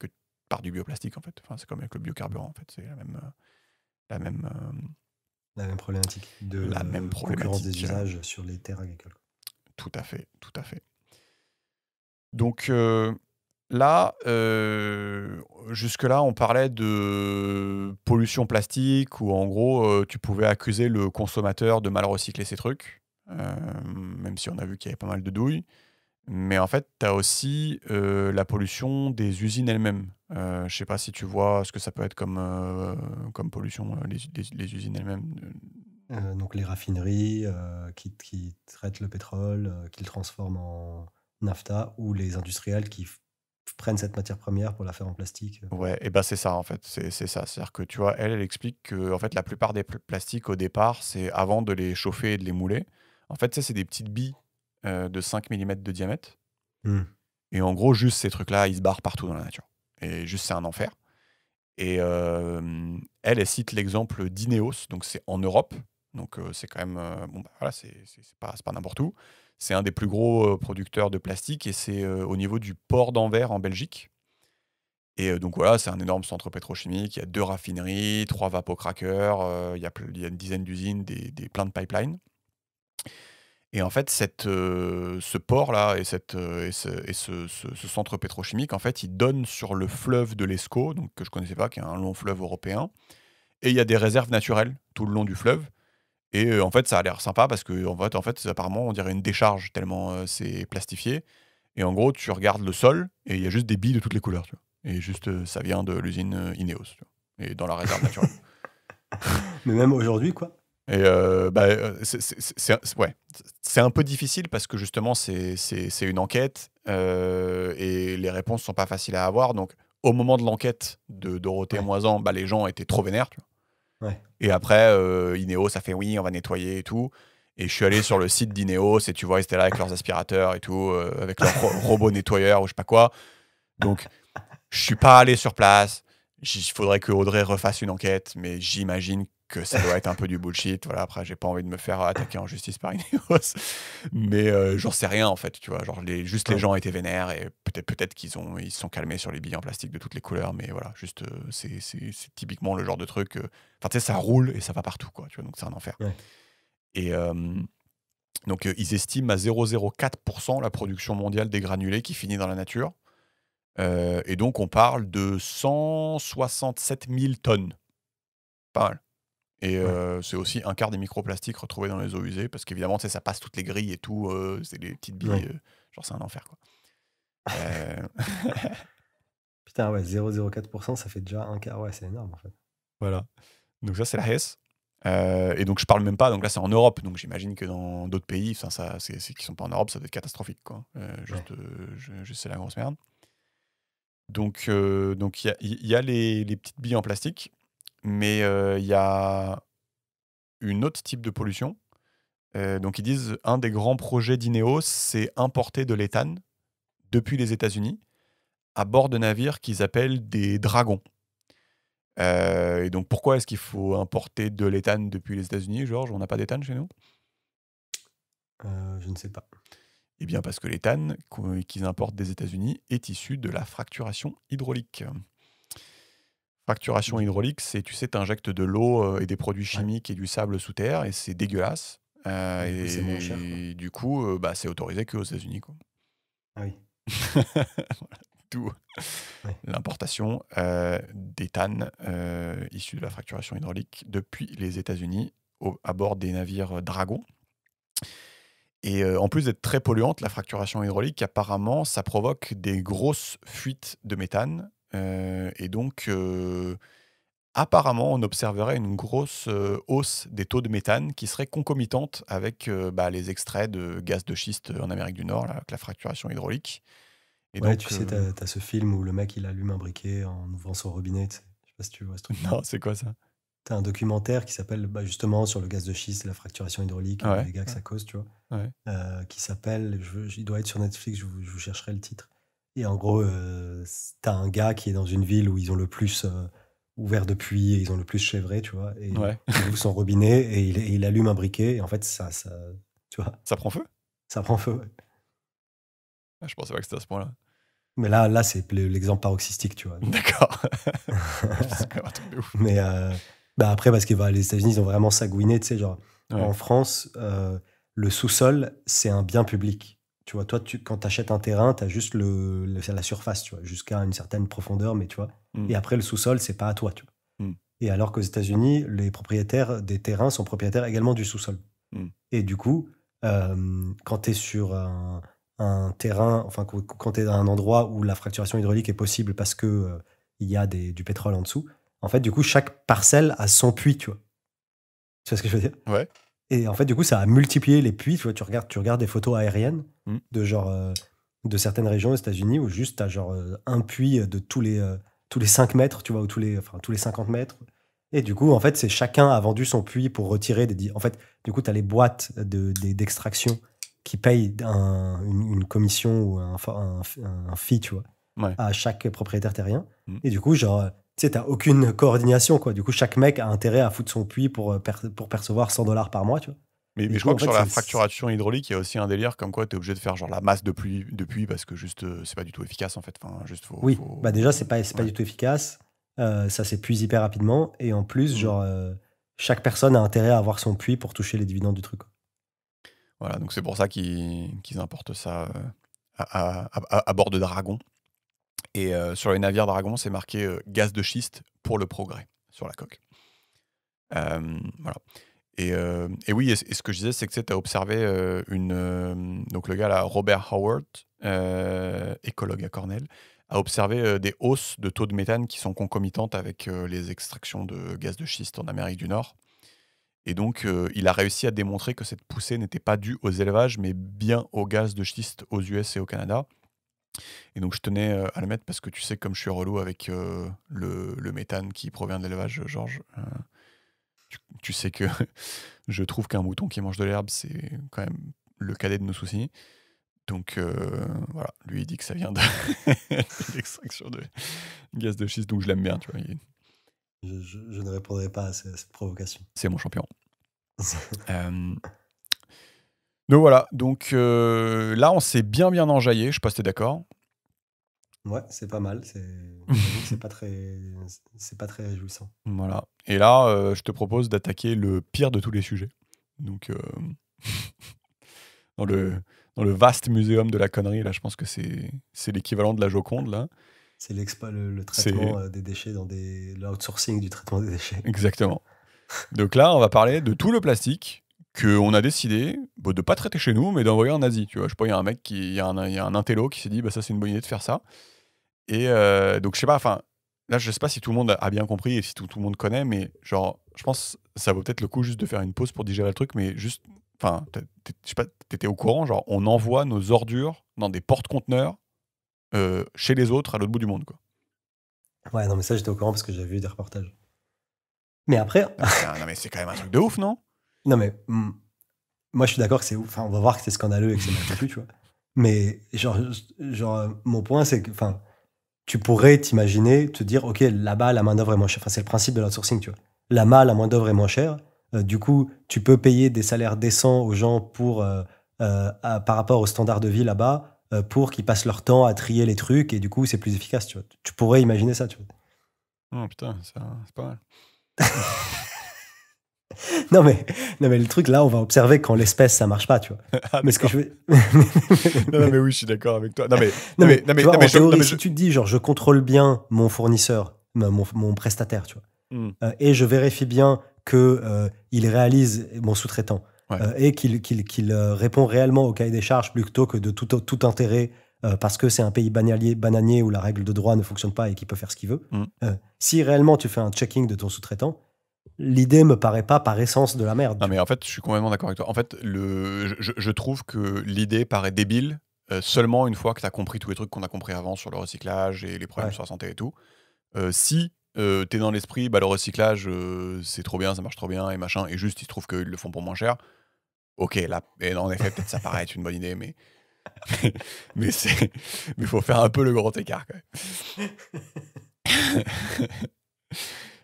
par du bioplastique, en fait. Enfin, c'est comme avec le biocarburant, en fait. C'est la même, La même problématique la même de concurrence des problématique. usages sur les terres agricoles. Tout à fait, tout à fait. Donc là, jusque-là, on parlait de pollution plastique où en gros, tu pouvais accuser le consommateur de mal recycler ses trucs, même si on a vu qu'il y avait pas mal de douilles. Mais en fait, tu as aussi la pollution des usines elles-mêmes. Je sais pas si tu vois ce que ça peut être comme pollution, les usines elles-mêmes. Donc les raffineries qui traitent le pétrole, qui le transforment en nafta, ou les industriels qui prennent cette matière première pour la faire en plastique. Ouais, et ben c'est ça en fait, c'est ça. C'est-à-dire que tu vois, elle explique que en fait, la plupart des plastiques au départ, c'est avant de les chauffer et de les mouler. En fait, ça, c'est des petites billes de 5 millimètres de diamètre. Hmm. Et en gros, juste ces trucs-là, ils se barrent partout dans la nature. Et juste, c'est un enfer. Et elle cite l'exemple d'Ineos, donc c'est en Europe. Donc c'est quand même, bon, bah, voilà, c'est pas n'importe où. C'est un des plus gros producteurs de plastique et c'est au niveau du port d'Anvers en Belgique. Et donc voilà, c'est un énorme centre pétrochimique. Il y a 2 raffineries, 3 vapocrackers, il y a une dizaine d'usines, plein de pipelines. Et en fait, ce port-là et ce centre pétrochimique, en fait, il donne sur le fleuve de l'Escaut, donc que je connaissais pas, qui est un long fleuve européen. Et il y a des réserves naturelles tout le long du fleuve. Et en fait, ça a l'air sympa parce que en fait, apparemment, on dirait une décharge tellement c'est plastifié. Et en gros, tu regardes le sol et il y a juste des billes de toutes les couleurs. Tu vois. Et juste, ça vient de l'usine Ineos. Tu vois. Et dans la réserve naturelle. Mais même aujourd'hui, quoi. Et ouais. C'est un peu difficile parce que justement, c'est une enquête et les réponses sont pas faciles à avoir. Donc, au moment de l'enquête de Dorothée Ouais. Moisan, les gens étaient trop vénères. Tu vois. Ouais. Et après, Ineos, ça fait oui, on va nettoyer et tout. Et je suis allé sur le site d'Ineos et tu vois, ils étaient là avec leurs aspirateurs et tout, avec leurs robots nettoyeurs ou je sais pas quoi. Donc, je suis pas allé sur place. Il faudrait que Audrey refasse une enquête, mais j'imagine que ça doit être un peu du bullshit. Voilà, après, j'ai pas envie de me faire attaquer en justice par Ineos. Mais j'en sais rien en fait, tu vois. Genre, les Ouais. gens étaient vénères et peut-être ils se sont calmés sur les billes en plastique de toutes les couleurs, mais voilà, juste, c'est typiquement le genre de truc. Enfin, tu sais, ça roule et ça va partout, quoi, tu vois, donc c'est un enfer. Ouais. Et donc, ils estiment à 0,04% la production mondiale des granulés qui finit dans la nature. Et donc, on parle de 167 000 tonnes. Pas mal. Et Ouais. c'est aussi un quart des microplastiques retrouvés dans les eaux usées, parce qu'évidemment, tu sais, ça passe toutes les grilles et tout, c'est des petites billes, Ouais. genre c'est un enfer, quoi. Euh, Putain, ouais, 0,04%, ça fait déjà un quart. Ouais, c'est énorme, en fait. voilà. Donc ça, c'est la Hesse. Et donc je parle même pas, donc là c'est en Europe, donc j'imagine que dans d'autres pays, enfin, qui sont pas en Europe, ça doit être catastrophique, quoi. Ouais. C'est la grosse merde. Donc il y a les petites billes en plastique, mais il y a une autre type de pollution. Donc ils disent un des grands projets d'Ineos, c'est importer de l'éthane depuis les États-Unis à bord de navires qu'ils appellent des dragons. Et donc pourquoi est-ce qu'il faut importer de l'éthane depuis les États-Unis, Georges? On n'a pas d'éthane chez nous? Je ne sais pas. Eh bien parce que l'éthane qu'ils importent des États-Unis est issu de la fracturation hydraulique. Fracturation Du coup, hydraulique, c'est, tu sais, tu injectes de l'eau et des produits ouais. chimiques et du sable sous terre et c'est dégueulasse. Et du coup, c'est moins cher, quoi. Et du coup, c'est autorisé qu'aux États-Unis, quoi. Ah oui. Voilà, d'où Ouais. l'importation d'éthane issu de la fracturation hydraulique depuis les États-Unis à bord des navires Dragon. Et en plus d'être très polluante, la fracturation hydraulique, apparemment, ça provoque des grosses fuites de méthane. Et donc, apparemment, on observerait une grosse hausse des taux de méthane qui serait concomitante avec les extraits de gaz de schiste en Amérique du Nord, là, avec la fracturation hydraulique. Et Ouais, tu donc, sais, t'as ce film où le mec, il allume un briquet en ouvrant son robinet, tu sais. Je sais pas si tu vois ce truc-là. non, c'est quoi ça? T'as un documentaire qui s'appelle justement sur le gaz de schiste et la fracturation hydraulique et les Ouais, dégâts que ça cause, tu vois. ouais. Qui s'appelle, il doit être sur Netflix, je vous chercherai le titre. Et en gros, t'as un gars qui est dans une ville où ils ont le plus ouvert de puits et ils ont le plus chevré, tu vois. Et Ouais. il ouvre son robinet et il allume un briquet. Et en fait, tu vois, Ça prend feu? ça prend feu. Ouais. Ah, je pensais pas que c'était à ce point-là. Mais là c'est l'exemple paroxystique, tu vois. D'accord. C'est quand même un truc de ouf. Mais après, parce que les États-Unis, ils ont vraiment sagouiné, tu sais, genre, Ouais. en France, le sous-sol, c'est un bien public. Tu vois, toi, quand tu achètes un terrain, tu as juste la surface, tu vois, jusqu'à une certaine profondeur, mais tu vois. Mm. Et après, le sous-sol, c'est pas à toi, tu vois. Mm. Et alors qu'aux États-Unis, les propriétaires des terrains sont propriétaires également du sous-sol. Mm. Et du coup, quand tu es sur un terrain, enfin, quand tu es dans un endroit où la fracturation hydraulique est possible parce que il y a du pétrole en dessous, en fait, du coup, chaque parcelle a son puits, tu vois. Tu vois ce que je veux dire? Ouais. Et en fait, du coup, ça a multiplié les puits. Tu vois, tu regardes des photos aériennes Mm. de genre de certaines régions aux États-Unis où juste t'as genre un puits de tous les 5 mètres, tu vois, ou tous les 50 mètres. Et du coup, en fait, c'est chacun a vendu son puits pour retirer En fait, du coup, tu as les boîtes d'extraction qui payent une commission ou un fee, tu vois, Ouais. à chaque propriétaire terrien. Mm. Et du coup, genre, tu sais, t'as aucune coordination, quoi. Du coup, chaque mec a intérêt à foutre son puits pour percevoir $100 par mois, tu vois. Mais Et du je coup, crois en que fait, sur la fracturation hydraulique, il y a aussi un délire comme quoi tu es obligé de faire genre la masse de puits parce que juste c'est pas du tout efficace en fait. Enfin, juste Oui, bah déjà, c'est pas ouais. du tout efficace. Ça s'épuise hyper rapidement. Et en plus, Mm. genre, chaque personne a intérêt à avoir son puits pour toucher les dividendes du truc, quoi. Voilà, donc c'est pour ça qu'ils importent ça à bord de Dragon. Et sur les navires Dragon, c'est marqué gaz de schiste pour le progrès sur la coque. Voilà. Et oui, et ce que je disais, c'est que tu as observé donc le gars là, Robert Howard, écologue à Cornell, a observé des hausses de taux de méthane qui sont concomitantes avec les extractions de gaz de schiste en Amérique du Nord. Et donc, il a réussi à démontrer que cette poussée n'était pas due aux élevages, mais bien au gaz de schiste aux US et au Canada. Et donc, je tenais à le mettre parce que tu sais, comme je suis relou avec le méthane qui provient de l'élevage, Georges, tu sais que je trouve qu'un mouton qui mange de l'herbe, c'est quand même le cadet de nos soucis. Donc, voilà, lui, il dit que ça vient de l'extraction de gaz de schiste, donc je l'aime bien, tu vois. Je ne répondrai pas à cette provocation. C'est mon champion. Donc voilà, donc là on s'est bien enjaillé, je sais pas si t'es d'accord. Ouais, c'est pas mal. J'avoue que c'est pas très réjouissant. Voilà. Et là, je te propose d'attaquer le pire de tous les sujets. Donc dans le vaste muséum de la connerie, là je pense que c'est l'équivalent de la Joconde, là. C'est le traitement des déchets l'outsourcing du traitement des déchets. Exactement. Donc là, on va parler de tout le plastique qu'on a décidé de pas traiter chez nous, mais d'envoyer en Asie. Tu vois, je sais pas, il y a un mec il y a un intello qui s'est dit, bah ça c'est une bonne idée de faire ça. Et donc je sais pas, enfin, là je sais pas si tout le monde a bien compris et si tout le monde connaît, mais genre, je pense que ça vaut peut-être le coup juste de faire une pause pour digérer le truc, mais juste, enfin, je sais pas, t'étais au courant, genre, on envoie nos ordures dans des porte-conteneurs chez les autres à l'autre bout du monde, quoi. Ouais, non, mais ça, j'étais au courant parce que j'avais vu des reportages. Mais après, Non, mais c'est quand même un truc de ouf, non? non, mais moi, je suis d'accord que c'est ouf. Enfin, on va voir que c'est scandaleux et que c'est mal foutu, tu vois. Mais genre, mon point, c'est que, enfin, tu pourrais t'imaginer, te dire, ok, là-bas, la main-d'œuvre est moins chère. Enfin, c'est le principe de l'outsourcing, tu vois. Là-bas, la main-d'œuvre est moins chère. Du coup, tu peux payer des salaires décents aux gens par rapport aux standards de vie là-bas, pour qu'ils passent leur temps à trier les trucs et du coup, c'est plus efficace, tu vois. Tu pourrais imaginer ça, tu vois. Oh putain, c'est pas mal. Non mais le truc là, on va observer quand l'espèce ça marche pas, tu vois. Ah, Mais ce que je veux. non, mais oui, je suis d'accord avec toi. Non, mais tu vois, en théorie, si tu te dis, genre, je contrôle bien mon fournisseur, mon prestataire, tu vois, et je vérifie bien que il réalise mon sous-traitant, Ouais. et qu'il répond réellement au cahier des charges plutôt que de tout intérêt, parce que c'est un pays bananier où la règle de droit ne fonctionne pas et qu'il peut faire ce qu'il veut. Si réellement tu fais un checking de ton sous-traitant, l'idée me paraît pas par essence de la merde. Non, mais en fait, je suis complètement d'accord avec toi. En fait, je trouve que l'idée paraît débile seulement une fois que tu as compris tous les trucs qu'on a compris avant sur le recyclage et les problèmes sur la santé et tout. Si tu es dans l'esprit, bah, le recyclage, c'est trop bien, ça marche trop bien et machin, et juste il se trouve qu'ils le font pour moins cher. Ok, là, et en effet, peut-être ça paraît être une bonne idée, mais mais faut faire un peu le grand écart quand même.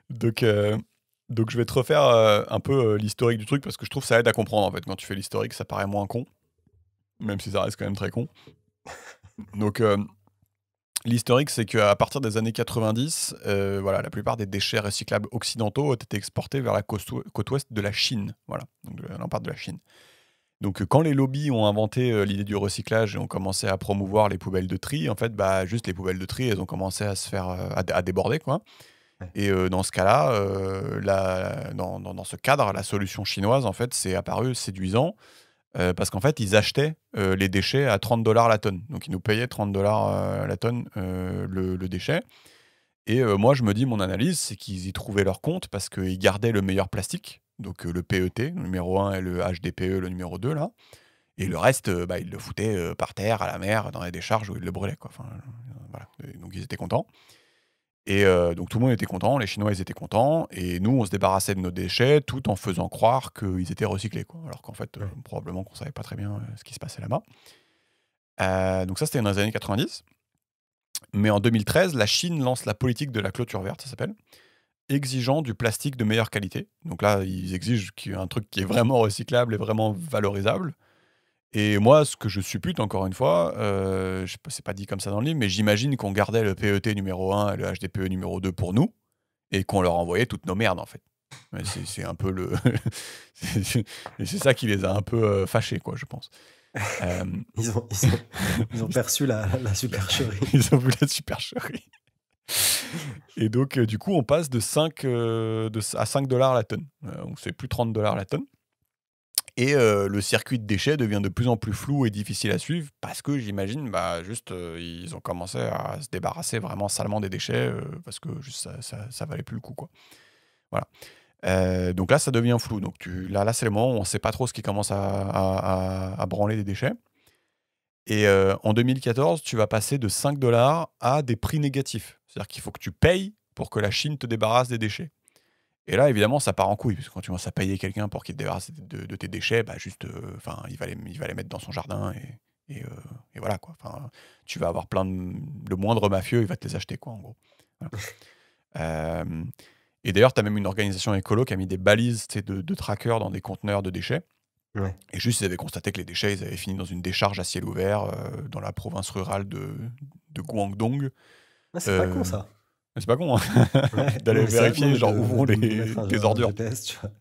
Donc je vais te refaire un peu l'historique du truc parce que je trouve que ça aide à comprendre en fait. Quand tu fais l'historique, ça paraît moins con, même si ça reste quand même très con. Donc l'historique, c'est qu'à partir des années 90, voilà, la plupart des déchets recyclables occidentaux ont été exportés vers la côte ouest de la Chine. Voilà, donc là on parle de la Chine. Donc quand les lobbies ont inventé l'idée du recyclage et ont commencé à promouvoir les poubelles de tri, en fait, bah, juste les poubelles de tri, elles ont commencé à se faire à déborder, quoi. Et dans ce cas-là, dans ce cadre, la solution chinoise, en fait, c'est apparu séduisant parce qu'en fait, ils achetaient les déchets à $30 la tonne. Donc, ils nous payaient $30 la tonne le déchet. Et moi, je me dis, mon analyse, c'est qu'ils y trouvaient leur compte parce qu'ils gardaient le meilleur plastique, donc le PET, le numéro 1, et le HDPE, le numéro 2, là. Et le reste, bah, ils le foutaient par terre, à la mer, dans les décharges où ils le brûlaient, quoi. Enfin, voilà. Et donc, ils étaient contents. Et donc tout le monde était content, les Chinois ils étaient contents, et nous on se débarrassait de nos déchets tout en faisant croire qu'ils étaient recyclés, quoi. Alors qu'en fait, probablement qu'on savait pas très bien ce qui se passait là-bas. Donc ça c'était dans les années 90. Mais en 2013, la Chine lance la politique de la clôture verte, ça s'appelle, exigeant du plastique de meilleure qualité. Donc là, ils exigent qu'il y ait un truc qui est vraiment recyclable et vraiment valorisable. Et moi, ce que je suppute, encore une fois, c'est pas dit comme ça dans le livre, mais j'imagine qu'on gardait le PET numéro 1 et le HDPE numéro 2 pour nous, et qu'on leur envoyait toutes nos merdes, en fait. C'est un peu le... c'est ça qui les a un peu fâchés, quoi, je pense. Ils ont perçu la supercherie. Ils ont vu la supercherie. Et donc, du coup, on passe à 5 dollars la tonne. Donc, c'est plus 30 dollars la tonne. Et le circuit de déchets devient de plus en plus flou et difficile à suivre parce que j'imagine, juste, ils ont commencé à se débarrasser vraiment salement des déchets parce que juste ça valait plus le coup, quoi. Voilà. Donc là, ça devient flou. Donc là, c'est le moment où on ne sait pas trop ce qui commence à branler des déchets. Et en 2014, tu vas passer de 5 dollars à des prix négatifs. C'est-à-dire qu'il faut que tu payes pour que la Chine te débarrasse des déchets. Et là, évidemment, ça part en couille, parce que quand tu commences à payer quelqu'un pour qu'il te débarrasse de tes déchets, il va les mettre dans son jardin et voilà, quoi. Enfin, tu vas avoir le moindre mafieux, il va te les acheter, quoi, en gros. Voilà. Et d'ailleurs, tu as même une organisation écolo qui a mis des balises, tu sais, de trackers dans des conteneurs de déchets. Ouais. Et juste, ils avaient constaté que les déchets, ils avaient fini dans une décharge à ciel ouvert dans la province rurale de Guangdong. Ah, c'est pas con ça. Mais c'est pas con, hein, Ouais. d'aller Non, mais c'est vrai, non, vérifier mais genre où vont de mettre tes un ordures. GPS, tu vois.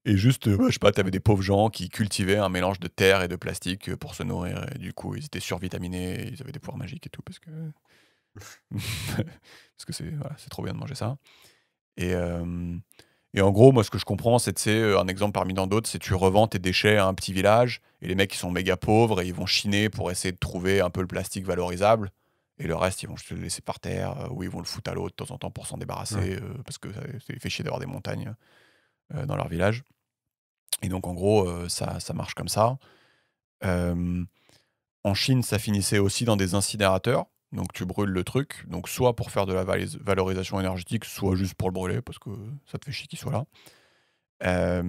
Et juste, je sais pas, t'avais des pauvres gens qui cultivaient un mélange de terre et de plastique pour se nourrir. Et du coup, ils étaient survitaminés, ils avaient des pouvoirs magiques et tout, parce que parce que c'est trop bien de manger ça. Et, et en gros, moi, ce que je comprends, c'est un exemple parmi tant d'autres, c'est tu revends tes déchets à un petit village, et les mecs, ils sont méga pauvres, et ils vont chiner pour essayer de trouver un peu le plastique valorisable. Et le reste, ils vont juste le laisser par terre, ou ils vont le foutre à l'eau de temps en temps pour s'en débarrasser, parce que ça les fait chier d'avoir des montagnes dans leur village. Et donc, en gros, ça marche comme ça. En Chine, ça finissait aussi dans des incinérateurs. Donc, tu brûles le truc. Donc, soit pour faire de la valorisation énergétique, soit juste pour le brûler, parce que ça te fait chier qu'il soit là.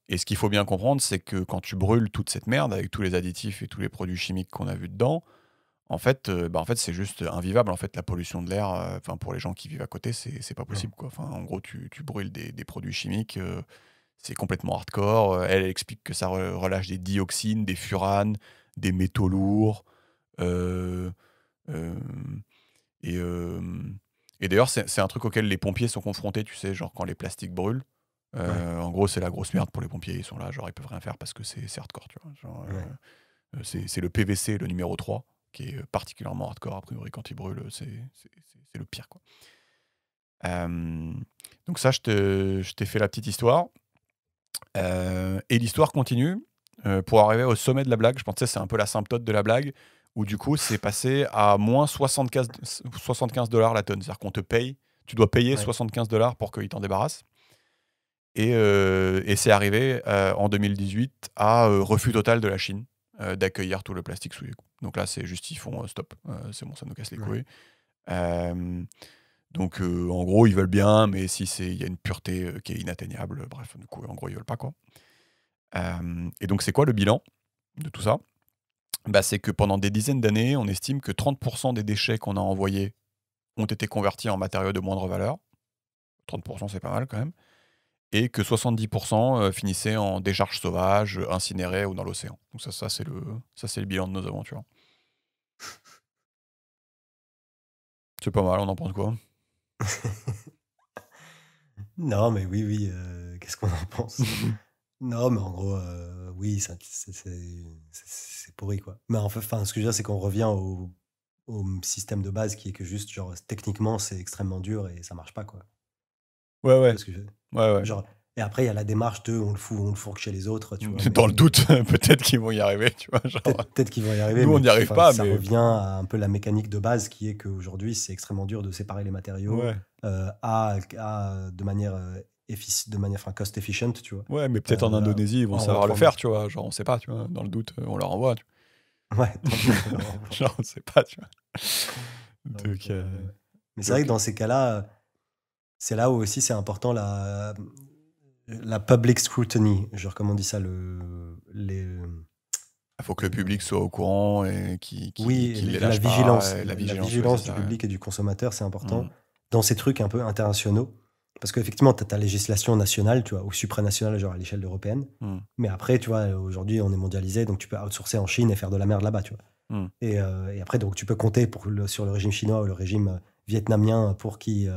Et ce qu'il faut bien comprendre, c'est que quand tu brûles toute cette merde, avec tous les additifs et tous les produits chimiques qu'on a vus dedans, en fait, c'est juste invivable. En fait, la pollution de l'air, pour les gens qui vivent à côté, c'est pas possible, quoi. Enfin, en gros, tu brûles des produits chimiques, c'est complètement hardcore. Elle explique que ça relâche des dioxines, des furanes, des métaux lourds. euh, euh, et et d'ailleurs, c'est un truc auquel les pompiers sont confrontés, tu sais, genre quand les plastiques brûlent. Ouais. En gros, c'est la grosse merde pour les pompiers. Ils sont là, genre, ils peuvent rien faire parce que c'est hardcore, tu vois. Genre, Ouais. c'est le PVC, le numéro 3, qui est particulièrement hardcore. A priori, quand il brûle, c'est le pire, quoi. Donc ça, je t'ai fait la petite histoire. Et l'histoire continue pour arriver au sommet de la blague. Je pense que c'est un peu la symptote de la blague, où du coup, c'est passé à moins 75 dollars la tonne. C'est-à-dire qu'on te paye, tu dois payer Ouais. 75 dollars pour qu'ils t'en débarrassent. Et c'est arrivé en 2018 à refus total de la Chine d'accueillir tout le plastique sous les coups. Donc là, c'est juste, ils font stop, c'est bon, ça nous casse les Ouais. couilles. Donc en gros, ils veulent bien, mais si il y a une pureté qui est inatteignable, bref, du coup, en gros, ils veulent pas, quoi. Et donc, c'est quoi le bilan de tout ça? C'est que pendant des dizaines d'années, on estime que 30% des déchets qu'on a envoyés ont été convertis en matériaux de moindre valeur. 30%, c'est pas mal quand même. Et que 70% finissaient en décharges sauvages, incinérées ou dans l'océan. Donc ça c'est le bilan de nos aventures. C'est pas mal, on en pense quoi? Non, mais oui, oui, qu'est-ce qu'on en pense? Non, mais en gros, oui, ça c'est pourri, quoi. Mais enfin, ce que je veux dire, c'est qu'on revient au système de base qui est que juste, genre, techniquement, c'est extrêmement dur et ça marche pas, quoi. Ouais, Tu ouais. vois ce que je veux dire? Ouais, ouais. Genre et après, il y a la démarche de on le fourgue chez les autres, tu vois? Dans le Mais doute, peut-être qu'ils vont y arriver, tu vois? Genre, peut-être qu'ils vont y arriver, nous, on mais n'y arrive enfin, pas, ça mais revient à un peu la mécanique de base qui est qu'aujourd'hui, c'est extrêmement dur de séparer les matériaux, ouais. de manière, enfin, cost efficient, tu vois? Ouais, mais peut-être en Indonésie, ils vont En savoir le reprenant faire, tu vois? Genre, on sait pas, tu vois? Dans le doute, on leur envoie, tu ouais, dans le doute, on leur vois? envoie. Genre, on sait pas, tu vois? Dans le doute, Donc, on leur envoie, ouais. Mais c'est vrai que donc dans ces cas-là, c'est là où aussi c'est important la public scrutiny, genre comment on dit ça? il faut que le Le public soit au courant et Oui, qu'il les la lâche pas, vigilance. et la La vigilance, ouais, c'est vigilance du ça, ouais. public et du consommateur, c'est important Mmh. dans ces trucs un peu internationaux. Parce qu'effectivement, tu as ta législation nationale, tu vois, ou supranationale, genre à l'échelle européenne. Mmh. Mais après, tu vois, aujourd'hui, on est mondialisé, donc tu peux outsourcer en Chine et faire de la merde là-bas, tu vois. Mmh. Et après, donc tu peux compter sur le régime chinois ou le régime vietnamien pour qu'il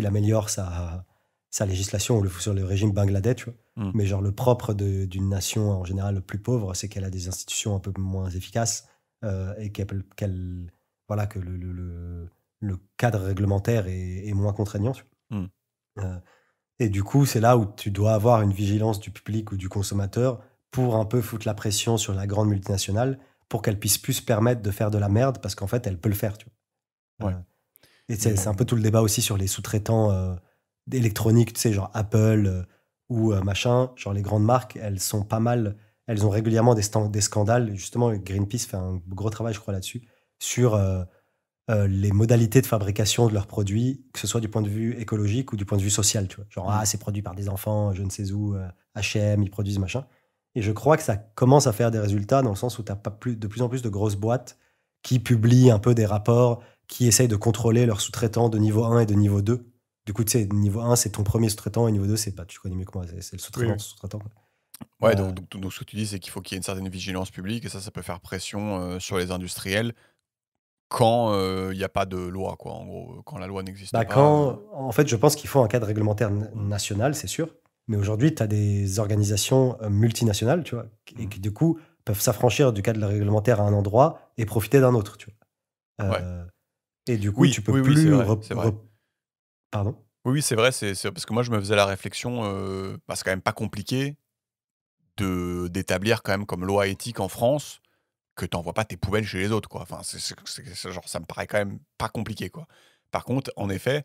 améliore sa législation, ou sur le régime bangladais, tu vois. Mmh. Mais genre le propre d'une nation en général plus pauvre, c'est qu'elle a des institutions un peu moins efficaces et voilà, que le cadre réglementaire est moins contraignant. Tu Hmm. vois. Et du coup, c'est là où tu dois avoir une vigilance du public ou du consommateur pour un peu foutre la pression sur la grande multinationale pour qu'elle puisse plus se permettre de faire de la merde parce qu'en fait, elle peut le faire. Tu vois. Ouais. Et Mais, c'est un peu tout le débat aussi sur les sous-traitants électroniques, tu sais, genre Apple ou machin. Genre les grandes marques, elles sont pas mal. Elles ont régulièrement des scandales. Justement, Greenpeace fait un gros travail, je crois, là-dessus, sur les modalités de fabrication de leurs produits, que ce soit du point de vue écologique ou du point de vue social. Tu vois. Genre, hmm. c'est produit par des enfants, je ne sais où, H&M, ils produisent machin. Et je crois que ça commence à faire des résultats dans le sens où tu as pas de plus en plus de grosses boîtes qui publient un peu des rapports, qui essayent de contrôler leurs sous-traitants de niveau 1 et de niveau 2. Du coup, tu sais, niveau 1, c'est ton premier sous-traitant, et niveau 2, c'est pas, tu connais mieux que moi, c'est le Oui, sous-traitant oui. de sous-traitant. Quoi. Ouais, Euh, donc ce que tu dis, c'est qu'il faut qu'il y ait une certaine vigilance publique et ça peut faire pression sur les industriels quand il n'y a pas de loi, quoi. En gros, quand la loi n'existe pas. En fait, je pense qu'il faut un cadre réglementaire Hmm. national, c'est sûr. Mais aujourd'hui, tu as des organisations multinationales, tu vois, et Hmm. qui, du coup, peuvent s'affranchir du cadre réglementaire à un endroit et profiter d'un autre, tu vois. Ouais. Et du coup, tu Oui, peux oui, oui, c'est plus... vrai, c'est vrai. Pardon? Oui, oui, c'est vrai, c'est parce que moi je me faisais la réflexion, bah, c'est quand même pas compliqué d'établir quand même comme loi éthique en France que tu envoies pas tes poubelles chez les autres, quoi. Enfin, genre ça me paraît quand même pas compliqué, quoi. Par contre, en effet,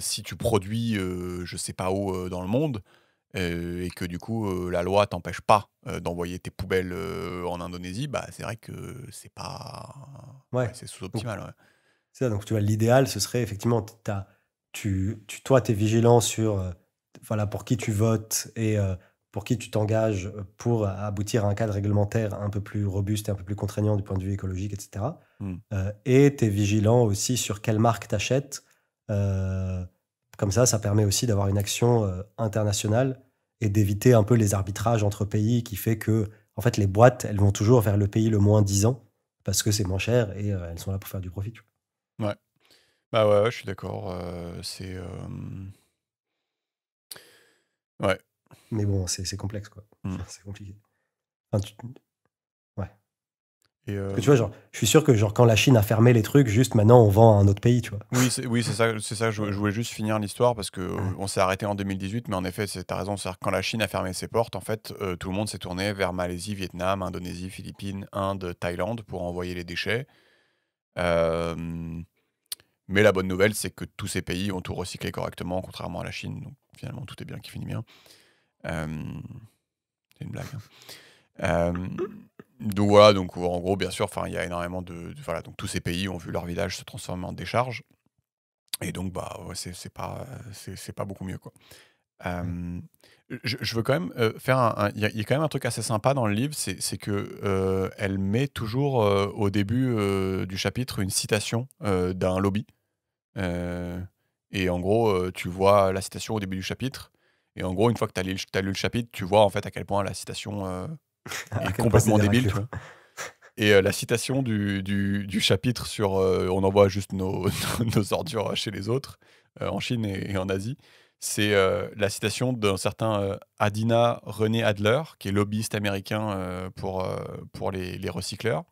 si tu produis, je sais pas où, dans le monde, et que du coup, la loi t'empêche pas, d'envoyer tes poubelles, en Indonésie, bah, c'est vrai que c'est pas ouais, Ouais. c'est Donc, sous-optimal, ouais. c'est ça, donc tu vois, l'idéal, ce serait effectivement, toi, tu es vigilant sur voilà, pour qui tu votes et pour qui tu t'engages pour aboutir à un cadre réglementaire un peu plus robuste et un peu plus contraignant du point de vue écologique, etc. Mmh. Et tu es vigilant aussi sur quelle marque tu achètes. Comme ça permet aussi d'avoir une action internationale et d'éviter un peu les arbitrages entre pays qui fait que, en fait, les boîtes, elles vont toujours vers le pays le moins disant parce que c'est moins cher et elles sont là pour faire du profit. Tu Ouais. Bah, ouais, ouais, je suis d'accord, ouais. Mais bon, c'est complexe, quoi. Mmh. C'est compliqué. Enfin, ouais. Et Parce que tu vois, genre, je suis sûr que genre, quand la Chine a fermé les trucs, juste maintenant, on vend à un autre pays, tu vois. oui, c'est ça, je voulais juste finir l'histoire parce que, Ouais. on s'est arrêté en 2018, mais en effet, tu as raison, c'est-à-dire que quand la Chine a fermé ses portes, en fait, tout le monde s'est tourné vers Malaisie, Vietnam, Indonésie, Philippines, Inde, Thaïlande pour envoyer les déchets. Hem, mais la bonne nouvelle, c'est que tous ces pays ont tout recyclé correctement, contrairement à la Chine, donc finalement, tout est bien qui finit bien. Hem, c'est une blague, hein. Donc voilà, donc en gros, bien sûr, enfin, il y a énormément voilà, donc tous ces pays ont vu leur village se transformer en décharge. Et donc, bah, ouais, c'est pas beaucoup mieux, quoi. Ouais. Hem, je veux quand même, faire il y a quand même un truc assez sympa dans le livre, c'est que, elle met toujours, au début, du chapitre une citation, d'un lobby. Heu et en gros, tu vois la citation au début du chapitre et en gros, une fois que tu as lu le chapitre, tu vois, en fait, à quel point la citation, À est quel point c'est complètement des débile, tu raclures. vois? Et la citation du chapitre sur, on envoie juste nos nos ordures chez les autres, en Chine et en Asie, c'est, la citation d'un certain, Adina René Adler, qui est lobbyiste américain, pour les recycleurs.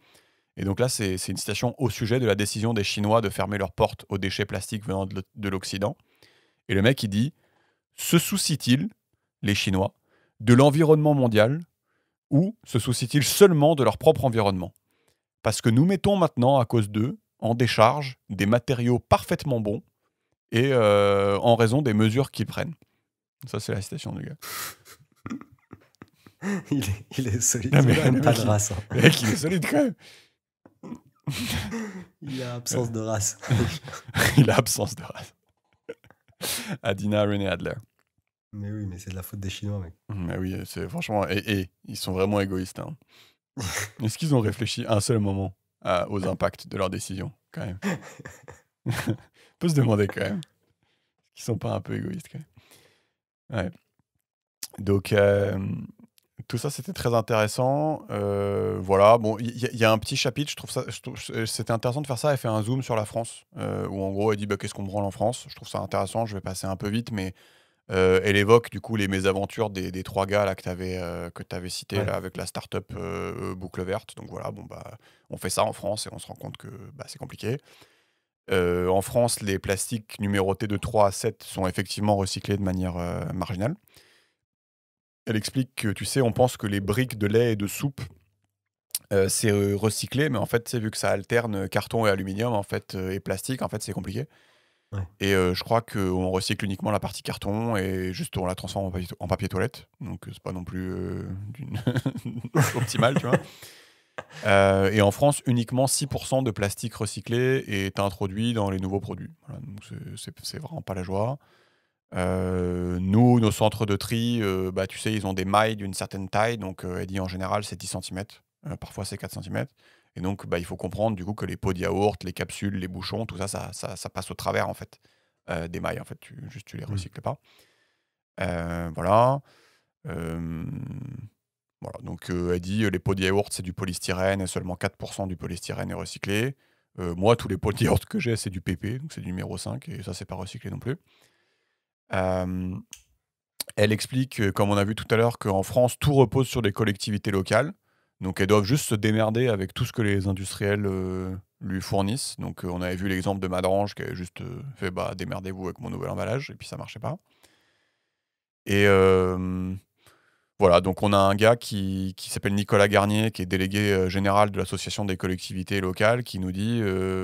Et donc là, c'est une citation au sujet de la décision des Chinois de fermer leurs portes aux déchets plastiques venant de l'Occident. Et le mec, il dit: «Se soucient-ils, les Chinois, de l'environnement mondial ou se soucient-ils seulement de leur propre environnement? Parce que nous mettons maintenant, à cause d'eux, en décharge des matériaux parfaitement bons et en raison des mesures qu'ils prennent.» Ça, c'est la citation du gars. Il est solide. Non, Il mais a quand même le pas mec, de race. Hein. le mec, il est solide quand même. Il a Euh, absence de race. il a absence de race. Adina René Adler. Mais oui, mais c'est de la faute des Chinois, mec. Mais oui, c'est franchement. Et ils sont vraiment égoïstes, hein. Est-ce qu'ils ont réfléchi un seul moment aux impacts de leurs décisions, quand même? On peut se demander quand même. Qu'ils sont pas un peu égoïstes, quand même. Ouais. Donc, tout ça, c'était très intéressant. Voilà, bon, il y a un petit chapitre, c'était intéressant de faire ça. Elle fait un zoom sur la France, où en gros, elle dit bah, qu'est-ce qu'on branle en France. Je trouve ça intéressant. Je vais passer un peu vite, mais elle évoque du coup les mésaventures des trois gars là que t'avais cités Ouais. là avec la startup Boucle Verte. Donc voilà, bon bah, on fait ça en France et on se rend compte que bah, c'est compliqué. En France, les plastiques numérotés de 3 à 7 sont effectivement recyclés de manière marginale. Elle explique que, tu sais, on pense que les briques de lait et de soupe, c'est recyclé, mais en fait, tu sais, vu que ça alterne carton et aluminium en fait, et plastique, en fait, c'est compliqué. Ouais. Et je crois qu'on recycle uniquement la partie carton et juste on la transforme en papier toilette. Donc c'est pas non plus d'une optimal, tu vois. Et en France, uniquement 6% de plastique recyclé est introduit dans les nouveaux produits. Voilà, donc c'est vraiment pas la joie. Nous, nos centres de tri, bah, tu sais, ils ont des mailles d'une certaine taille. Donc elle dit en général, c'est 10 centimètres. Parfois, c'est 4 centimètres. Et donc, bah, il faut comprendre du coup que les pots de yaourt, les capsules, les bouchons, tout ça, ça passe au travers en fait des mailles. En fait, tu les Mmh. recycles pas. Voilà. Euh, voilà. Donc, elle dit les pots de yaourt, c'est du polystyrène et seulement 4% du polystyrène est recyclé. Moi, tous les pots de yaourt que j'ai, c'est du PP, donc c'est du numéro 5 et ça, c'est pas recyclé non plus. Euh, Elle explique, comme on a vu tout à l'heure, qu'en France, tout repose sur des collectivités locales. Donc, elles doivent juste se démerder avec tout ce que les industriels lui fournissent. Donc, on avait vu l'exemple de Madrange qui avait juste fait bah, démerdez-vous avec mon nouvel emballage, et puis ça marchait pas. Et voilà, donc on a un gars qui s'appelle Nicolas Garnier, qui est délégué général de l'association des collectivités locales, qui nous dit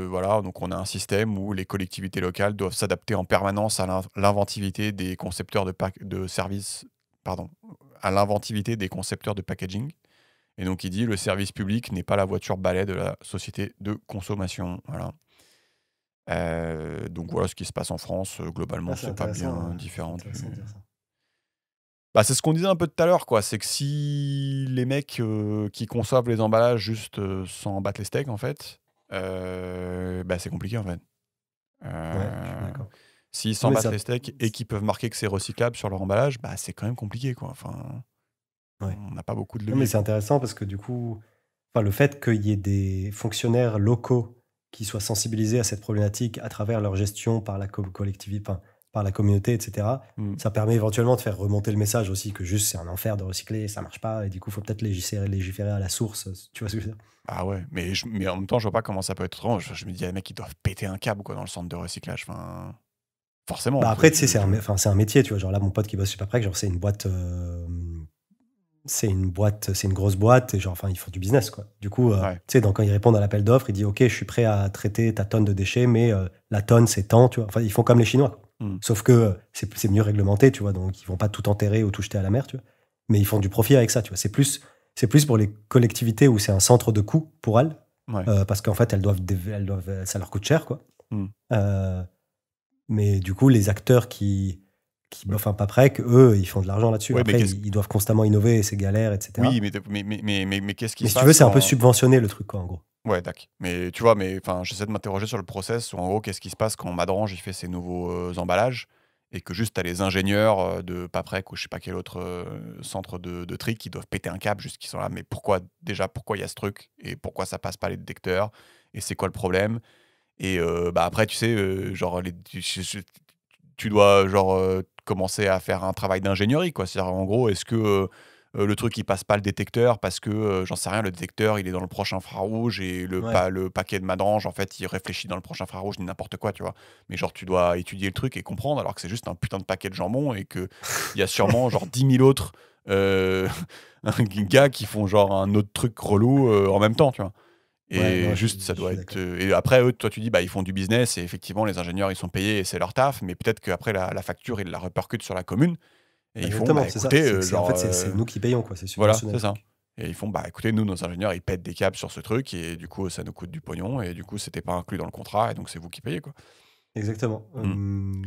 voilà, donc on a un système où les collectivités locales doivent s'adapter en permanence à l'inventivité des concepteurs de services, pardon, à l'inventivité des concepteurs de packaging. Et donc il dit le service public n'est pas la voiture balai de la société de consommation. Voilà. Donc voilà ce qui se passe en France. Globalement, Ah, c'est c'est pas intéressant, bien différent du. intéressant de dire ça. Bah, c'est ce qu'on disait un peu tout à l'heure, quoi. C'est que si les mecs qui conçoivent les emballages juste s'en battent les steaks, en fait, bah, c'est compliqué, en fait. Ouais, je suis Euh, d'accord. S'ils Non, s'en mais battent ça, les steaks et qu'ils peuvent marquer que c'est recyclable sur leur emballage, bah, c'est quand même compliqué, quoi. Enfin, ouais. on n'a pas beaucoup de Non, mais levier, c'est quoi. intéressant parce que du coup, enfin, le fait qu'il y ait des fonctionnaires locaux qui soient sensibilisés à cette problématique à travers leur gestion par la collectivité, enfin, par la communauté, etc., Mm. ça permet éventuellement de faire remonter le message aussi que juste c'est un enfer de recycler, ça marche pas, et du coup, il faut peut-être légiférer à la source. Tu vois ce que je veux dire? Ah ouais, mais en même temps, je vois pas comment ça peut être autrement. Je me dis, les mecs, ils doivent péter un câble, quoi, dans le centre de recyclage. Enfin, forcément, Bah tu vois, après, tu sais, enfin, c'est un métier, tu vois. Genre là, mon pote qui bosse chez Paprec, genre c'est une boîte. C'est une grosse boîte et genre, enfin, ils font du business, quoi. Du coup, Ouais. tu sais, quand ils répondent à l'appel d'offres, ils disent: «OK, je suis prêt à traiter ta tonne de déchets, mais la tonne, c'est tant», tu vois? Enfin, ils font comme les Chinois, quoi. Mm. Sauf que c'est mieux réglementé, tu vois? Donc ils vont pas tout enterrer ou tout jeter à la mer, tu vois? Mais ils font du profit avec ça, tu vois? C'est plus pour les collectivités où c'est un centre de coût pour elles, Ouais. parce qu'en fait, elles doivent ça leur coûte cher, quoi. Mm. Heu, mais du coup, les acteurs enfin, Paprec, eux, ils font de l'argent là-dessus. Ouais, mais Après, ils doivent constamment innover et c'est galère, et cetera. oui, mais qu'est-ce qui Mais se si tu veux, passe c'est un peu quand. subventionné le truc, quoi, en gros. Ouais, d'accord. Mais tu vois, enfin, j'essaie de m'interroger sur le process. Ou en gros, qu'est-ce qui se passe quand Madrange il fait ses nouveaux emballages et que juste t'as les ingénieurs de Paprec ou je sais pas quel autre centre de tri qui doivent péter un câble, juste qui sont là. Mais pourquoi il y a ce truc et pourquoi ça passe pas les détecteurs et c'est quoi le problème? Et bah après, tu sais, genre tu dois genre commencer à faire un travail d'ingénierie, quoi. C'est-à-dire, en gros, est-ce que le truc il passe pas le détecteur parce que j'en sais rien, le détecteur il est dans le proche infrarouge et Ouais. le paquet de Madrange en fait il réfléchit dans le proche infrarouge ni n'importe quoi, tu vois. Mais genre tu dois étudier le truc et comprendre alors que c'est juste un putain de paquet de jambon et que il y a sûrement genre 10 000 autres euh, gars qui font genre un autre truc relou en même temps, tu vois. Ouais, non, Et juste, ça je doit suis être. d'accord. Et après, eux, toi, tu dis, bah, ils font du business et effectivement, les ingénieurs, ils sont payés et c'est leur taf. Mais peut-être qu'après, la facture, ils la répercutent sur la commune et ils font, Exactement, bah, c'est ça. écoutez, En genre, fait, c'est nous qui payons, quoi. C'est voilà, subventionné c'est le ça. truc. Et ils font, bah, écoutez, nous, nos ingénieurs, ils pètent des câbles sur ce truc et du coup, ça nous coûte du pognon et du coup, c'était pas inclus dans le contrat et donc c'est vous qui payez, quoi. Exactement. Mm.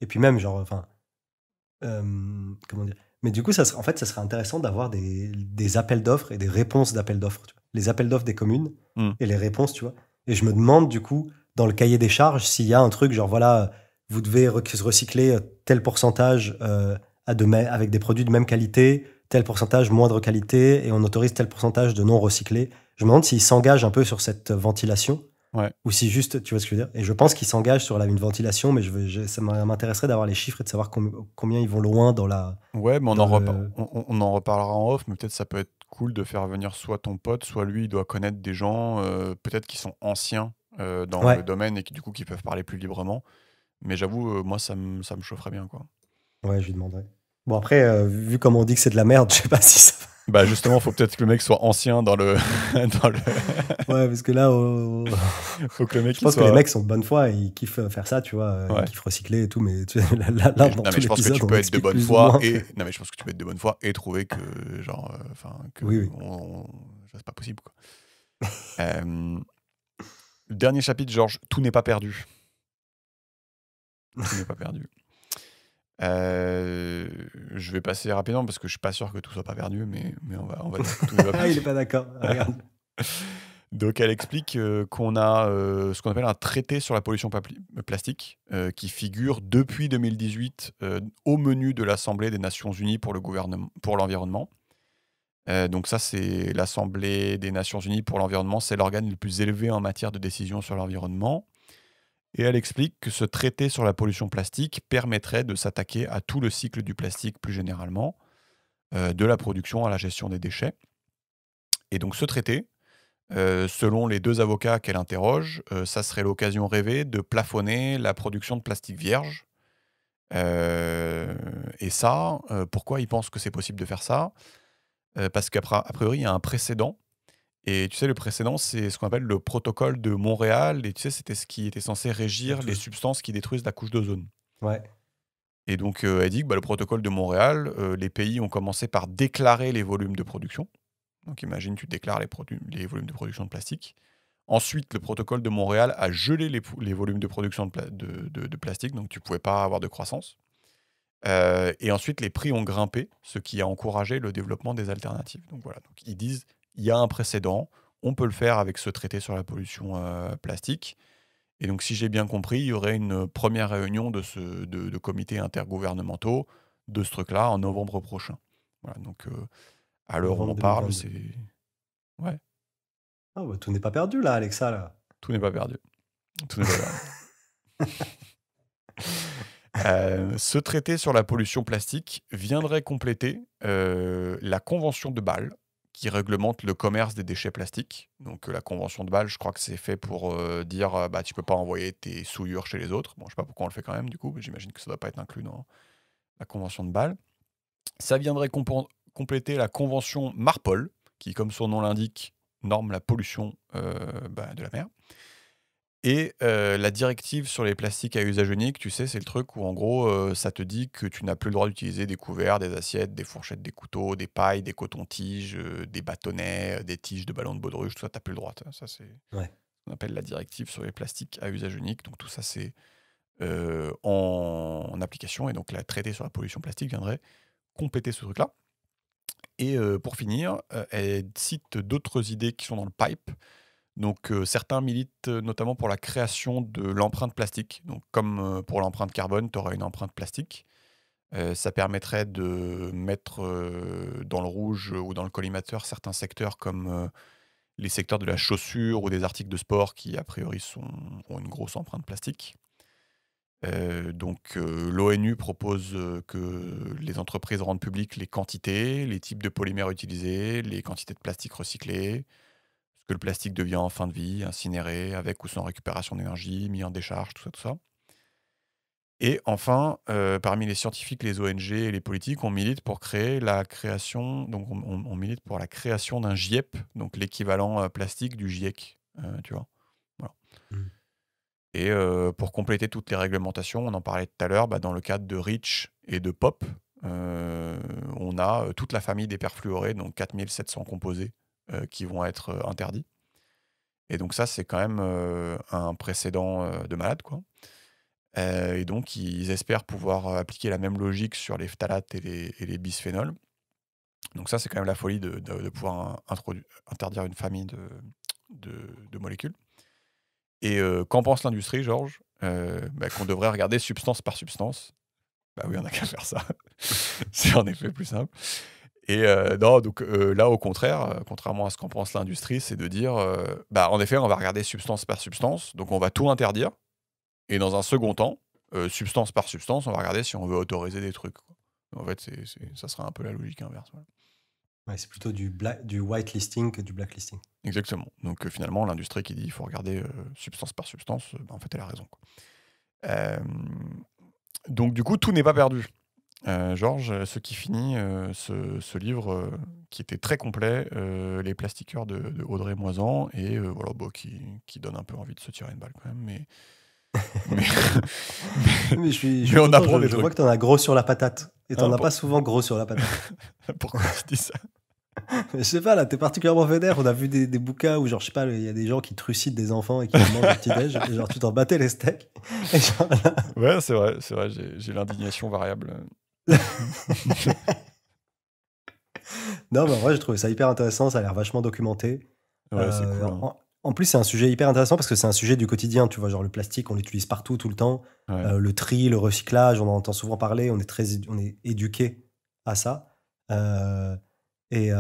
Et puis même, genre, enfin, comment dire? Mais du coup, en fait, ça serait intéressant d'avoir des appels d'offres et des réponses d'appels d'offres, tu vois? Les appels d'offres des communes Mm. et les réponses, tu vois? Et je me demande, du coup, dans le cahier des charges, s'il y a un truc genre, voilà, vous devez recycler tel pourcentage avec des produits de même qualité, tel pourcentage moindre qualité, et on autorise tel pourcentage de non recyclés. Je me demande s'ils s'engagent un peu sur cette ventilation Ouais. ou si juste, tu vois ce que je veux dire? Et je pense qu'ils s'engagent sur une ventilation, mais ça m'intéresserait d'avoir les chiffres et de savoir combien ils vont loin Ouais, mais dans le. on en reparlera en off, mais peut-être ça peut être cool de faire venir soit ton pote, soit lui, il doit connaître des gens, peut-être qui sont anciens dans le Ouais, domaine et qui, du coup, qui peuvent parler plus librement. Mais j'avoue, moi, ça me chaufferait bien, quoi. ouais, je lui demanderai. Bon, après, vu comme on dit que c'est de la merde, je sais pas si ça va. Bah justement, faut peut-être que le mec soit ancien dans le, dans le... Ouais, parce que là, faut que le je mec il pense que les soit... mecs sont de bonne foi et ils kiffent faire ça, tu vois. Ils Ouais. kiffent recycler et tout, mais là, dans Non mais tout je pense que l'épisode, tu on peux être de explique bonne plus ou foi moins que. et non mais je pense que tu peux être de bonne foi et trouver que genre enfin que Oui, oui. ça, c'est pas possible quoi. Euh, le dernier chapitre, Georges, tout n'est pas perdu. Tout n'est pas perdu. Je vais passer rapidement parce que je suis pas sûr que tout soit pas perdu, mais on va dire que tout n'est pas Ah, il perdu. est pas d'accord. Regarde. Donc elle explique qu'on a ce qu'on appelle un traité sur la pollution plastique qui figure depuis 2018 au menu de l'Assemblée des Nations Unies pour l'environnement. Donc ça, c'est l'Assemblée des Nations Unies pour l'environnement, c'est l'organe le plus élevé en matière de décision sur l'environnement. Et elle explique que ce traité sur la pollution plastique permettrait de s'attaquer à tout le cycle du plastique plus généralement, de la production à la gestion des déchets. Et donc ce traité, selon les deux avocats qu'elle interroge, ça serait l'occasion rêvée de plafonner la production de plastique vierge. Et ça, pourquoi ils pensent que c'est possible de faire ça? Parce qu'a priori, il y a un précédent. Et tu sais, le précédent, c'est ce qu'on appelle le protocole de Montréal. Et tu sais, c'était ce qui était censé De régir les tous. substances qui détruisent la couche d'ozone. Ouais. Et donc, elle dit que le protocole de Montréal, les pays ont commencé par déclarer les volumes de production. Donc, imagine, tu déclares les volumes de production de plastique. Ensuite, le protocole de Montréal a gelé les volumes de production de plastique, donc tu ne pouvais pas avoir de croissance. Et ensuite, les prix ont grimpé, ce qui a encouragé le développement des alternatives. Donc voilà, donc, ils disent il y a un précédent, on peut le faire avec ce traité sur la pollution plastique. Et donc, si j'ai bien compris, il y aurait une première réunion de comités intergouvernementaux de ce truc-là en novembre prochain. Voilà, donc à l'heure où Novembre on parle, 2022. c'est... Ouais, Ah, bah, tout n'est pas perdu là, Alexa, là. tout n'est pas perdu. Tout n'est pas perdu. Ce traité sur la pollution plastique viendrait compléter la Convention de Bâle, qui réglemente le commerce des déchets plastiques. Donc la Convention de Bâle, je crois que c'est fait pour dire tu peux pas envoyer tes souillures chez les autres. Bon, je sais pas pourquoi on le fait quand même, du coup, mais j'imagine que ça doit pas être inclus dans la Convention de Bâle. Ça viendrait compléter la Convention Marpol, qui, comme son nom l'indique, norme la pollution de la mer. Et la directive sur les plastiques à usage unique, tu sais, c'est le truc où en gros, ça te dit que tu n'as plus le droit d'utiliser des couverts, des assiettes, des fourchettes, des couteaux, des pailles, des cotons-tiges, des bâtonnets, des tiges de ballons de baudruche, tout ça, tu n'as plus le droit. Ça, c'est ce Ouais. qu'on appelle la directive sur les plastiques à usage unique. Donc tout ça, c'est en application. Et donc la traité sur la pollution plastique viendrait compléter ce truc-là. Et pour finir, elle cite d'autres idées qui sont dans le pipe. Donc certains militent notamment pour la création de l'empreinte plastique. Donc comme pour l'empreinte carbone, tu auras une empreinte plastique. Ça permettrait de mettre dans le rouge ou dans le collimateur certains secteurs comme les secteurs de la chaussure ou des articles de sport qui a priori ont une grosse empreinte plastique. Donc l'ONU propose que les entreprises rendent publiques les quantités, les types de polymères utilisés, les quantités de plastique recyclé, ce que le plastique devient en fin de vie, incinéré, avec ou sans récupération d'énergie, mis en décharge, tout ça, tout ça. Et enfin, parmi les scientifiques, les ONG et les politiques, on milite pour créer la création, donc on milite pour la création d'un GIEP, donc l'équivalent plastique du GIEC, tu vois. Voilà. Mm. Et pour compléter toutes les réglementations, on en parlait tout à l'heure, dans le cadre de REACH et de POP, on a toute la famille des perfluorés, donc 4700 composés, qui vont être interdits. Et donc ça, c'est quand même un précédent de malade, quoi. Et donc, ils espèrent pouvoir appliquer la même logique sur les phtalates et les bisphénols. Donc ça, c'est quand même la folie de pouvoir interdire une famille de molécules. Et qu'en pense l'industrie, Georges? Qu'on devrait regarder substance par substance. Bah oui, on n'a qu'à faire ça. C'est en effet plus simple. Et non, donc là, au contraire, contrairement à ce qu'en pense l'industrie, c'est de dire, en effet, on va regarder substance par substance, donc on va tout interdire. Et dans un second temps, substance par substance, on va regarder si on veut autoriser des trucs, quoi. En fait, ça serait un peu la logique inverse. Voilà. Ouais, c'est plutôt du whitelisting que du blacklisting. Exactement. Donc finalement, l'industrie qui dit il faut regarder substance par substance, en fait, elle a raison, quoi. Euh, donc du coup, tout n'est pas perdu. Georges, ce qui finit ce livre qui était très complet, Les plastiqueurs de Audrey Moisan, et voilà, qui donne un peu envie de se tirer une balle quand même, mais, Mais je suis mais on content, apprend des je vois trucs. que t'en as gros sur la patate. Et t'en Hein, as pas souvent gros sur la patate. Pourquoi tu dis ça? Je sais pas, là, t'es particulièrement vénère. On a vu des bouquins où, genre, je sais pas, il y a des gens qui trucident des enfants et qui les mangent au petit-déj. Et genre, tu t'en battais les steaks. Et genre, là... Ouais, c'est vrai, j'ai l'indignation variable. Non, mais en vrai, j'ai trouvé ça hyper intéressant. Ça a l'air vachement documenté. Ouais, c'est cool. Hein. En plus, c'est un sujet hyper intéressant parce que c'est un sujet du quotidien. Tu vois, genre, le plastique, on l'utilise partout, tout le temps. Ouais. Le tri, le recyclage, on en entend souvent parler. On est éduqué à ça. Et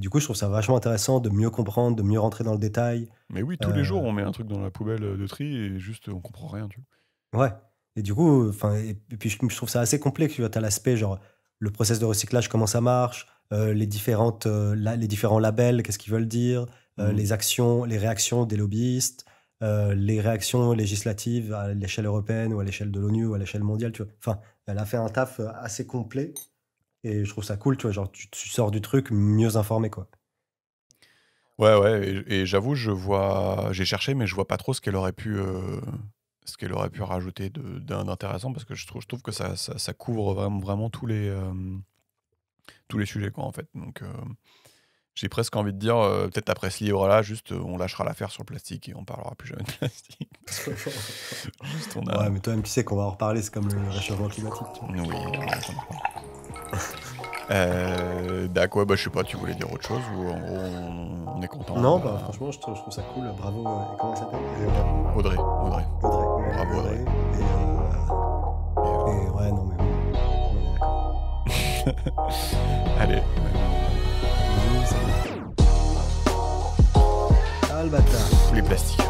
du coup, je trouve ça vachement intéressant de mieux comprendre, de mieux rentrer dans le détail. Mais oui, tous les jours, on met un truc dans la poubelle de tri et juste, on comprend rien, tu vois. Ouais. Et du coup, enfin, et puis je trouve ça assez complet. Tu vois, t'as l'aspect genre le process de recyclage, comment ça marche, les les différents labels, qu'est-ce qu'ils veulent dire, Mhm. les réactions des lobbyistes, les réactions législatives à l'échelle européenne ou à l'échelle de l'ONU ou à l'échelle mondiale. Tu vois. Enfin, elle a fait un taf assez complet et je trouve ça cool. Tu vois, genre tu sors du truc mieux informé, quoi. Ouais, ouais, et j'avoue, j'ai cherché, mais je vois pas trop ce qu'elle aurait pu rajouter d'intéressant, parce que je trouve que ça couvre vraiment tous les sujets, quoi, en fait. Donc, j'ai presque envie de dire, peut-être après ce livre-là, juste, on lâchera l'affaire sur le plastique et on parlera plus jamais de plastique. Parce que juste, on a... Ouais, mais toi-même, tu sais qu'on va en reparler. C'est comme le réchauffement climatique. Tu vois. Oui, ça marche pas. D'accord, ouais, bah, je sais pas, tu voulais dire autre chose, ou en gros, on est content. Non, bah franchement, je trouve ça cool. Bravo. Et comment elle s'appelle? Audrey. Audrey. Bravo, Audrey. Et ouais, non, mais on est d'accord. Allez. Bisous, salut. Ah, le bâtard. Les plastiques.